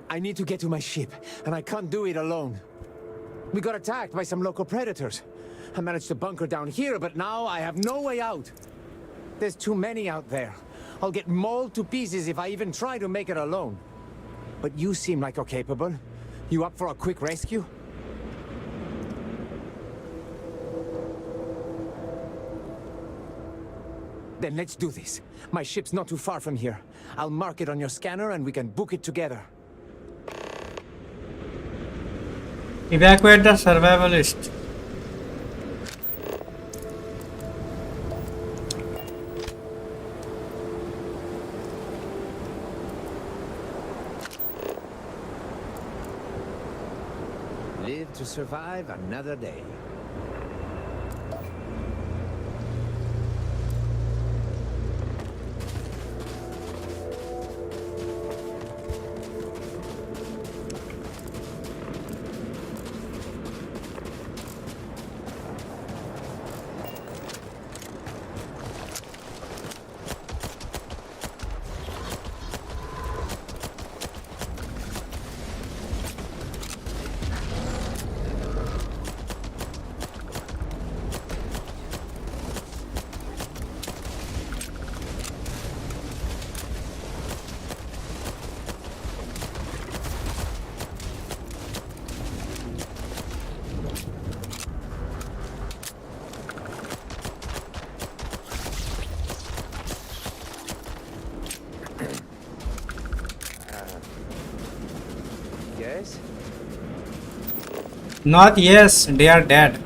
I need to get to my ship, and I can't do it alone. We got attacked by some local predators. I managed to bunker down here, but now I have no way out. There's too many out there. I'll get mauled to pieces if I even try to make it alone. But you seem like you're capable. You up for a quick rescue? Then let's do this. My ship's not too far from here. I'll mark it on your scanner and we can book it together. Evacuate the survivalist. Live to survive another day. Not yes, they are dead.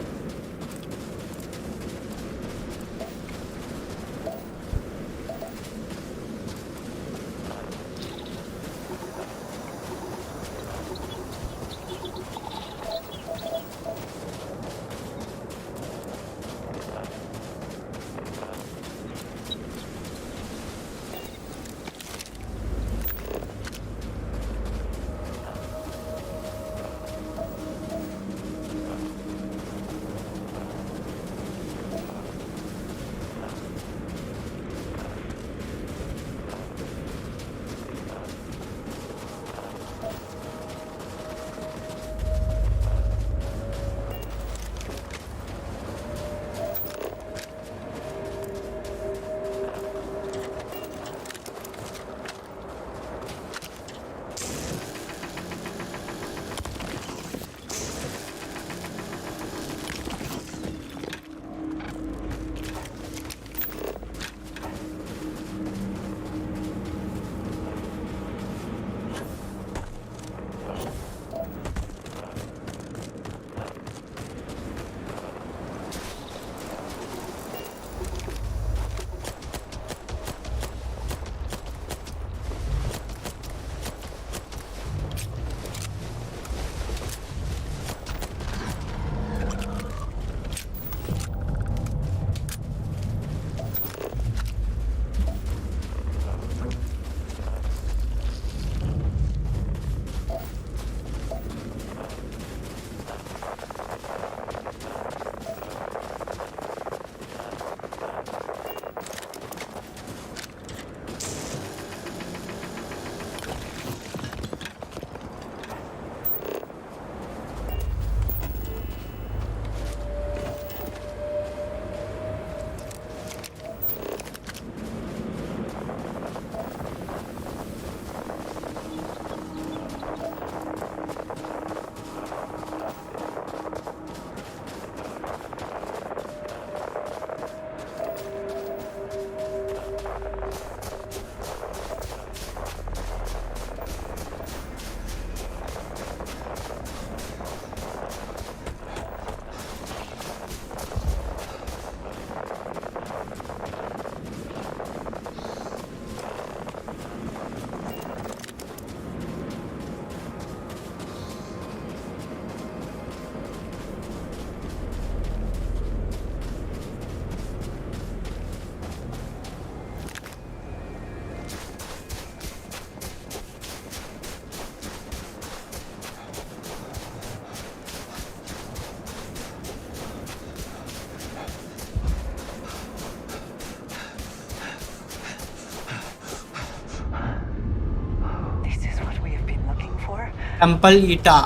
Temple Ita.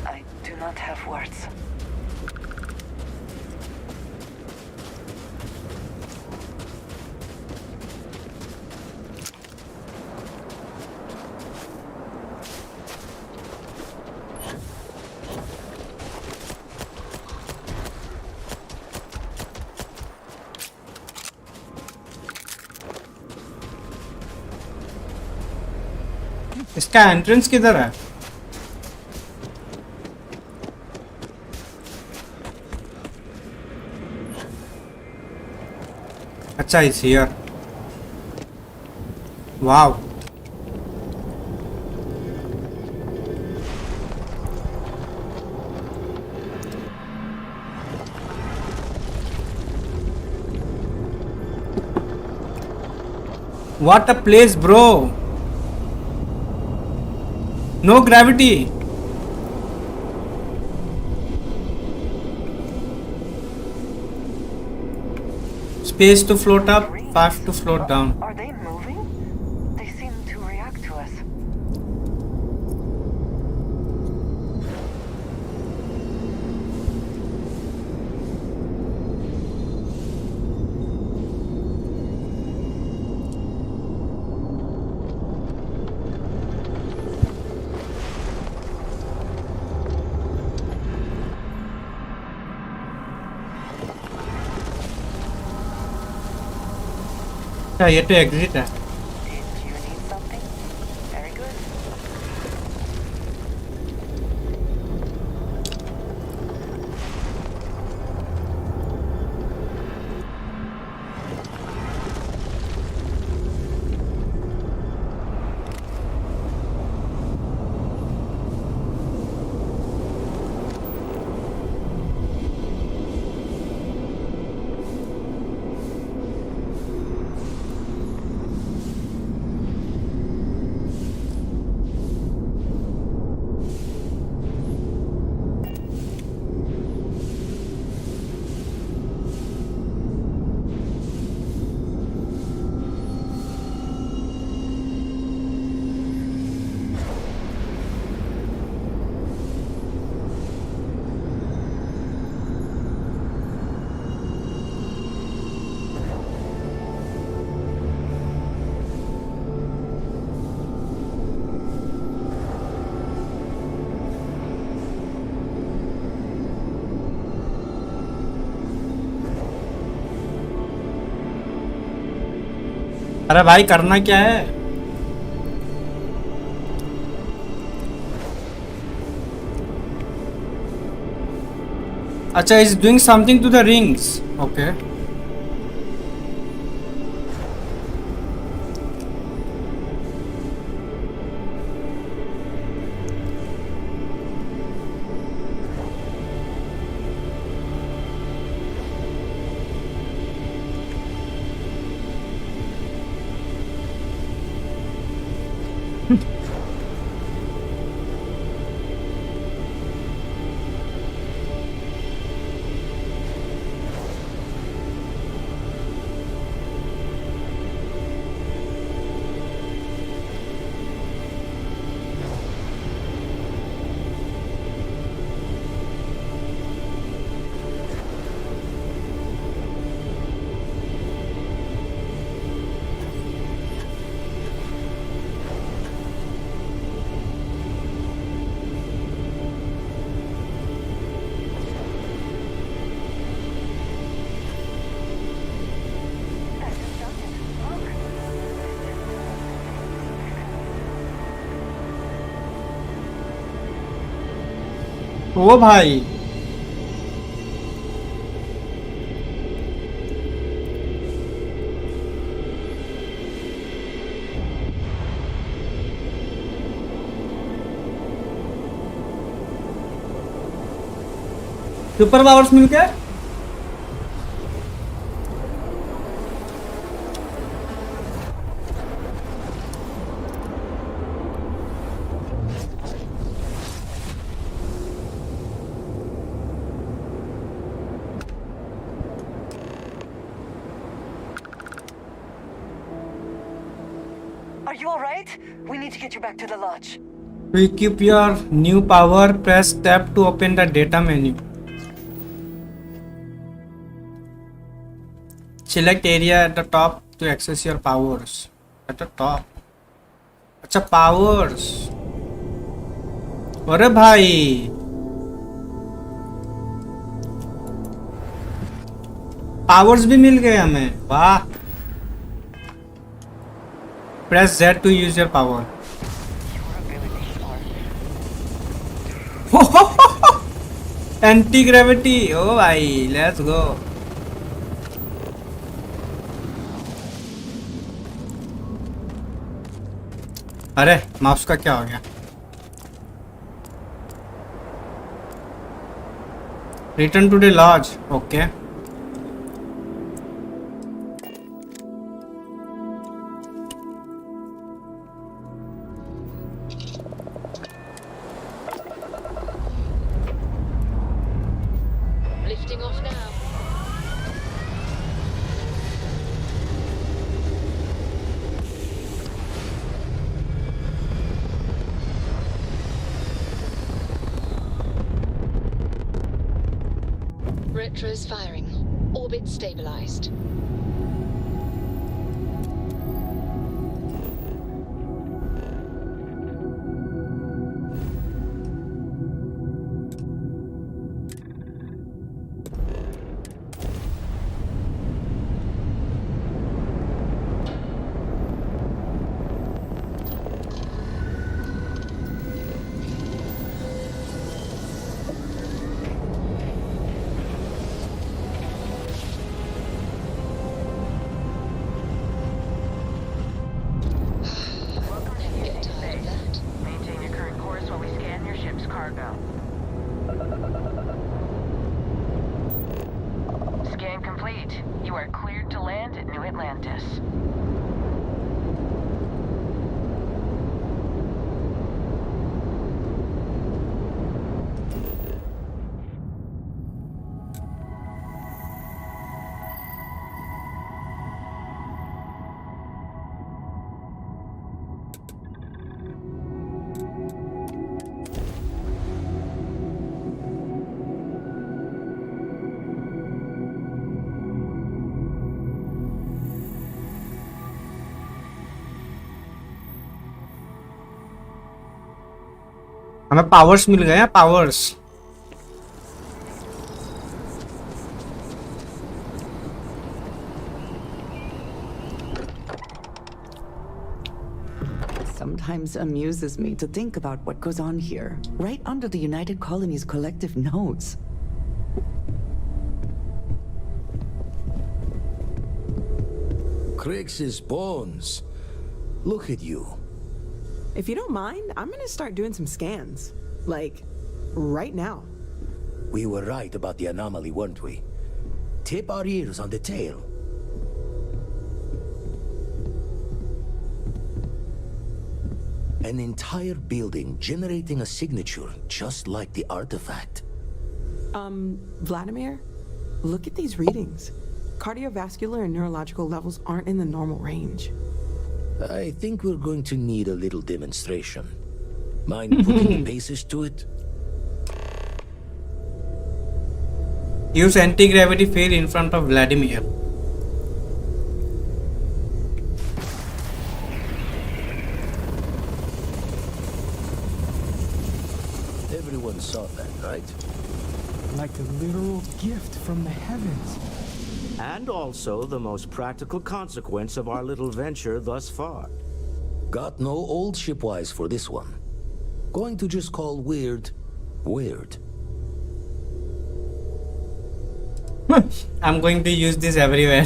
I do not have words. इसका entrance किधर है? अच्छा, it's here. Wow. What a place, bro. No gravity. Space to float up, 5 to float down. Are they moving? They seem to react to us. ये तो exit है. अरे भाई करना क्या है? अच्छा, is doing something to the rings. Okay. ओ भाई, सुपर पावर्स मिल गया. Are you alright? We need to get you back to the lodge. To equip your new power, press tab to open the data menu. Select area at the top to access your powers. At the top. अच्छा powers. अरे भाई, powers भी मिल गए हमें. वाह. Press Z to use your power. Anti-gravity. Oh भाई, let's go. अरे mouse का क्या हो गया? Return to the lodge. Okay. Lifting off now. Retro's firing. Orbit stabilized. Scan complete. You are cleared to land at New Atlantis. हमें powers मिल गए हैं. Powers sometimes amuses me to think about what goes on here, right under the United Colonies' collective nose. Crix's bones. Look at you. If you don't mind, I'm gonna start doing some scans. Like, right now. We were right about the anomaly, weren't we? Tip our ears on the tail. An entire building generating a signature just like the artifact. Vladimir, look at these readings. Cardiovascular and neurological levels aren't in the normal range. I think we're going to need a little demonstration. Mind putting the paces to it? Use anti-gravity field in front of Vladimir. Everyone saw that, right? Like a literal gift from the heavens. And also the most practical consequence of our little venture thus far. Got no old shipwise for this one. Going to just call weird, weird. I'm going to use this everywhere.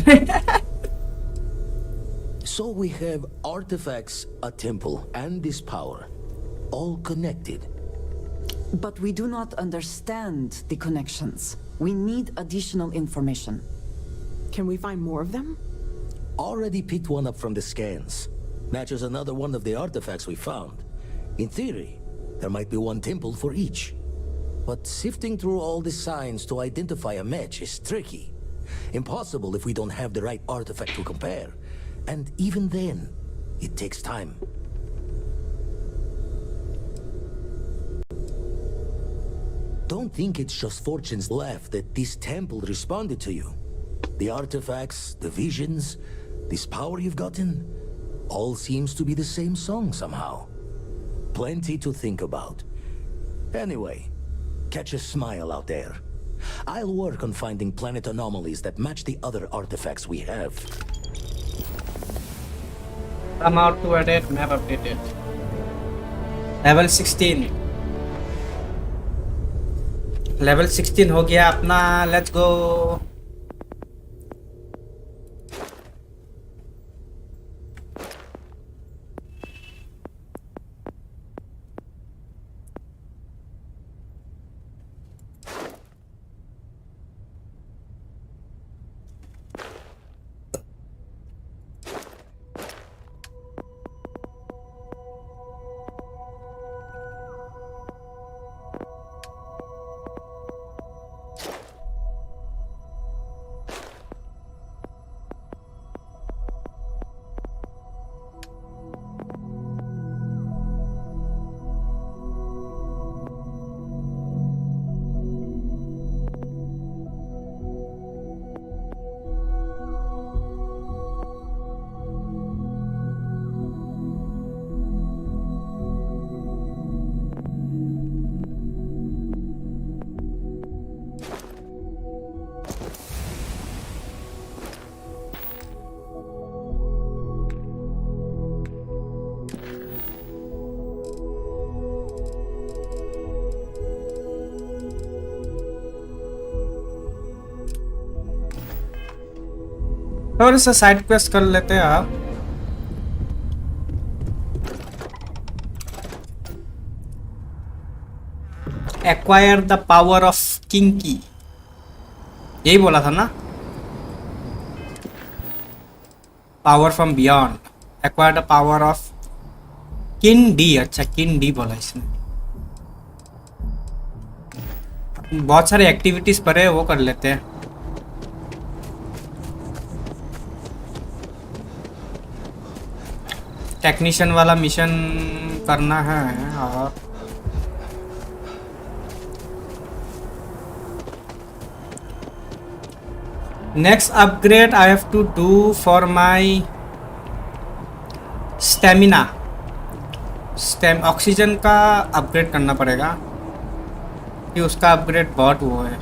So we have artifacts, a temple, and this power. All connected. But we do not understand the connections. We need additional information. Can we find more of them? Already picked one up from the scans. Matches another one of the artifacts we found. In theory, there might be one temple for each. But sifting through all the signs to identify a match is tricky. Impossible if we don't have the right artifact to compare. And even then, it takes time. Don't think it's just fortune's laugh that this temple responded to you. The artifacts, the visions, this power you've gotten, all seems to be the same song somehow. Plenty to think about. Anyway, catch a smile out there. I'll work on finding planet anomalies that match the other artifacts we have. Come out to edit, map updated. Level 16. Level 16 हो गया अपना. Let's go. थोड़ा सा side quest कर लेते हैं आप. Acquire the power of king की, यही बोला था ना. Power from beyond. Acquire the power of kin D. अच्छा किन डी बोला इसने. बहुत सारे एक्टिविटीज पर है, वो कर लेते हैं. टेक्नीशियन वाला मिशन करना है. और next upgrade I have to do for my stamina. Oxygen का अपग्रेड करना पड़ेगा कि उसका अपग्रेड बहुत वो है.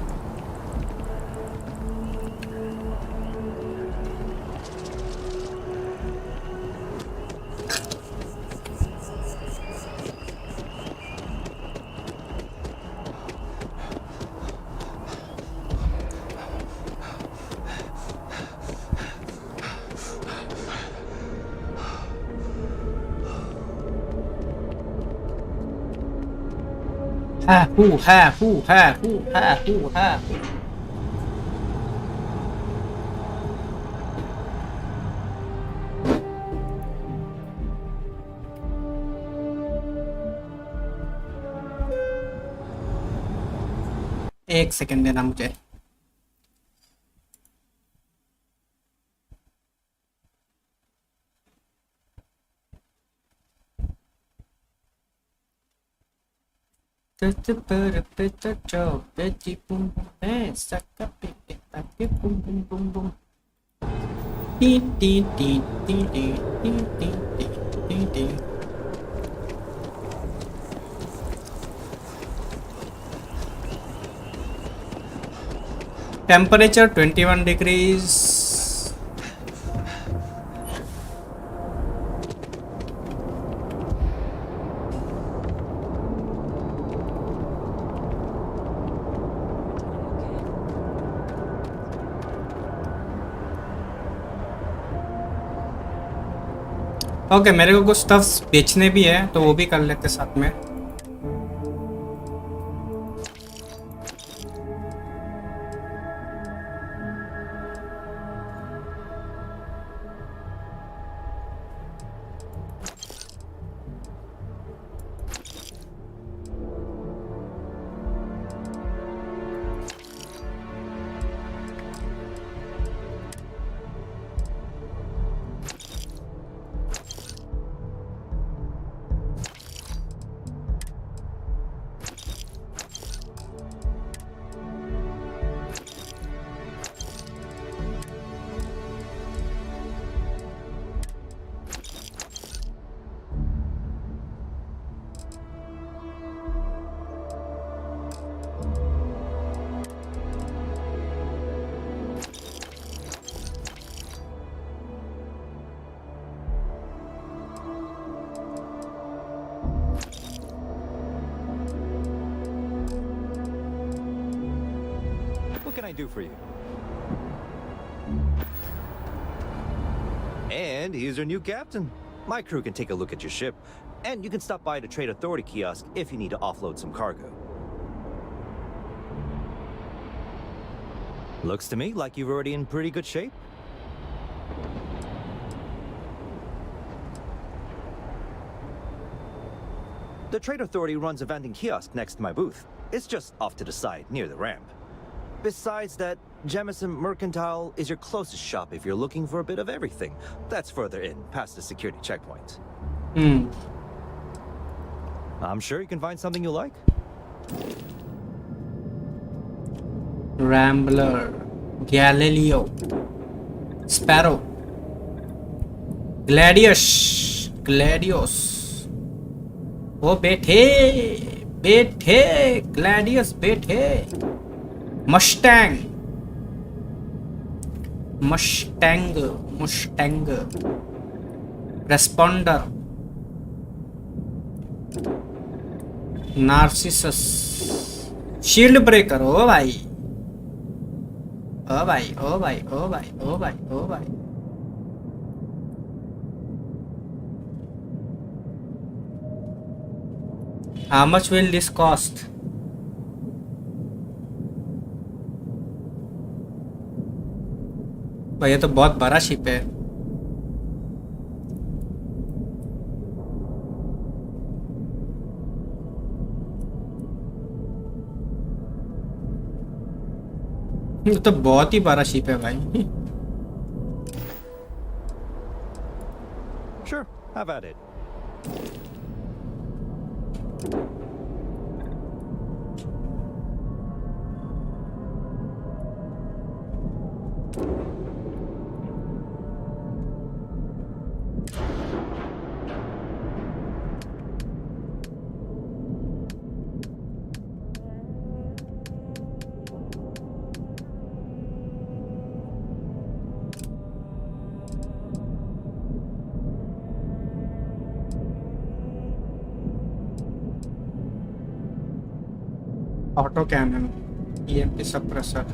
एक सेकंड देना मुझे। Temperature 21 degrees. ओके मेरे को कुछ स्टफ्स बेचने भी है तो वो भी कर लेते साथ में। What can I do for you? And here's your new captain. My crew can take a look at your ship, and you can stop by the Trade Authority kiosk if you need to offload some cargo. Looks to me like you're already in pretty good shape. The Trade Authority runs a vending kiosk next to my booth. It's just off to the side, near the ramp. Besides that, Jemison Mercantile is your closest shop if you're looking for a bit of everything. That's further in, past the security checkpoint. I'm sure you can find something you like. Rambler, Galileo, Sparrow, Gladius, वो बैठे Gladius बैठे Mustang Responder Narcissus Shield Breaker ओ भाई ओ भाई ओ भाई ओ भाई ओ भाई ओ भाई How much will this cost? भाई ये तो बहुत बड़ा शिप है। ये तो बहुत ही बड़ा शिप है भाई। Sure, have at it. Auto cannon, EMP suppressor.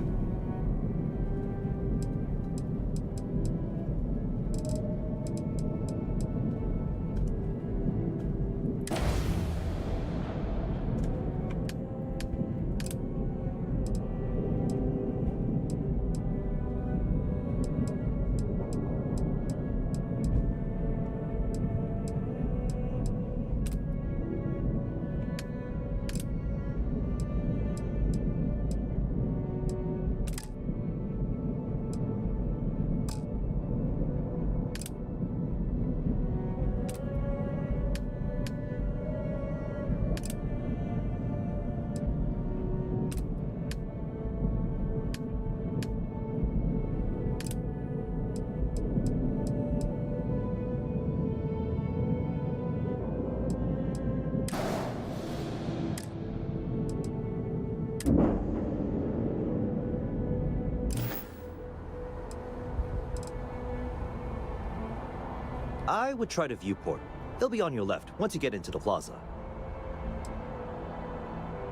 I would try to viewport. It'll be on your left once you get into the plaza.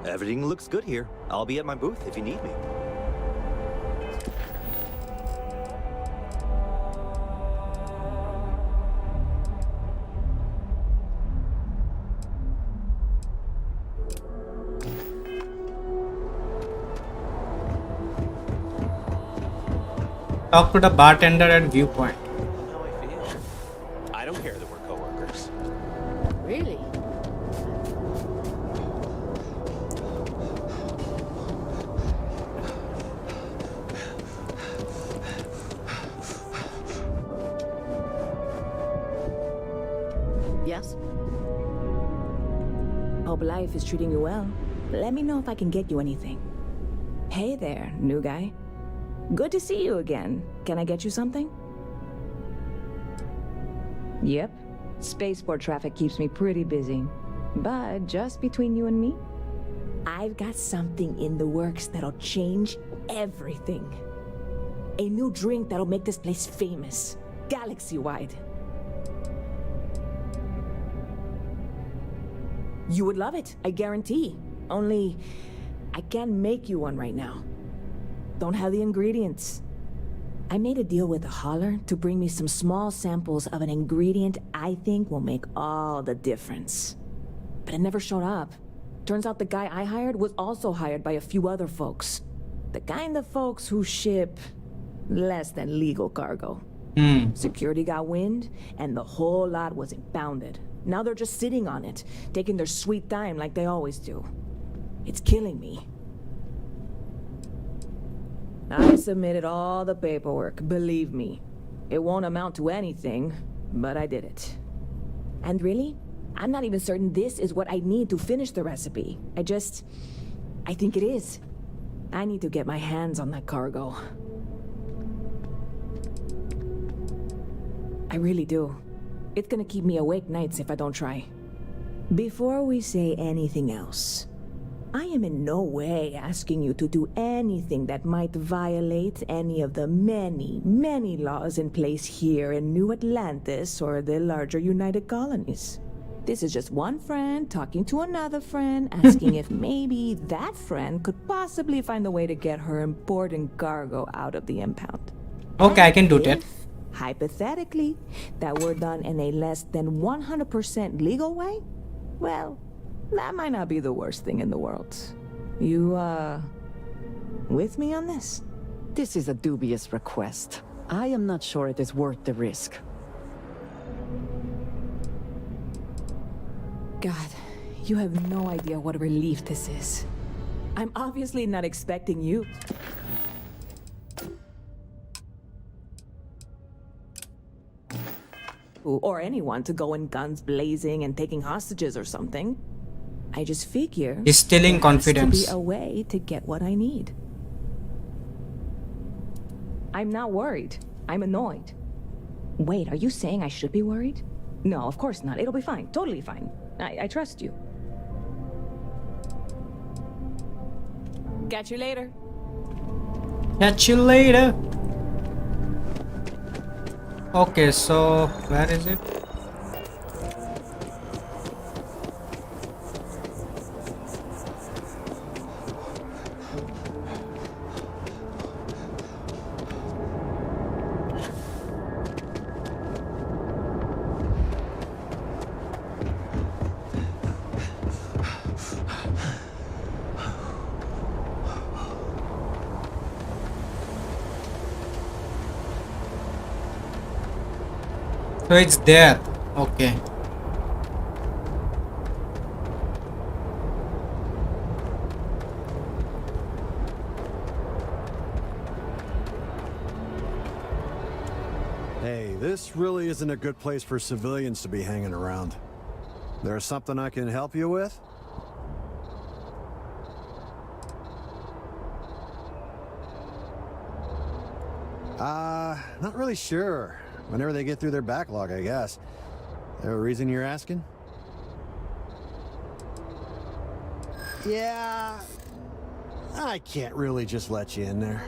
Everything looks good here. I'll be at my booth if you need me. Talk to the bartender at Viewpoint. I don't care that we're coworkers. Really? Yes? Hope life is treating you well. Let me know if I can get you anything. Hey there, new guy. Good to see you again. Can I get you something? Yep. Spaceport traffic keeps me pretty busy. But just between you and me, I've got something in the works that'll change everything. A new drink that'll make this place famous, galaxy-wide. You would love it, I guarantee. Only, I can't make you one right now. Don't have the ingredients. I made a deal with a hauler to bring me some small samples of an ingredient I think will make all the difference. But it never showed up. Turns out the guy I hired was also hired by a few other folks. The kind of folks who ship less than legal cargo. Security got wind, and the whole lot was impounded. Now they're just sitting on it, taking their sweet time like they always do. It's killing me. I submitted all the paperwork, believe me. It won't amount to anything, but I did it. And really, I'm not even certain this is what I need to finish the recipe. I think it is. I need to get my hands on that cargo. I really do. It's gonna keep me awake nights if I don't try. Before we say anything else, I am in no way asking you to do anything that might violate any of the many, many laws in place here in New Atlantis or the larger United Colonies. This is just one friend talking to another friend, asking if maybe that friend could possibly find a way to get her important cargo out of the impound. Okay, I can do that. Hypothetically, that were done in a less than 100% legal way, well, that might not be the worst thing in the world. You, with me on this? This is a dubious request. I am not sure it is worth the risk. God, you have no idea what a relief this is. I'm obviously not expecting you. Or anyone to go in guns blazing and taking hostages or something. I just figure Distilling confidence. there has to be a way to get what I need. I'm not worried. I'm annoyed. Wait, are you saying I should be worried? No, of course not. It'll be fine. Totally fine. I trust you. Catch you later. Catch you later. Okay, so where is it? So it's there. Okay. Hey, this really isn't a good place for civilians to be hanging around. There's something I can help you with? Not really sure. Whenever they get through their backlog, I guess. There a reason you're asking? Yeah, I can't really just let you in there.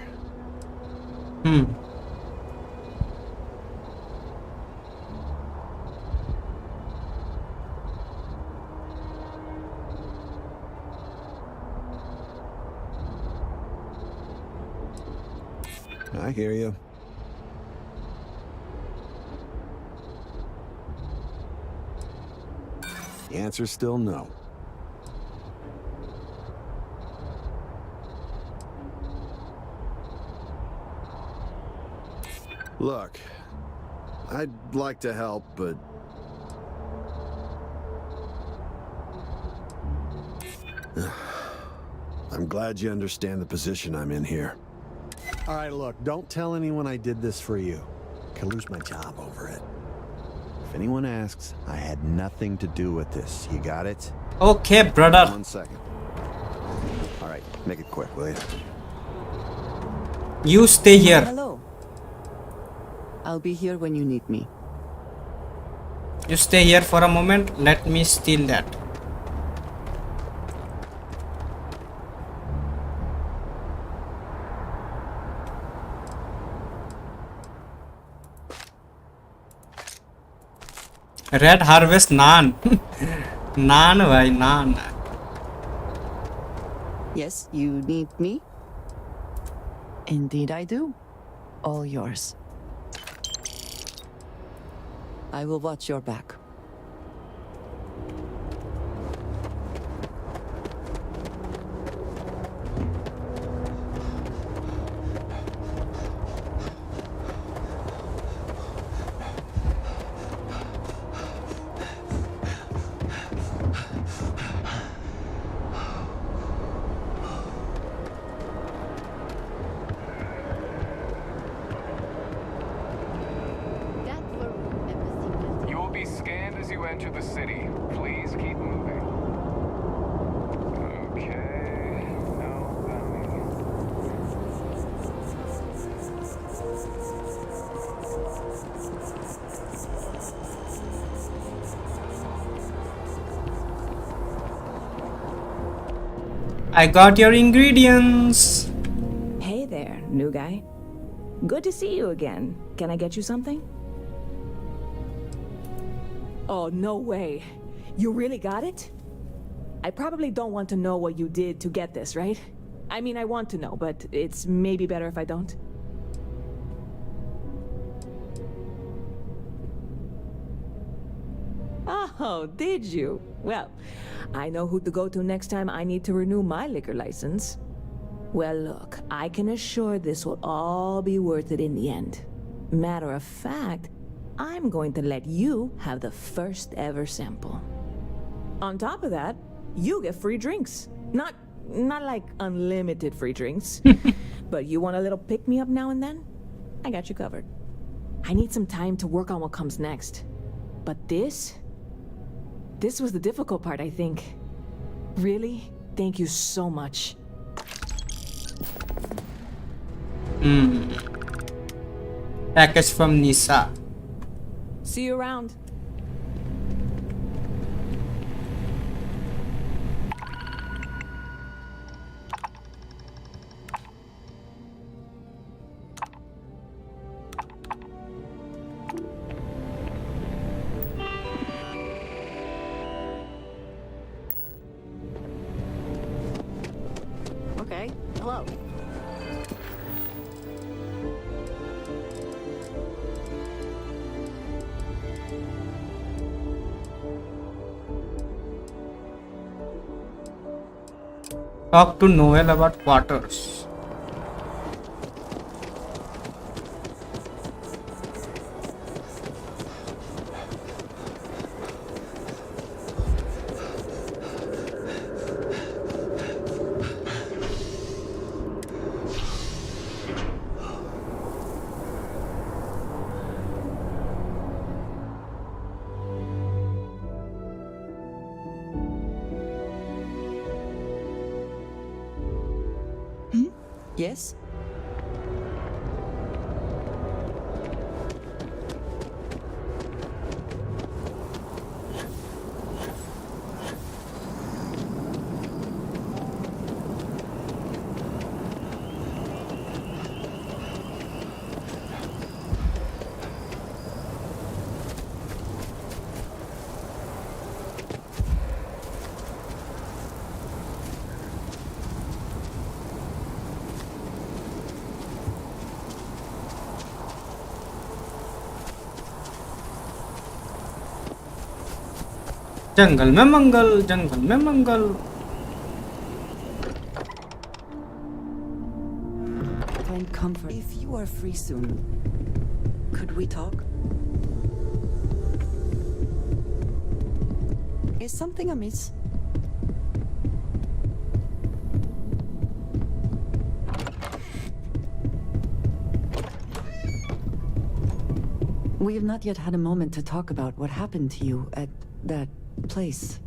I hear you. The answer's still no. Look, I'd like to help, but I'm glad you understand the position I'm in here. All right, look, don't tell anyone I did this for you. Could lose my job over it. If anyone asks, I had nothing to do with this. You got it? Okay, brother. 1 second. All right, make it quick, will you? You stay here. Hello. I'll be here when you need me. You stay here for a moment. Let me steal that. Red Harvest naan. Naan bhai, naan. Yes, you need me? Indeed I do. All yours. I will watch your back. Enter the city. Please keep moving. Okay. No bounty. I got your ingredients. Hey there, new guy. Good to see you again. Can I get you something? Oh, no way. You really got it? I probably don't want to know what you did to get this, right? I mean, I want to know, but it's maybe better if I don't. Oh, did you? Well, I know who to go to next time I need to renew my liquor license. Well, look, I can assure this will all be worth it in the end. Matter of fact, I'm going to let you have the first ever sample. On top of that, you get free drinks. Not like unlimited free drinks, but you want a little pick-me-up now and then? I got you covered. I need some time to work on what comes next. But this was the difficult part, I think. Really, thank you so much. Package from Nisa. See you around. Okay, hello. Talk to Noel about quarters. Yes? जंगल में मंगल, जंगल में मंगल. Find comfort. If you are free soon, could we talk? Is something amiss? We have not yet had a moment to talk about what happened to you at that place.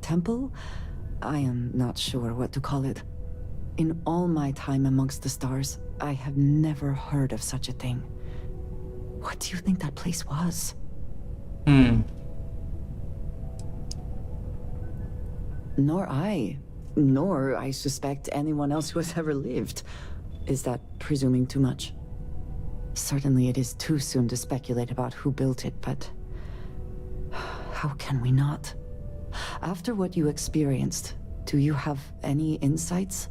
Temple? I am not sure what to call it. In all my time amongst the stars, I have never heard of such a thing. What do you think that place was? Nor I suspect anyone else who has ever lived. Is that presuming too much? Certainly it is too soon to speculate about who built it, but how can we not? After what you experienced, do you have any insights?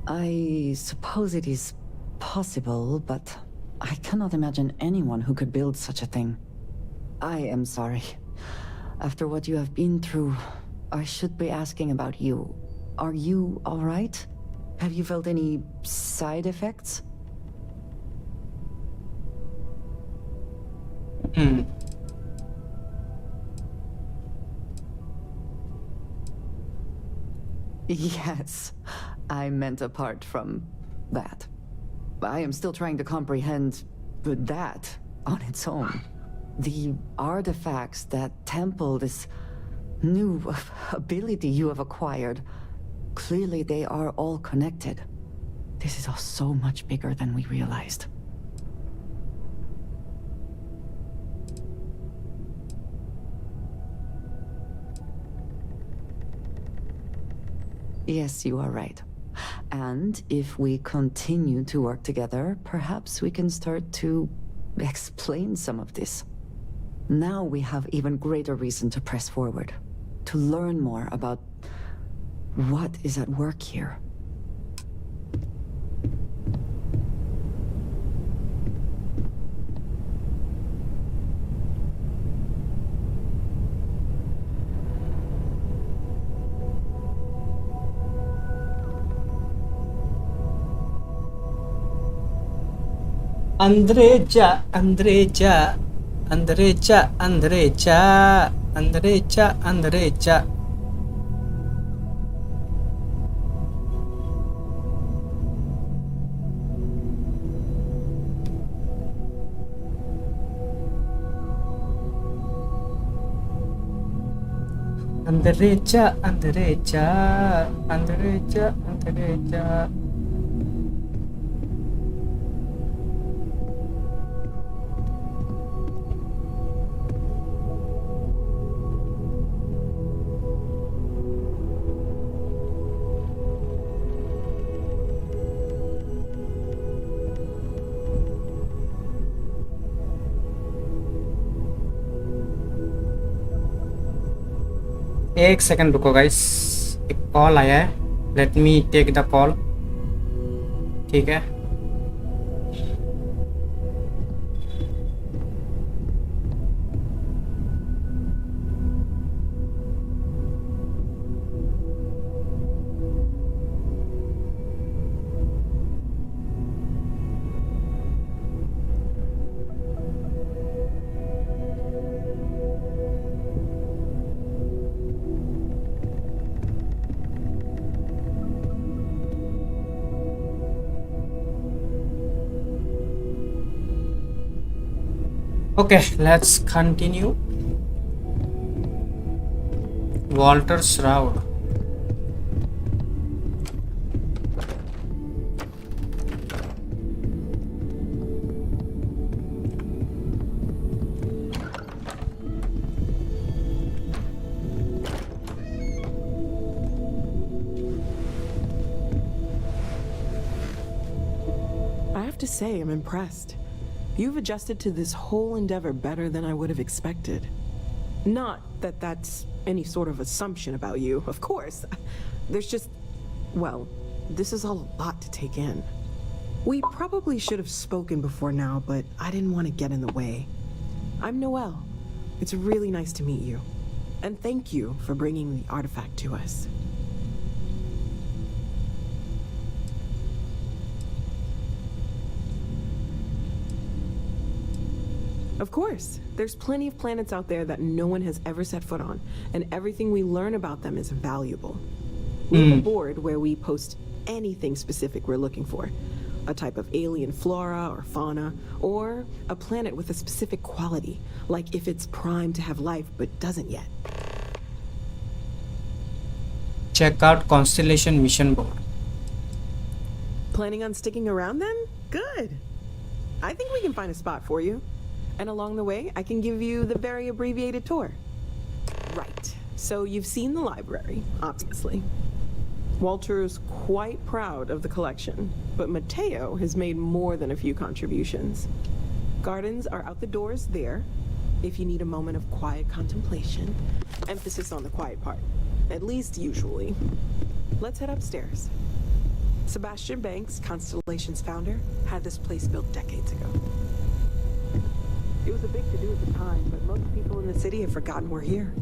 I suppose it is possible, but I cannot imagine anyone who could build such a thing. I am sorry. After what you have been through, I should be asking about you. Are you all right? Have you felt any side effects? Yes, I meant apart from that. I am still trying to comprehend that on its own. The artifacts, that temple, this new ability you have acquired, clearly they are all connected. This is all so much bigger than we realized. Yes, you are right. And if we continue to work together, perhaps we can start to explain some of this. Now we have even greater reason to press forward, to learn more about what is at work here. अंदरे जा, अंदरे जा, अंदरे जा, अंदरे जा, अंदरे जा, अंदरे जा. अंदरे जा, अंदरे जा, अंदरे जा, अंदरे जा. एक सेकंड रुको गाइस, एक कॉल आया है. Let me take the call. ठीक है. Okay, let's continue. Walter Shroud. I have to say, I'm impressed. You've adjusted to this whole endeavor better than I would have expected. Not that that's any sort of assumption about you, of course. There's just, well, this is a lot to take in. We probably should have spoken before now, but I didn't want to get in the way. I'm Noelle. It's really nice to meet you. And thank you for bringing the artifact to us. Of course. There's plenty of planets out there that no one has ever set foot on, and everything we learn about them is valuable. We have a board where we post anything specific we're looking for. A type of alien flora or fauna, or a planet with a specific quality, like if it's primed to have life but doesn't yet. Check out Constellation Mission Board. Planning on sticking around then? Good. I think we can find a spot for you. And along the way, I can give you the very abbreviated tour. Right. So you've seen the library, obviously. Walter's quite proud of the collection, but Mateo has made more than a few contributions. Gardens are out the doors there, if you need a moment of quiet contemplation. Emphasis on the quiet part, at least usually. Let's head upstairs. Sebastian Banks, Constellation's founder, had this place built decades ago. It was a big to-do at the time, but most people in the city have forgotten we're here.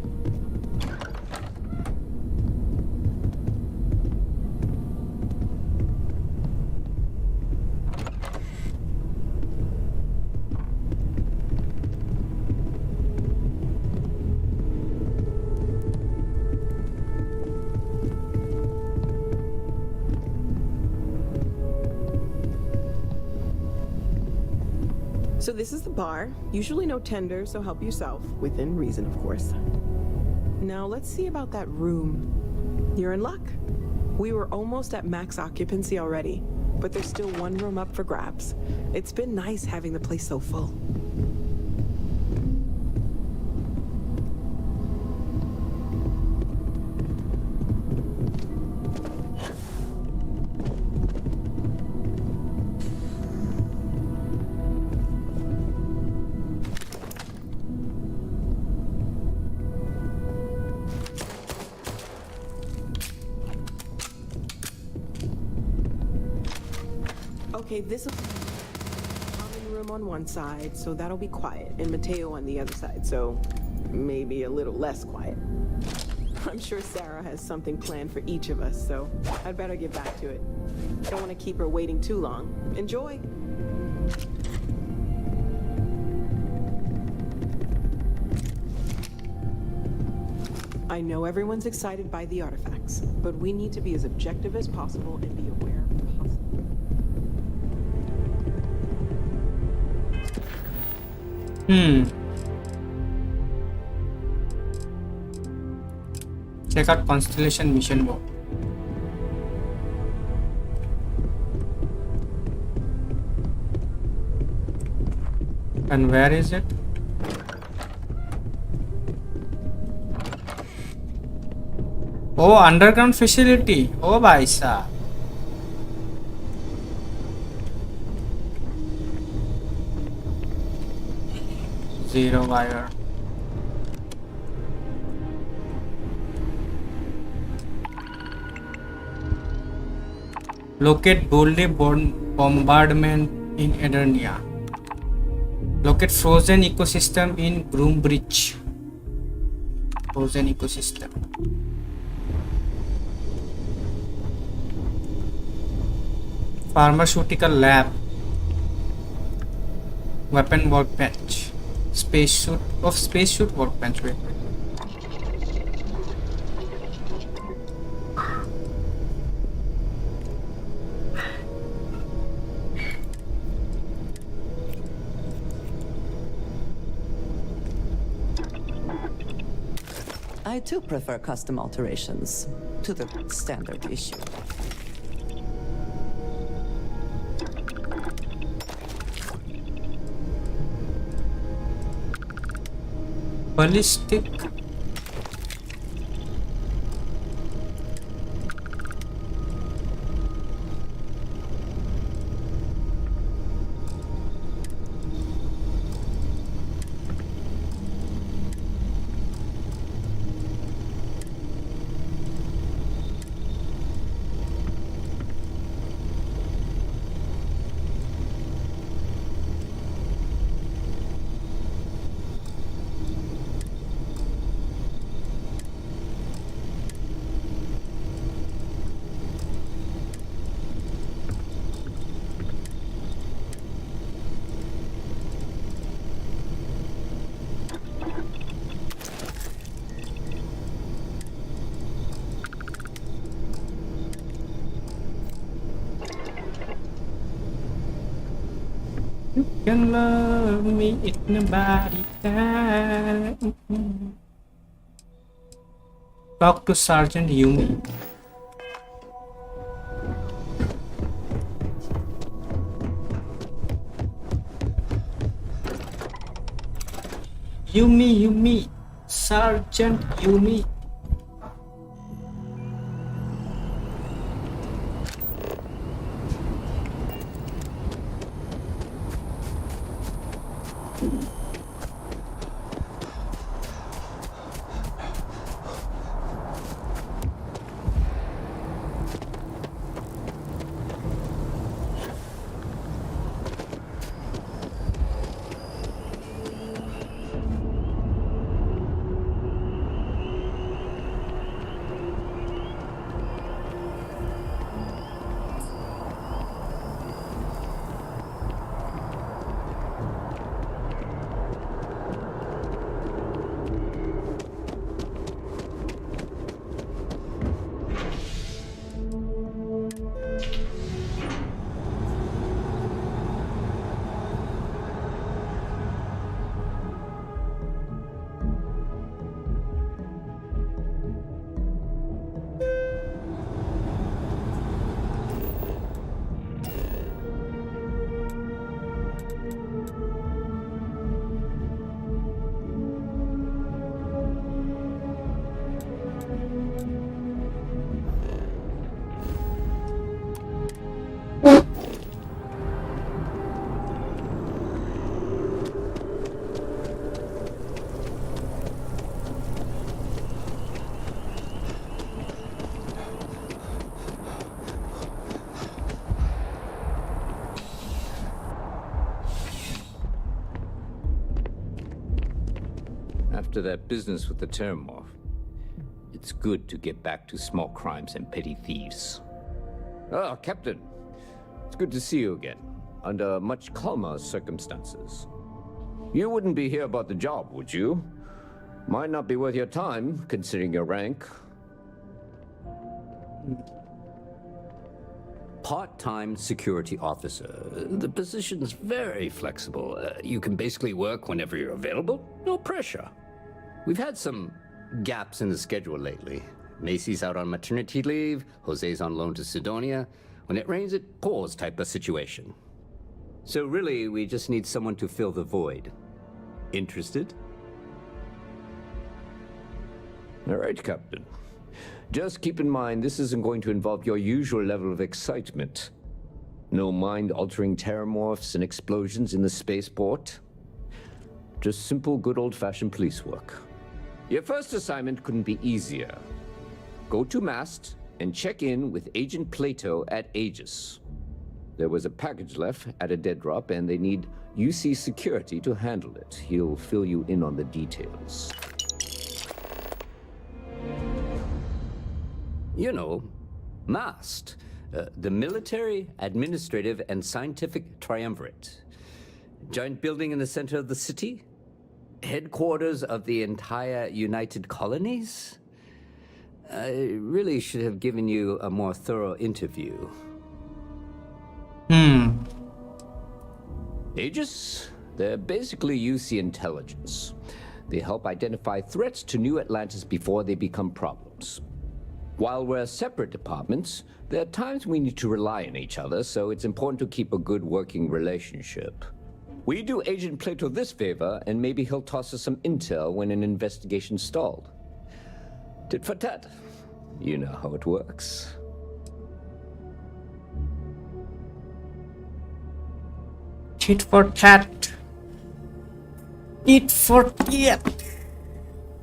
So this is the bar. Usually no tender, so help yourself. Within reason, of course. Now let's see about that room. You're in luck. We were almost at max occupancy already, but there's still one room up for grabs. It's been nice having the place so full. Okay, this is common room on one side, so that'll be quiet, and Mateo on the other side, so maybe a little less quiet. I'm sure Sarah has something planned for each of us, so I'd better get back to it. Don't want to keep her waiting too long. Enjoy! I know everyone's excited by the artifacts, but we need to be as objective as possible and be aware of possible. Check out Constellation Mission Board. And where is it? Oh, underground facility. Oh, bhai sahab. Zero wire. Locate bodily bombardment in Eternia. Locate frozen ecosystem in Groombridge. Frozen ecosystem. Pharmaceutical lab. Weapon workbench. Spacesuit workbench. Wait. I too prefer custom alterations to the standard issue. Ballistic. You can love me if nobody can. Talk to Sergeant Yumi. Yumi, Sergeant Yumi. After that business with the Terramorph, it's good to get back to small crimes and petty thieves. Ah, Captain. It's good to see you again, under much calmer circumstances. You wouldn't be here about the job, would you? Might not be worth your time, considering your rank. Part-time security officer. The position's very flexible. You can basically work whenever you're available. No pressure. We've had some gaps in the schedule lately. Macy's out on maternity leave, Jose's on loan to Sidonia. When it rains, it pours type of situation. So really, we just need someone to fill the void. Interested? All right, Captain. Just keep in mind, this isn't going to involve your usual level of excitement. No mind-altering terramorphs and explosions in the spaceport. Just simple, good old-fashioned police work. Your first assignment couldn't be easier. Go to Mast and check in with Agent Plato at Aegis. There was a package left at a dead drop, and they need UC security to handle it. He'll fill you in on the details. You know, MAST, the Military, Administrative, and Scientific Triumvirate. Giant building in the center of the city? Headquarters of the entire United Colonies? I really should have given you a more thorough interview. Aegis? They're basically UC intelligence. They help identify threats to New Atlantis before they become problems. While we're separate departments, there are times we need to rely on each other, so it's important to keep a good working relationship. We do Agent Plato this favor, and maybe he'll toss us some intel when an investigation stalled. Tit for tat. You know how it works. Tit for tat. Tit for tat.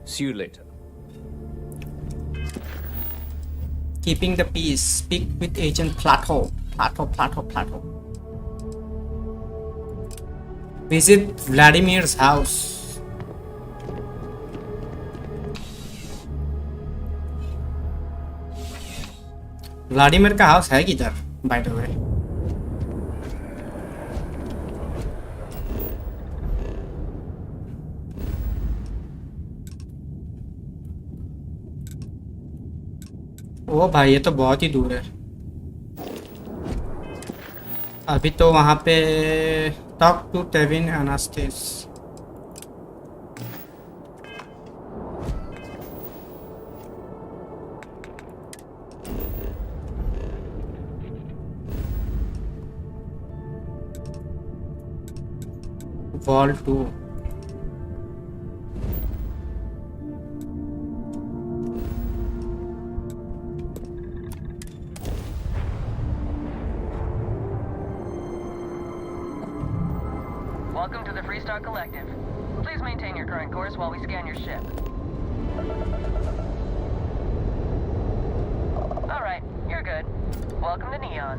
See you later. Keeping the peace. Speak with Agent Plato. Plato. Visit Vladimir's house. Vladimir का house है किधर? By the way. ओ भाई ये तो बहुत ही दूर है. अभी तो वहाँ पे Talk to Tevin Anastas. Wall 2. Welcome to the Freestar Collective. Please maintain your current course while we scan your ship. Alright, you're good. Welcome to Neon.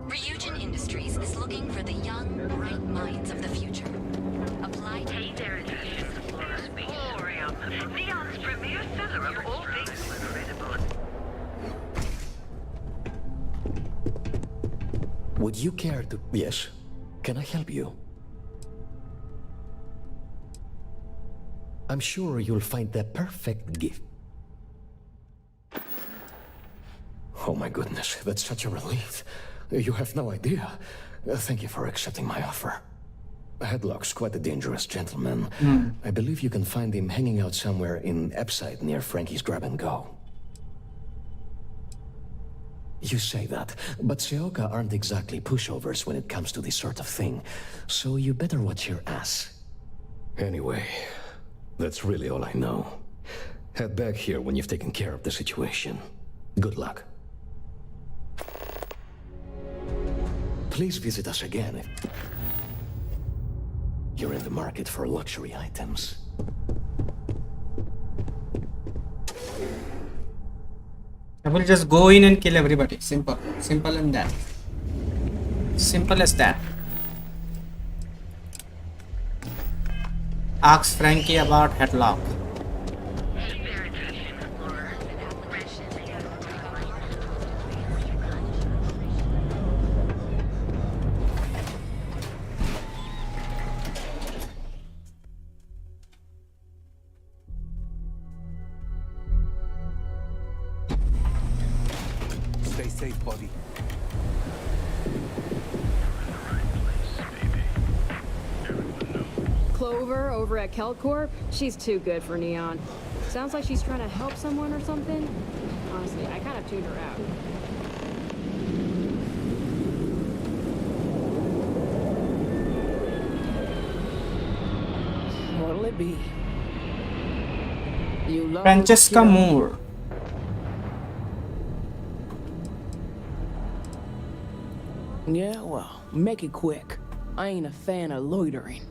Ryujin Industries is looking for the young, bright minds of the future. Apply to... Hey there, Emporium, Neon's premier seller of all things incredible. Would you care to... Yes? Can I help you? I'm sure you'll find the perfect gift. Oh my goodness, that's such a relief. You have no idea. Thank you for accepting my offer. Headlock's quite a dangerous gentleman. I believe you can find him hanging out somewhere in Epside near Frankie's Grab and Go. You say that, but Seoka aren't exactly pushovers when it comes to this sort of thing, so you better watch your ass. Anyway, that's really all I know. Head back here when you've taken care of the situation. Good luck. Please visit us again if you're in the market for luxury items. I will just go in and kill everybody. Simple. Simple and that. Simple as that. Ask Frankie about Headlock. Stay safe, buddy. Clover over at Kelcorp, she's too good for Neon. Sounds like she's trying to help someone or something. Honestly, I kind of tuned her out. What'll it be? You love Francesca Moore. Yeah, well, make it quick. I ain't a fan of loitering.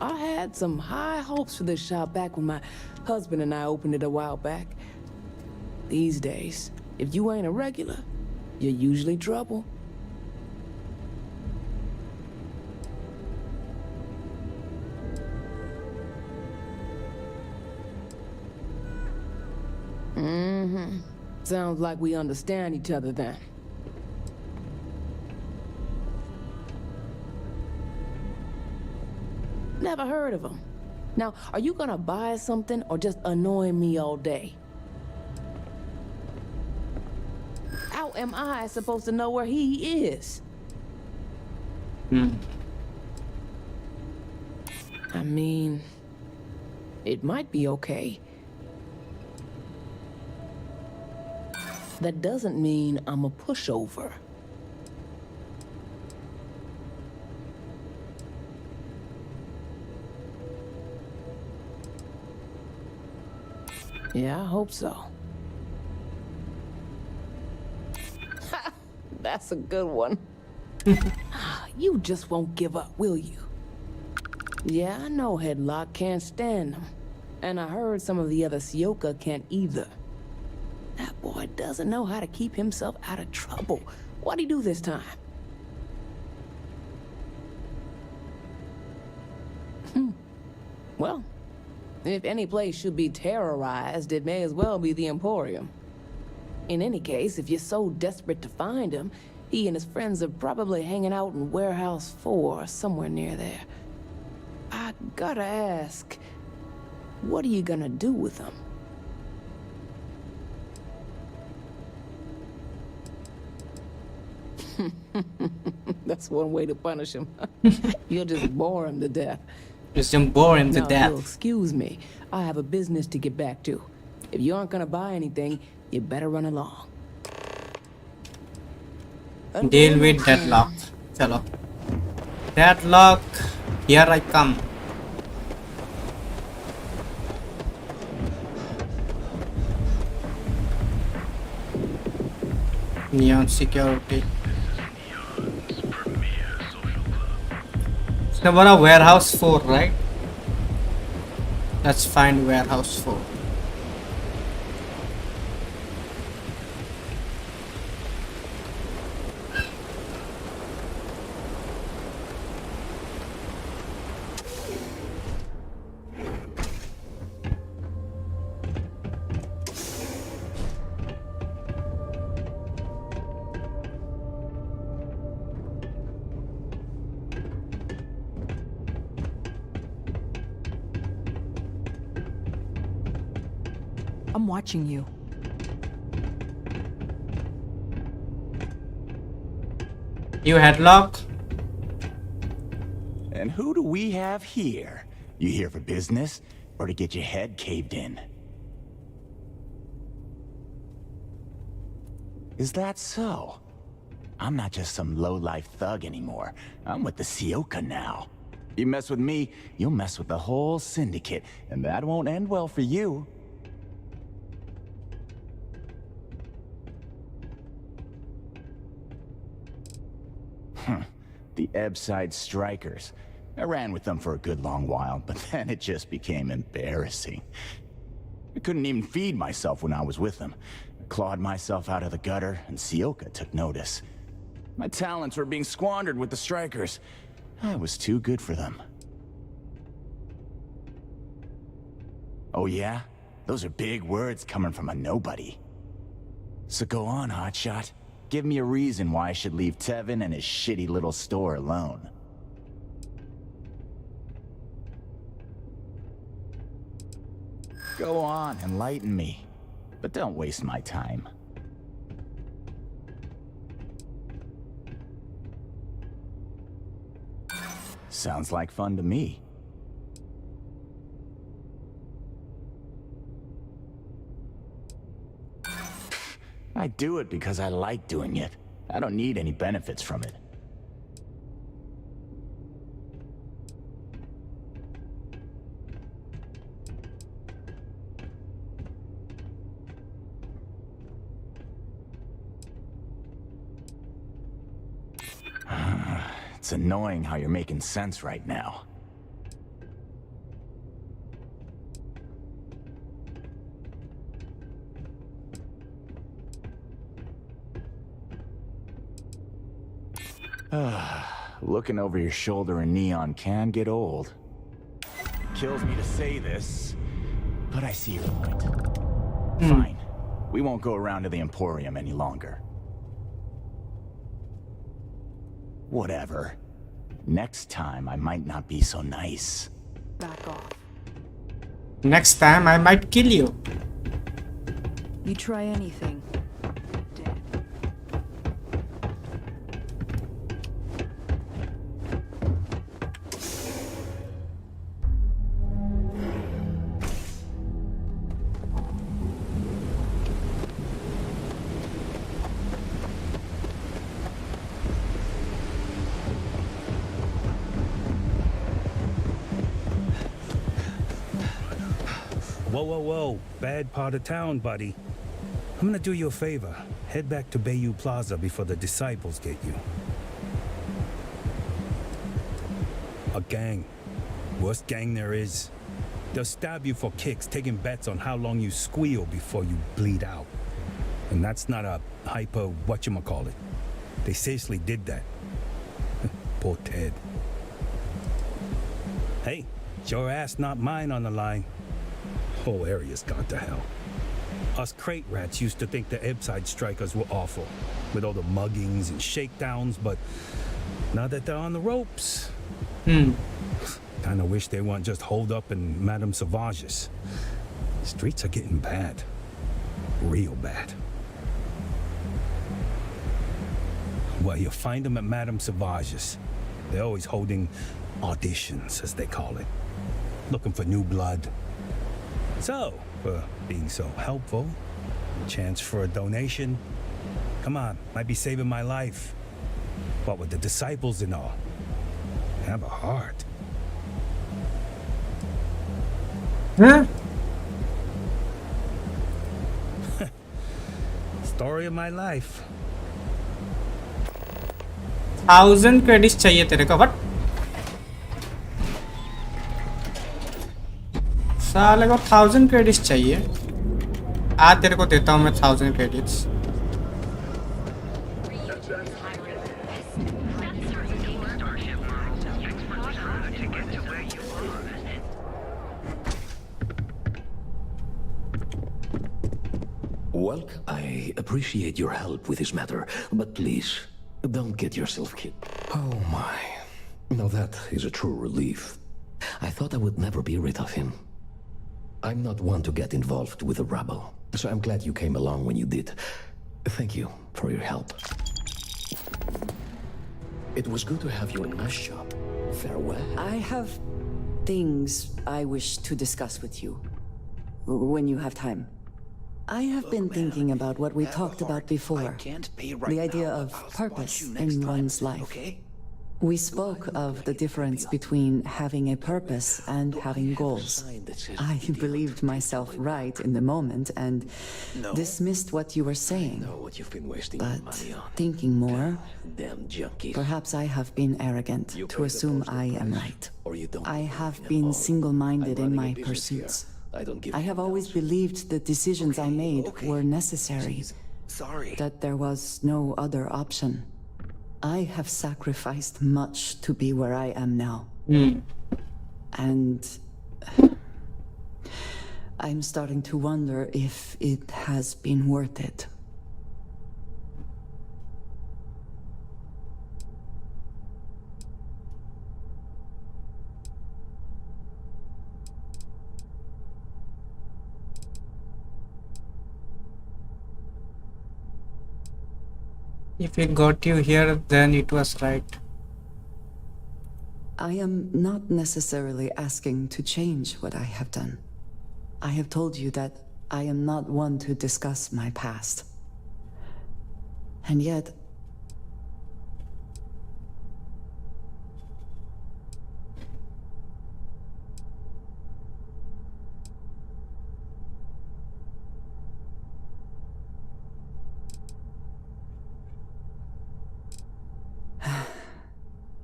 I had some high hopes for this shop back when my husband and I opened it a while back. These days, if you ain't a regular, you're usually trouble. Mm-hmm. Sounds like we understand each other then. Never heard of him. Now, are you gonna buy something or just annoy me all day? How am I supposed to know where he is? I mean, it might be okay. That doesn't mean I'm a pushover. Yeah, I hope so. That's a good one. You just won't give up, will you? Yeah, I know Headlock can't stand them. And I heard some of the other Sioka can't either. That boy doesn't know how to keep himself out of trouble. What'd he do this time? Well, if any place should be terrorized, it may as well be the Emporium. In any case, if you're so desperate to find him, he and his friends are probably hanging out in Warehouse 4, somewhere near there. I gotta ask, what are you gonna do with him? That's one way to punish him. You'll just bore him to death. Just bore him to Now, death. if you'll excuse me, I have a business to get back to. If you aren't gonna buy anything, you better run along. Deal with deadlock. Chalo. Deadlock. Here I come. Neon security. So what a warehouse 4, right? Let's find warehouse 4. I'm watching you. You headlock? And who do we have here? You here for business or to get your head caved in? Is that so? I'm not just some low-life thug anymore. I'm with the Sioka now. You mess with me, you'll mess with the whole syndicate, and that won't end well for you. The Ebbside Strikers. I ran with them for a good long while, but then it just became embarrassing. I couldn't even feed myself when I was with them. I clawed myself out of the gutter, and Sioka took notice. My talents were being squandered with the Strikers. I was too good for them. Oh yeah? Those are big words coming from a nobody. So go on, hotshot. Give me a reason why I should leave Tevin and his shitty little store alone. Go on, enlighten me. But don't waste my time. Sounds like fun to me. I do it because I like doing it. I don't need any benefits from it. It's annoying how you're making sense right now. Looking over your shoulder in neon can get old. Kills me to say this, but I see your point. Fine. We won't go around to the Emporium any longer. Whatever. Next time, I might not be so nice. Back off. Next time, I might kill you. You try anything. Whoa. Bad part of town, buddy. I'm gonna do you a favor. Head back to Bayou Plaza before the disciples get you. A gang. Worst gang there is. They'll stab you for kicks, taking bets on how long you squeal before you bleed out. And that's not a hyper whatchamacallit. They seriously did that. Poor Ted. Hey, it's your ass, not mine on the line. Whole area's gone to hell. Us crate rats used to think the Ebbside strikers were awful, with all the muggings and shakedowns, but now that they're on the ropes, kinda wish they weren't just holed up in Madame Sauvage's. Streets are getting bad. Real bad. Well, you'll find them at Madame Sauvage's. They're always holding auditions, as they call it. Looking for new blood. So, for being so helpful, chance for a donation. Come on, might be saving my life. What with the disciples and all. Have a heart. Huh? Story of my life. 1000 credits चाहिए तेरे को, but साले को 1000 credits चाहिए। तेरे को देता हूँ मैं 1000 credits. Well, I appreciate your help with this matter, but please, don't get yourself killed. Oh my. Now that is a true relief. I thought I would never be rid of him. I'm not one to get involved with the rabble, so I'm glad you came along when you did. Thank you for your help. It was good to have you in my shop. Farewell. I have things I wish to discuss with you when you have time. I have been thinking about what we talked about before. The idea of purpose in one's life. We spoke of the difference between having a purpose and having goals. I believed myself right in the moment and dismissed what you were saying. But thinking more, perhaps I have been arrogant to assume I am right. I have been single-minded in my pursuits. I have always believed the decisions I made were necessary, that there was no other option. I have sacrificed much to be where I am now. And I'm starting to wonder if it has been worth it. If it got you here, then it was right. I am not necessarily asking to change what I have done. I have told you that I am not one to discuss my past. And yet,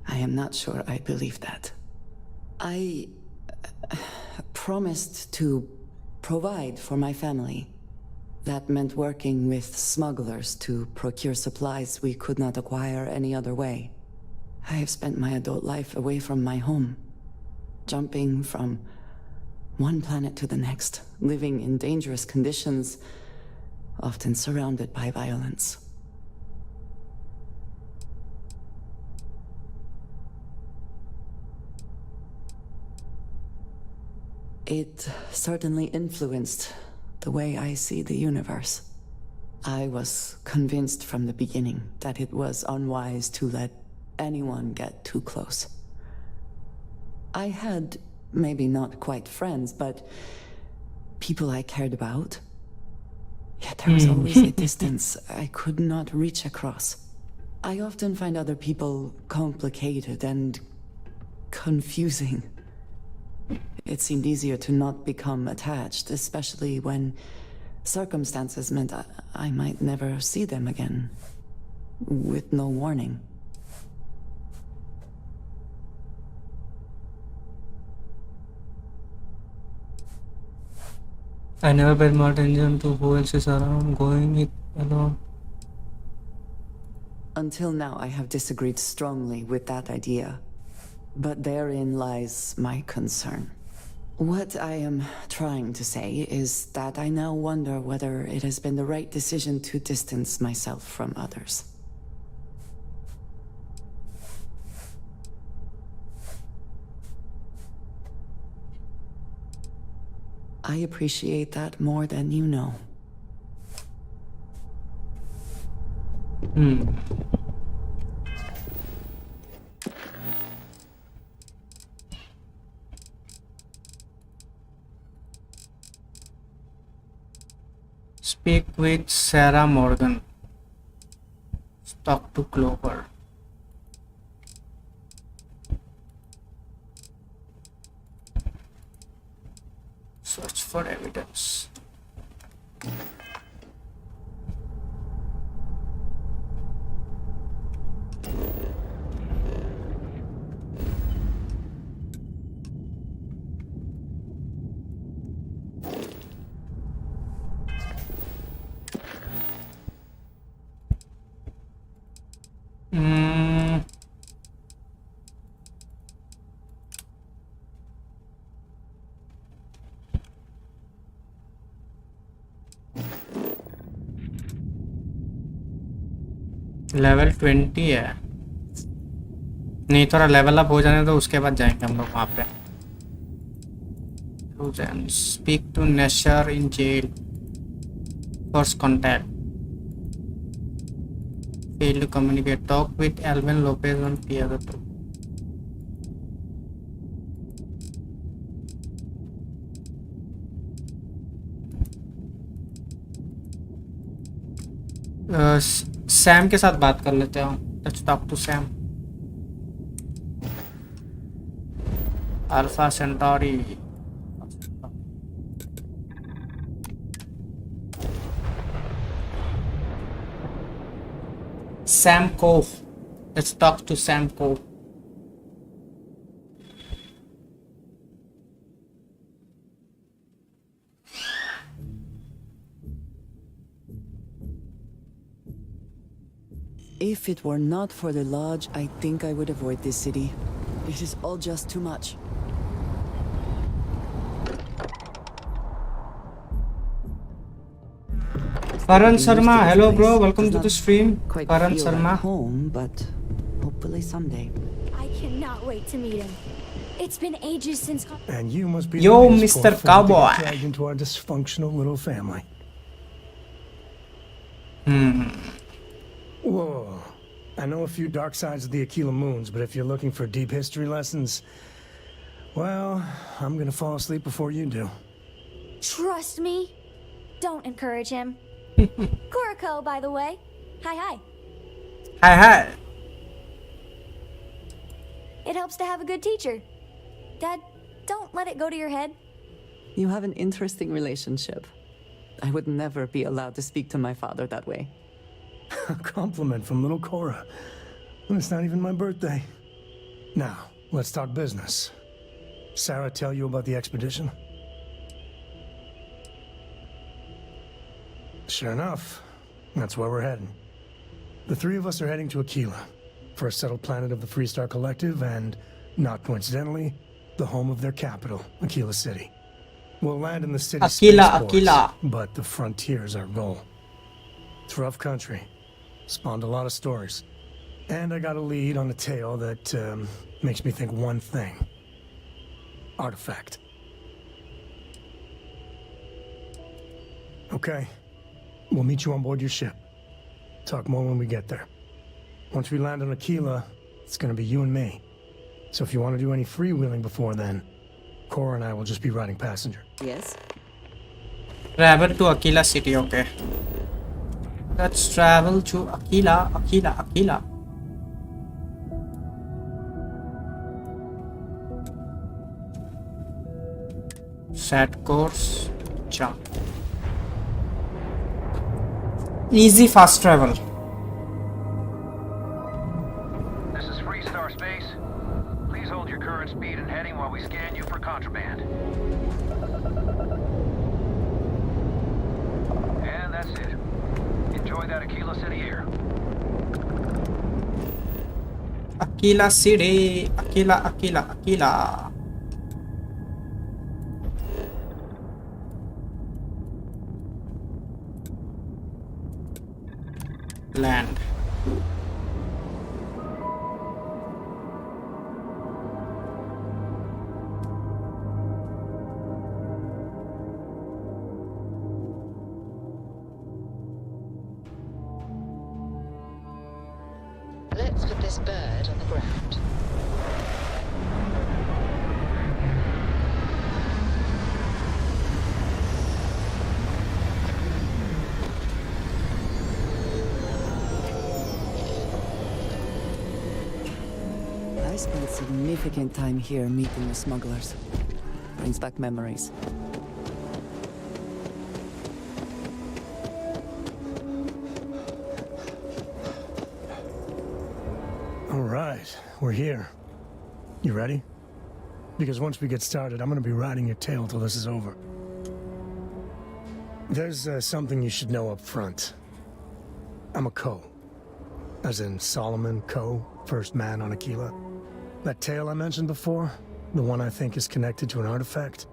I am not sure I believe that. I promised to provide for my family. That meant working with smugglers to procure supplies we could not acquire any other way. I have spent my adult life away from my home, jumping from one planet to the next, living in dangerous conditions, often surrounded by violence. It certainly influenced the way I see the universe. I was convinced from the beginning that it was unwise to let anyone get too close. I had, maybe not quite friends, but people I cared about. Yet there was always a distance I could not reach across. I often find other people complicated and confusing. It seemed easier to not become attached, especially when circumstances meant I might never see them again, with no warning. I never paid more attention to who else is around, going it alone. Until now, I have disagreed strongly with that idea. But therein lies my concern. What I am trying to say is that I now wonder whether it has been the right decision to distance myself from others. I appreciate that more than you know. Speak with Sarah Morgan. Talk to Clover. Search for evidence. Level 20 है नहीं थोड़ा level up हो जाने तो उसके बाद जाएंगे हम लोग वहाँ पे speak to Nesher in jail first contact fail to communicate talk with Elvin Lopez on piano to Sam के साथ बात कर लेते हैं let's talk to Sam Alpha Centauri Sam Cove let's talk to Sam Cove If it were not for the lodge, I think I would avoid this city. It is all just too much. Karan Sharma, hello bro, welcome to the stream. Karan Sharma. Home, but hopefully someday. I cannot wait to meet him. It's been ages since. And you must be Yo, the Mr. Cowboy. Dragged into our dysfunctional little family. Whoa. I know a few dark sides of the Aquila Moons, but if you're looking for deep history lessons, well, I'm gonna fall asleep before you do. Trust me. Don't encourage him. Kuriko, by the way. Hi, hi. Hi, hi. It helps to have a good teacher. Dad, don't let it go to your head. You have an interesting relationship. I would never be allowed to speak to my father that way. A compliment from little Cora. And it's not even my birthday. Now, let's talk business. Sarah tell you about the expedition? Sure enough, that's where we're heading. The three of us are heading to Aquila, first settled planet of the Freestar Collective and, not coincidentally, the home of their capital, Aquila City. We'll land in the city's spaceports, but the frontier's our goal. It's rough country. Spawned a lot of stories. And I got a lead on a tale that makes me think one thing. Artifact. Okay. We'll meet you on board your ship. Talk more when we get there. Once we land on Aquila, it's gonna be you and me. So if you want to do any freewheeling before then, Cora and I will just be riding passenger. Yes? Travel to Aquila City, okay. Let's travel to Aquila. Set course, jump. Easy fast travel. This is Freestar Space. Please hold your current speed and heading while we scan you for contraband. And that's it. Enjoy that Aquila City air. Aquila City, Aquila. land. Let's put this bird on the ground. I spent significant time here meeting the smugglers. Brings back memories. All right, we're here. You ready? Because once we get started, I'm gonna be riding your tail till this is over. There's something you should know up front. I'm a Co. As in Solomon Co., first man on Aquila. That tale I mentioned before, the one I think is connected to an artifact,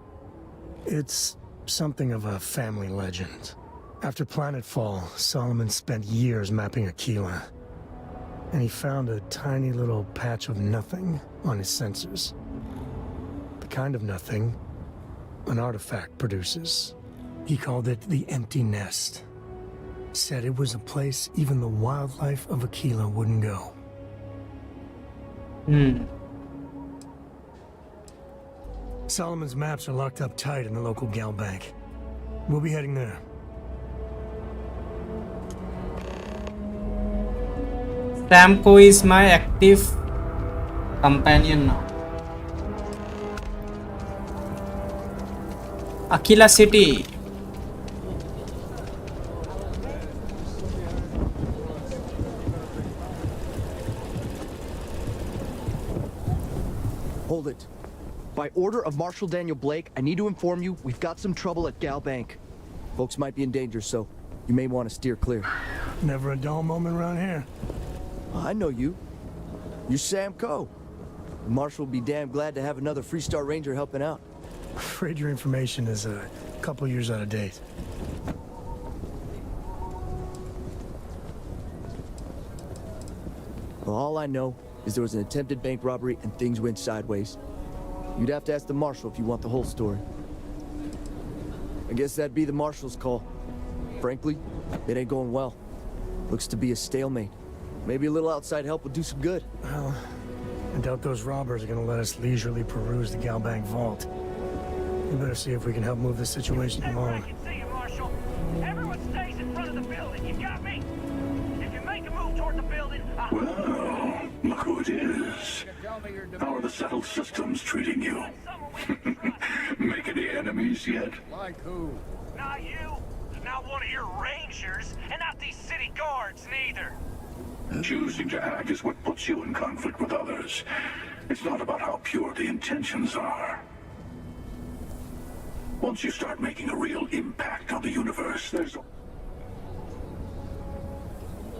it's something of a family legend. After Planetfall, Solomon spent years mapping Aquila, and he found a tiny little patch of nothing on his sensors. The kind of nothing an artifact produces. He called it the Empty Nest. Said it was a place even the wildlife of Aquila wouldn't go. Solomon's maps are locked up tight in the local gal bank. We'll be heading there. Samco is my active companion now. Aquila City. Hold it. By order of Marshal Daniel Blake, I need to inform you we've got some trouble at Gal Bank. Folks might be in danger, so you may want to steer clear. Never a dull moment around here. I know you. You're Sam Coe. The Marshal will be damn glad to have another Freestar Ranger helping out. Afraid your information is a couple years out of date. Well, all I know is there was an attempted bank robbery and things went sideways. You'd have to ask the Marshal if you want the whole story. I guess that'd be the Marshal's call. Frankly, it ain't going well. Looks to be a stalemate. Maybe a little outside help would do some good. Well, I doubt those robbers are gonna let us leisurely peruse the Gal Bank vault. We better see if we can help move this situation along. Marshal. Everyone stays in front of the building. You got me? If you make a move toward the building, Well, look who it is. How are the settled systems treating you? Make any enemies yet? Like who? Not you. Not one of your rangers, and not these city guards neither. Choosing to act is what puts you in conflict with others. It's not about how pure the intentions are. Once you start making a real impact on the universe, there's...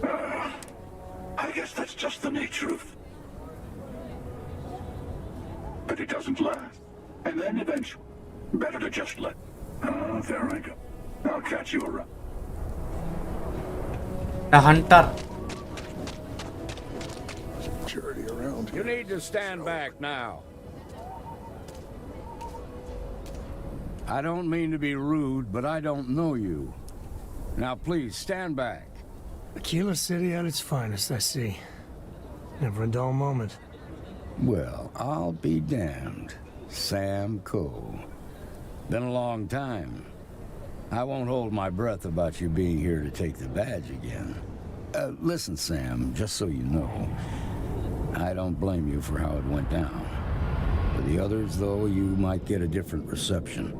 I guess that's just the nature of... But it doesn't last. And then eventually, better to just let... there I go. I'll catch you around. The hunter. Security around. You need to stand back now. I don't mean to be rude, but I don't know you. Now please, stand back. Aquila City at its finest, I see. Never a dull moment. Well, I'll be damned. Sam Coe. Been a long time. I won't hold my breath about you being here to take the badge again. Listen, Sam, just so you know, I don't blame you for how it went down. For the others, though, you might get a different reception.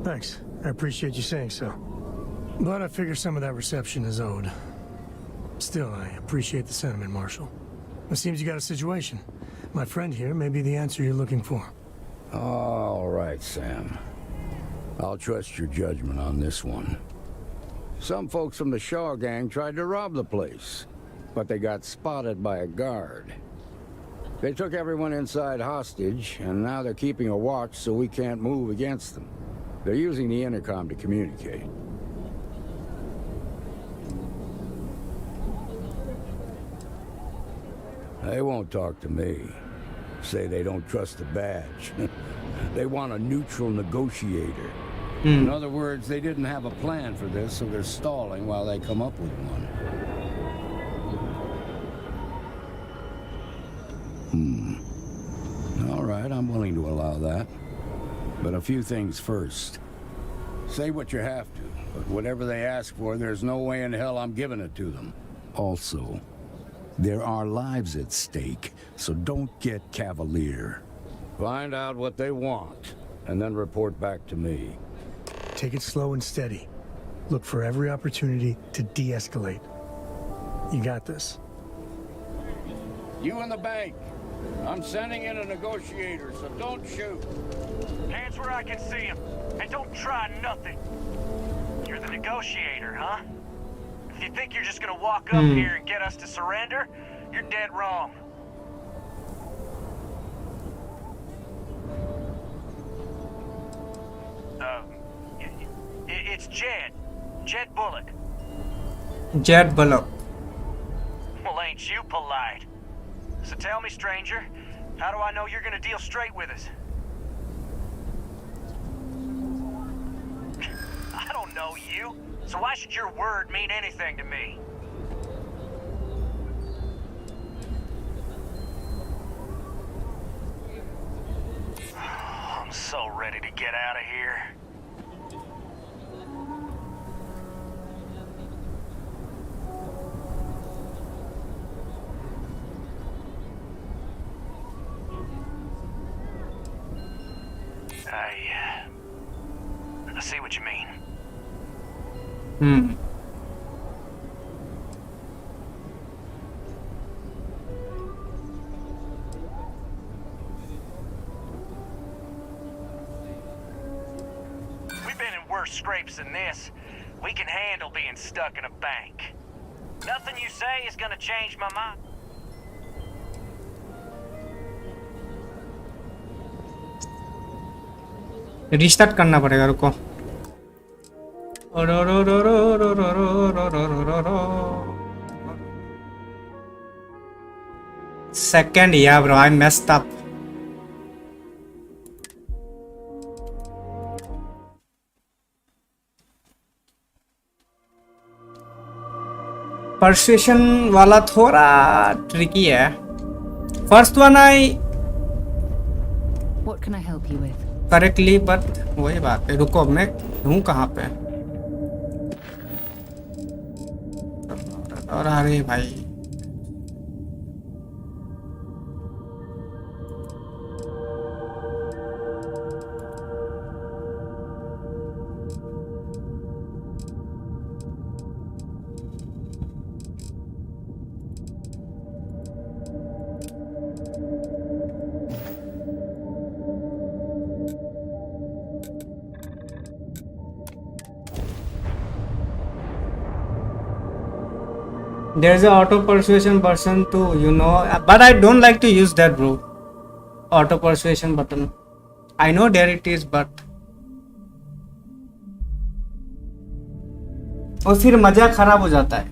Thanks. I appreciate you saying so. But I figure some of that reception is owed. Still, I appreciate the sentiment, Marshal. It seems you got a situation. My friend here may be the answer you're looking for. All right, Sam. I'll trust your judgment on this one. Some folks from the Shaw gang tried to rob the place, but they got spotted by a guard. They took everyone inside hostage, and now they're keeping a watch so we can't move against them. They're using the intercom to communicate. They won't talk to me. Say they don't trust the badge. They want a neutral negotiator. In other words, they didn't have a plan for this, so they're stalling while they come up with one. All right, I'm willing to allow that. But a few things first. Say what you have to, but whatever they ask for, there's no way in hell I'm giving it to them. Also, there are lives at stake, so don't get cavalier. Find out what they want, and then report back to me. Take it slow and steady. Look for every opportunity to de-escalate. You got this. You in the bank. I'm sending in a negotiator, so don't shoot. Hands where I can see him, and don't try nothing. You're the negotiator, huh? If you think you're just gonna walk up here and get us to surrender, you're dead wrong. It's Jed. Jed Bullock. Jed Bullock. Well, ain't you polite? So tell me, stranger, how do I know you're gonna deal straight with us? I don't know you, so why should your word mean anything to me? I'm so ready to get out of here. I see what you mean. We've been in worse scrapes than this. We can handle being stuck in a bank. Nothing you say is gonna change my mind. Restart करना पड़ेगा रुको second yeah bro I messed up persuasion वाला थोड़ा tricky है first one I What can I help you with? Correctly but वही बात है रुको मैं हूँ कहाँ पे और अरे भाई There's a auto persuasion button too, you know, but I don't like to use that, bro. Auto persuasion button. I know there it is, but और फिर मजा खराब हो जाता है,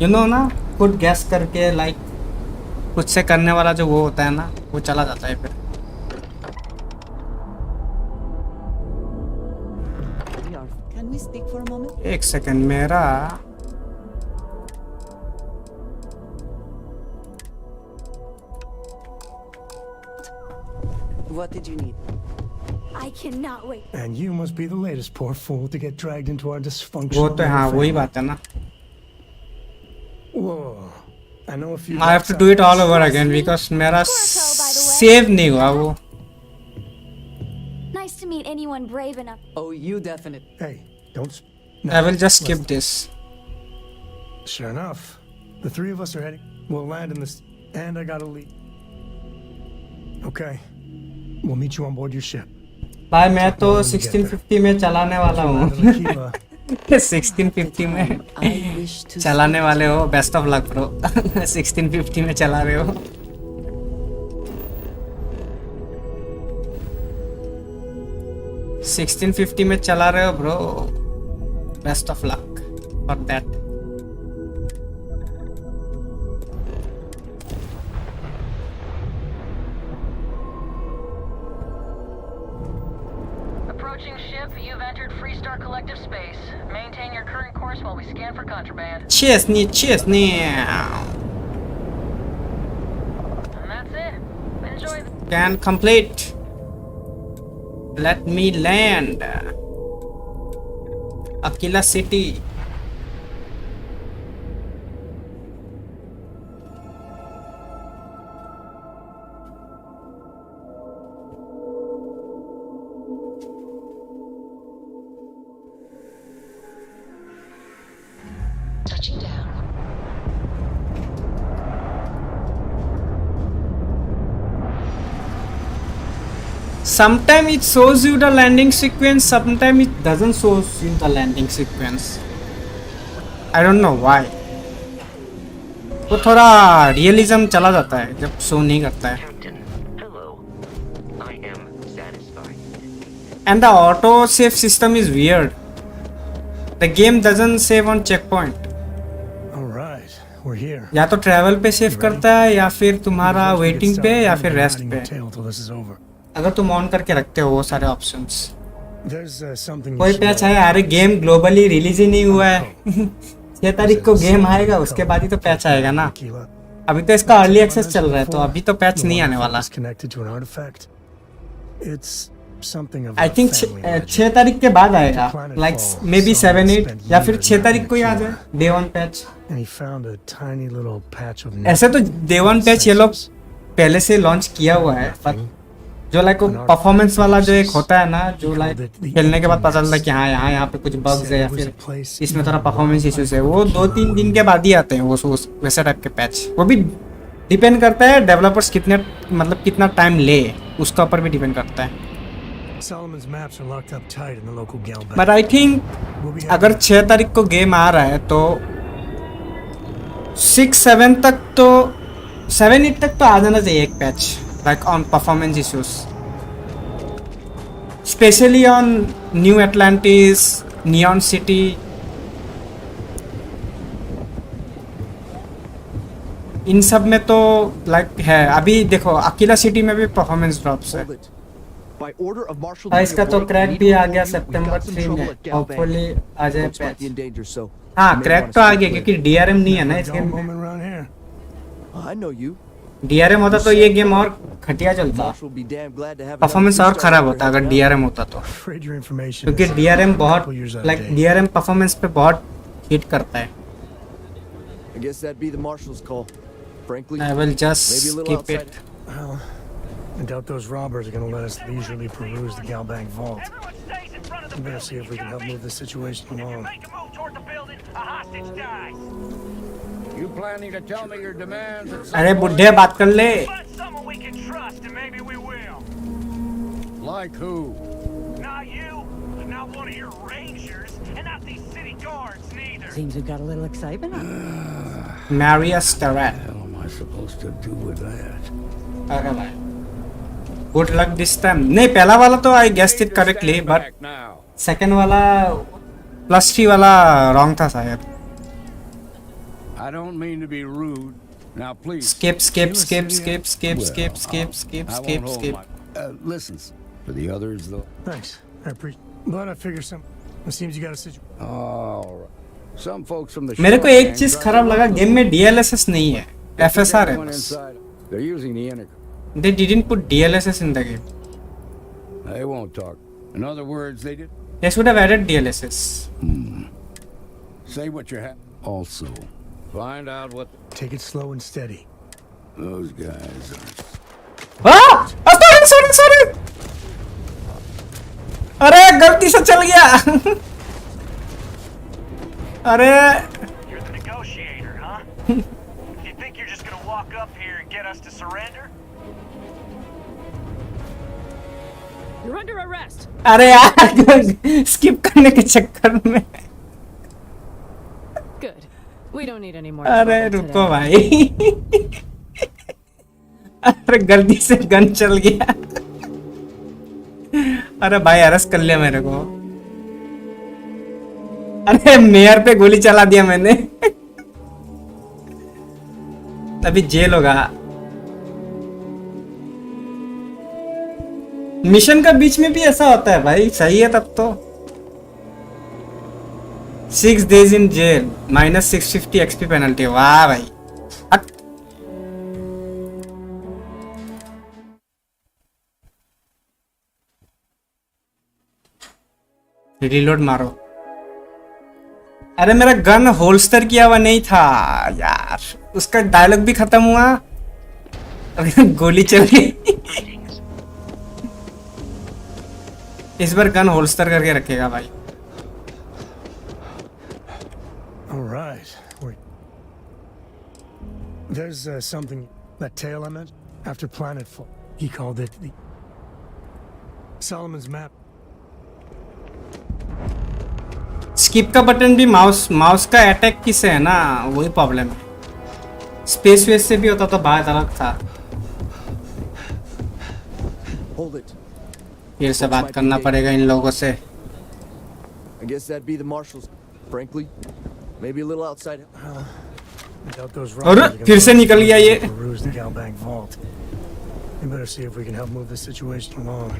you know ना, खुद गैस करके like खुद से करने वाला जो वो होता है ना, वो चला जाता है फिर. Can we speak for a moment? एक सेकंड मेरा What did you need? I cannot wait. And you must be the latest poor fool to get dragged into our dysfunctional. वो तो हाँ वही बात है ना. Whoa. I know a few. I have to do it all over again because मेरा save नहीं हुआ वो. Nice to meet anyone brave enough. Oh, you definitely. Hey, don't. I will just skip this. Sure enough, the three of us are heading. We'll land in this, and I gotta leave. Okay, we'll meet you on board your ship. भाई मैं तो 1650 में चलाने वाला हूँ. 1650 में चलाने वाले हो. Best of luck bro. 1650 में चला रहे हो. $1650 में चला रहे हो bro. Best of luck for that. while we scan for contraband. Chesney. And that's it. Enjoy the... Scan complete. Let me land. Aquila City. Touching down. Sometimes it shows you the landing sequence, sometimes it doesn't show you the landing sequence. I don't know why. वो थोड़ा realism चला जाता है जब show नहीं करता है. And the auto save system is weird. The game doesn't save on checkpoint. All right, we're here. या तो ट्रैवल पे सेव करता है या फिर तुम्हारा वेटिंग पे या फिर रेस्ट पे. अगर तुम ऑन करके रखते हो वो सारे ऑप्शंस. कोई पैच है? अरे गेम ग्लोबली रिलीज ही नहीं हुआ है. 6 तारीख को गेम आएगा, उसके बाद ही तो पैच आएगा ना. अभी तो इसका अर्ली एक्सेस चल रहा है, तो अभी तो पैच नहीं आने वाला. आई थिंक 6 तारीख के बाद आएगा, लाइक मे बी 7-8 या फिर 6 तारीख को ही आ जाए डे 1 पैच. ऐसे तो डे 1 पैच ये लोग पहले से लॉन्च किया हुआ है, पर जो लाइक परफॉर्मेंस वाला जो एक होता है ना, जो लाइक खेलने के बाद पता चलता है कि हाँ यहाँ पे कुछ बग्स है या फिर इसमें थोड़ा परफॉर्मेंस इश्यूज है, वो 2-3 दिन के बाद ही आते हैं वो वैसे टाइप के पैच. वो भी डिपेंड करता है डेवलपर्स कितने मतलब कितना टाइम ले, उसका ऊपर भी डिपेंड करता है. बट आई थिंक अगर 6 तारीख को गेम आ रहा है तो 6-7 तक तो 7-8 तक तो आ जाना चाहिए एक patch, like on performance issues, especially on New Atlantis, Neon City. इन सब में तो लाइक है. अभी देखो अकीला सिटी में भी परफॉर्मेंस ड्रॉप्स है. इसका तो क्रैक भी आ गया सितंबर 3 में, होपफुली आ जाए पैच. हाँ क्रैक तो आ गया क्योंकि डीआरएम नहीं है ना इस गेम में. डीआरएम होता तो ये गेम और घटिया चलता, परफॉर्मेंस और खराब होता अगर डीआरएम होता तो, क्योंकि डीआरएम बहुत लाइक डीआरएम परफॉर्मेंस पे बहुत हिट करता है. I will just skip it. I doubt those robbers are going to let us leisurely peruse the Galbank vault. We better see if we can help move this situation along. You planning to tell me your demands? अरे बुढ़े बात कर ले. Like who? Not you, not one of your rangers, and not these city guards neither. Seems we've got a little excitement. Maria Starrett. What am I supposed to do with that? अरे भाई. Good luck this time. नहीं पहला वाला तो I guessed it correctly, but second वाला +3 वाला wrong था शायद. I don't mean to be rude. Now please. Skip. Listen, for the others though. Thanks. I appreciate. But I figure some. It seems you got a situation. All right. Some folks from the. मेरे को एक चीज खराब लगा, game में DLSS नहीं है, FSR है बस. They're using the intercom. They didn't put DLSS in the game. They won't talk. In other words, they did. They should have added DLSS. Say what you have. Also, find out what. Take it slow and steady. Those guys are. Ah! Sorry. अरे गलती से चल गया. अरे. You're the negotiator, huh? You think you're just gonna walk up here and get us to surrender? You're under arrest. अरे यार skip करने के चक्कर में. Good. We don't need any more. अरे रुको भाई. अरे गलती से गन चल गया. अरे भाई अरेस्ट कर लिया मेरे को. अरे मेयर पे गोली चला दिया मैंने. अभी जेल होगा. मिशन का बीच में भी ऐसा होता है भाई, सही है तब तो. 6 days in jail, minus 650 XP penalty. वाह भाई. रीलोड मारो. अरे मेरा गन होल्स्टर किया हुआ नहीं था यार. उसका डायलॉग भी खत्म हुआ. गोली चल गई. इस बार गन होल्स्टर करके रखेगा भाई. All right. There's something, that tale I meant, after planetfall. He called it the Solomon's map. Skip का बटन भी माउस का अटैक किसे है ना, वही प्रॉब्लम है. स्पेस वेस से भी होता तो बात अलग था. फिर से बात करना पड़ेगा इन लोगों से. I guess that'd be the marshals, frankly. Maybe a little outside. और फिर से निकल गया ये. You better see if we can help move this situation along.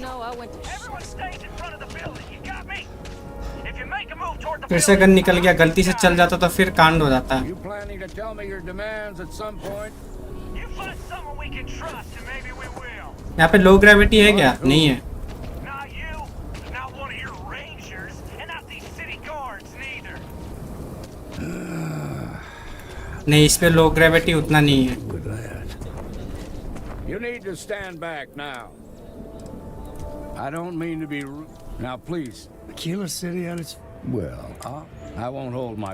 No, I went to... Everyone stays in front of the building. You got me? If you make a move toward the फिर से gun निकल गया. गलती से चल जाता तो फिर कांड हो जाता. You planning to tell me your demands at some point? You find someone we can trust and maybe we will. यहाँ पे लो ग्रेविटी है क्या? नहीं है. Not you, not one of your rangers, and not these city guards neither. नहीं, इस पे लो gravity उतना नहीं है. You need to stand back now. I don't mean to be rude. Now, please. Aquila City at its... Well, I won't hold my...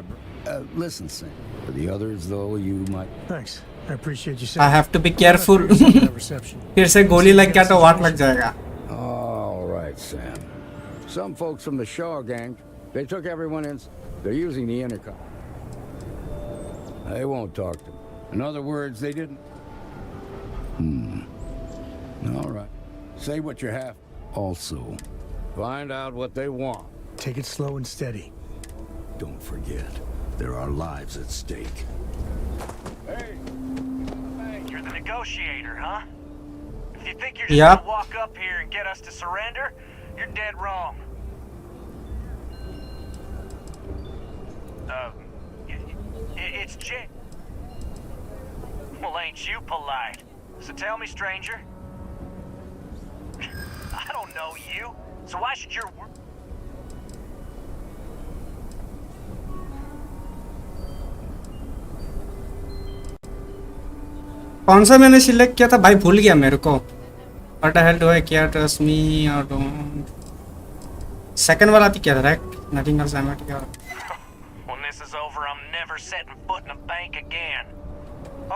listen, Sam. For the others, though, you might... Thanks. I appreciate you saying... I have to be careful. फिर से गोली लग गया तो वाट लग जाएगा. All right, Sam. Some folks from the Shaw gang, they took everyone in... They're using the intercom. They won't talk to me. In other words, they didn't... All right. Say what you have. Also, find out what they want. Take it slow and steady. Don't forget, there are lives at stake. Hey, you're the negotiator, huh? If you think you're just gonna walk up here and get us to surrender, you're dead wrong. It's Jay. Well, ain't you polite? So tell me, stranger. I don't know you, so why should your work... कौन सा मैंने select किया था भाई, भूल गया मेरे को. What the hell do I care? Trust me or don't? Second वाला थी क्या था? Right, nothing else I met. When this is over, I'm never setting foot in a bank again.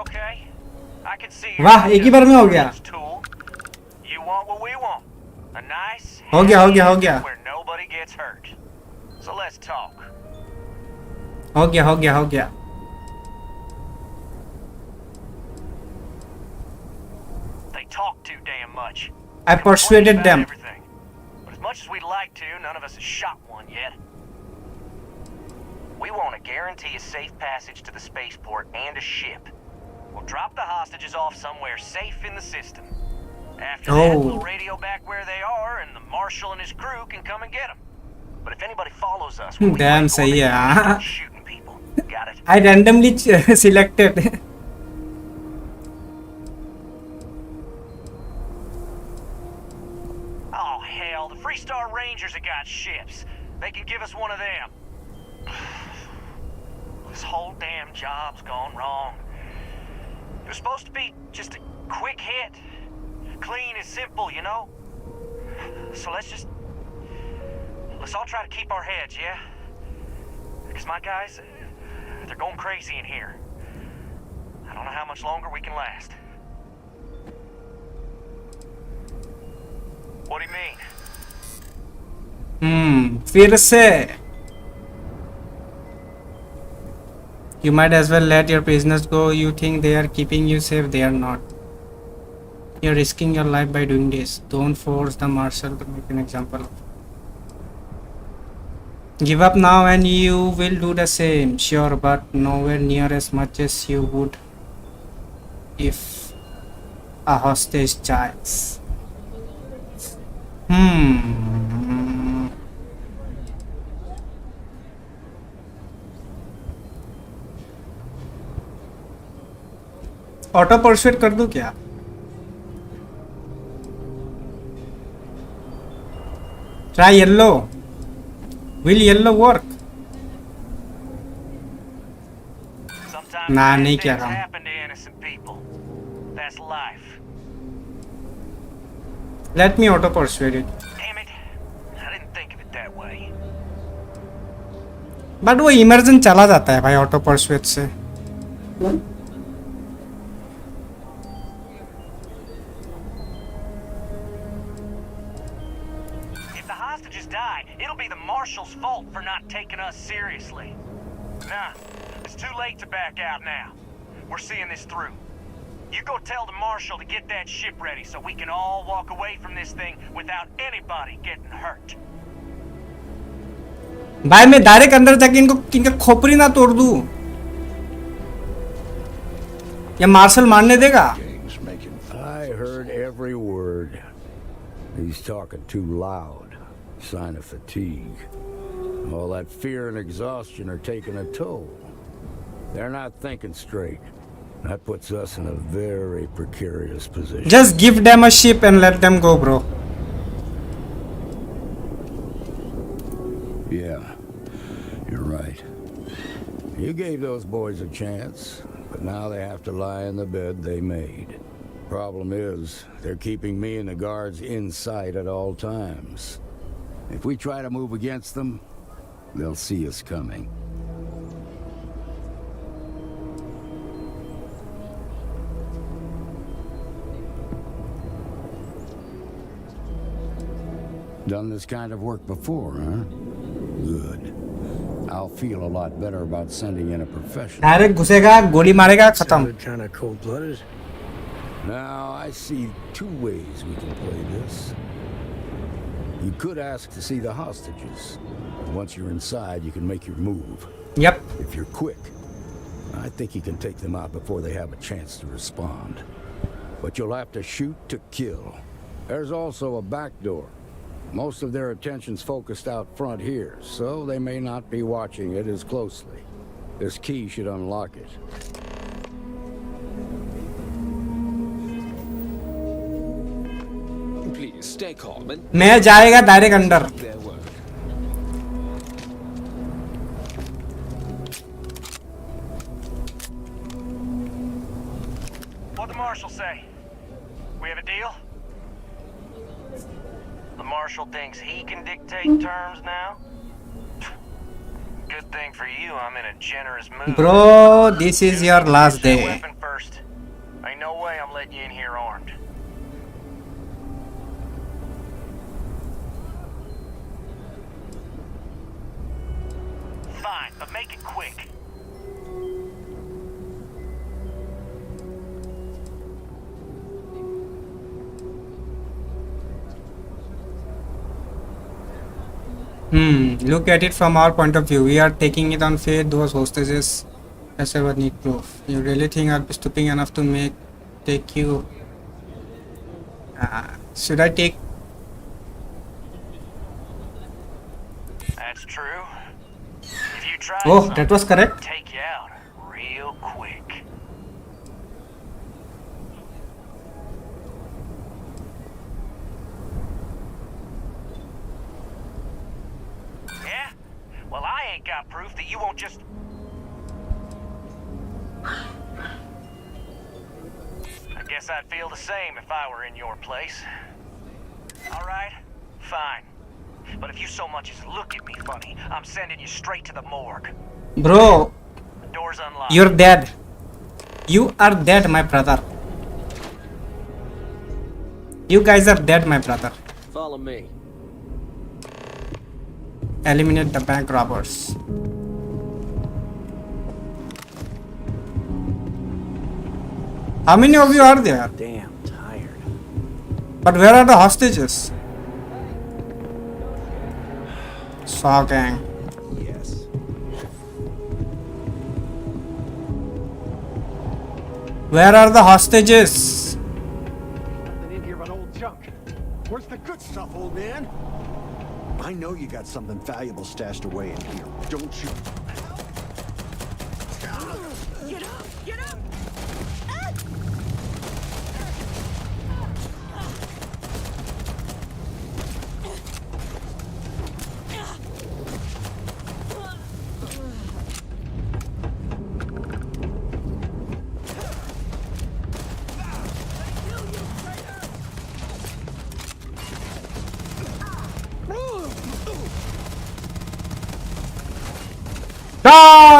Okay, I can see. वाह, एक ही बार में हो गया. You want what we want. A nice, हो गया. where nobody gets hurt. So let's talk. हो गया. They talk too damn much. I persuaded them. Everything. But as much as we'd like to, none of us has shot one yet. We want to guarantee a safe passage to the spaceport and a ship. We'll drop the hostages off somewhere safe in the system. After that, we'll radio back where they are, and the marshal and his crew can come and get them. But if anybody follows us, damn, सही है. shooting people. Got it? I randomly selected. Oh hell, the Freestar Rangers have got ships. They can give us one of them. This whole damn job's gone wrong. It was supposed to be just a quick hit. Clean and simple, you know? So let's all try to keep our heads, yeah? Because my guys, they're going crazy in here. I don't know how much longer we can last. What do you mean? फिर से. You might as well let your prisoners go. You think they are keeping you safe? They are not. You're risking your life by doing this. Don't force the marshal to make an example of. Give up now and you will do the same. Sure, but nowhere near as much as you would if a hostage dies. Auto pursuit कर दूं क्या? Try yellow. Will yellow work? Nah, नहीं किया काम. That's life. Let me auto persuade it. Damn it. I didn't think of it that way. But वो immersion चला जाता है भाई ऑटो परसुएट से. If the hostages die, it'll be the Marshal's fault for not taking us seriously. Nah, it's too late to back out now. We're seeing this through. You go tell the Marshal to get that ship ready so we can all walk away from this thing without anybody getting hurt. भाई मैं direct अंदर जाके इनका खोपड़ी ना तोड़ दूं या मार्शल मारने देगा? I heard every word. He's talking too loud. Sign of fatigue. All that fear and exhaustion are taking a toll. They're not thinking straight. That puts us in a very precarious position. Just give them a ship and let them go, bro. Yeah, you're right. You gave those boys a chance, but now they have to lie in the bed they made. Problem is, they're keeping me and the guards in sight at all times. If we try to move against them, they'll see us coming. Done this kind of work before, huh? Good. I'll feel a lot better about sending in a professional. Direct घुसेगा, गोली मारेगा, खत्म. Kind of cold-blooded. Now, I see two ways we can play this. You could ask to see the hostages. Once you're inside, you can make your move. Yep. If you're quick, I think you can take them out before they have a chance to respond. But you'll have to shoot to kill. There's also a back door. Most of their attention's focused out front here, so they may not be watching it as closely. This key should unlock it. Please stay calm and मैं जाएगा direct अंदर. their work. What'd the Marshal say? We have a deal? The Marshal thinks he can dictate terms now? Good thing for you, I'm in a generous mood. Bro, this is your last day. Weapon first. Ain't no way I'm letting you in here armed. Fine, but make it quick. Look at it from our point of view. We are taking it on faith. Those hostages as ever need proof. You really think I'll be stupid enough to take you? Should I take? That's true. If you try Oh, that was correct. take you out real quick. Yeah? Well, I ain't got proof that you won't just... I guess I'd feel the same if I were in your place. Alright, fine. But if you so much as look at me funny, I'm sending you straight to the morgue. Bro, Door's unlocked. you're dead. You are dead, my brother. You guys are dead, my brother. Follow me. Eliminate the bank robbers. How many of you are there? Damn tired. But where are the hostages? Saw gang. Yes. Where are the hostages? Nothing in here but old junk. Where's the good stuff, old man? I know you got something valuable stashed away in here, don't you? Get up! Get up!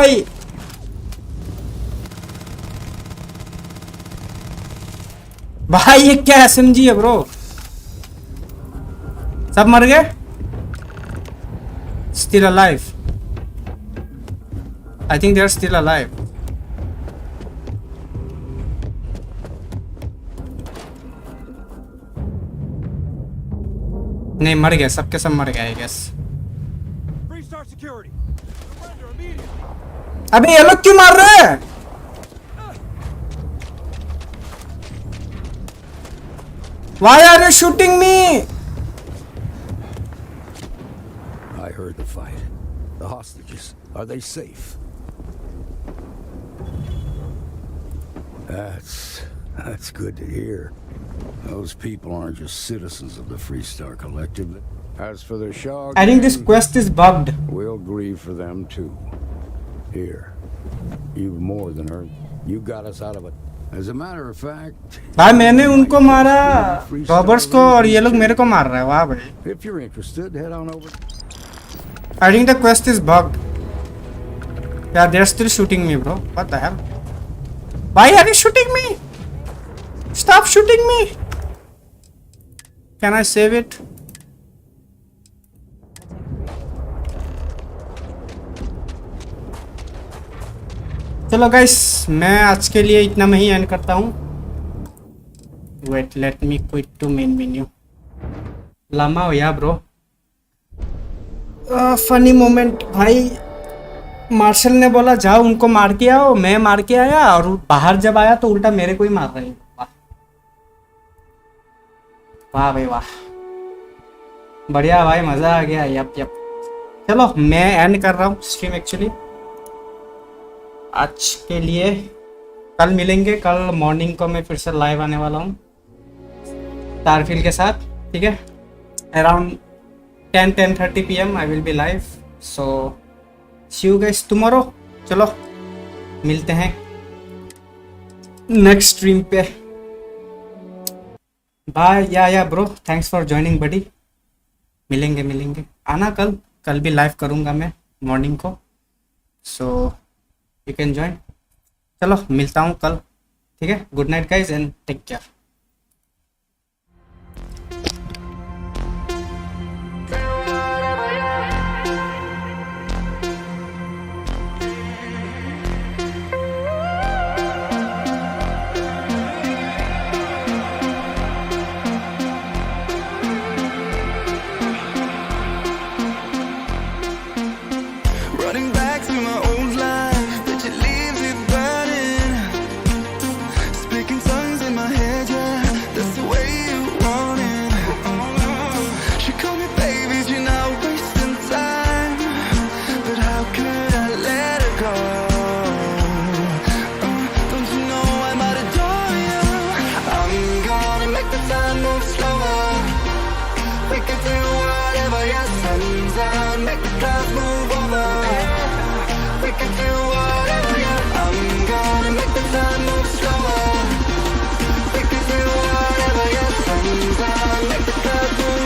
भाई। भाई ये क्या SMG है bro? सब मर गए? Still alive. I think they're still alive. नहीं मर गए, सबके सब मर गए आई गेस। अबे ये लोग क्यों मार रहे हैं? Why are you shooting me? I heard the fight. The hostages, are they safe? That's good to hear. Those people aren't just citizens of the Freestar Collective. As for the Shaw, I think this quest is bugged. We'll grieve for them too. Here, you've more than earned. You got us out of it. As a matter of fact, भाई मैंने उनको मारा, Roberts को, और ये लोग मेरे को मार रहे हैं। वाह भाई। if you're interested, head on over. I think the quest is bugged. Yeah, they're still shooting me, bro. What the hell? Why are you shooting me? Stop shooting me. Can I save it? चलो guys, मैं आज के लिए इतना में ही end करता हूँ। Wait, let me quit to main menu. लम्बा हो या ब्रो। फनी मोमेंट भाई। मार्शल ने बोला जाओ उनको मार के आओ, मैं मार के आया, और बाहर जब आया तो उल्टा मेरे को ही मार रहे हैं। वाह भाई वाह, बढ़िया भाई, मजा आ गया। Yup yup. चलो मैं एंड कर रहा हूँ स्ट्रीम एक्चुअली आज के लिए। कल मिलेंगे, कल मॉर्निंग को मैं फिर से लाइव आने वाला हूँ स्टारफील्ड के साथ, ठीक है। Around 10-10:30 PM I will be live. So see you guys tomorrow. चलो मिलते हैं नेक्स्ट स्ट्रीम पे। Bye. Yeah bro, thanks for joining buddy. मिलेंगे आना कल भी लाइव करूँगा मैं मॉर्निंग को, सो यू कैन ज्वाइन। चलो मिलता हूँ कल, ठीक है। Good night guys and take care.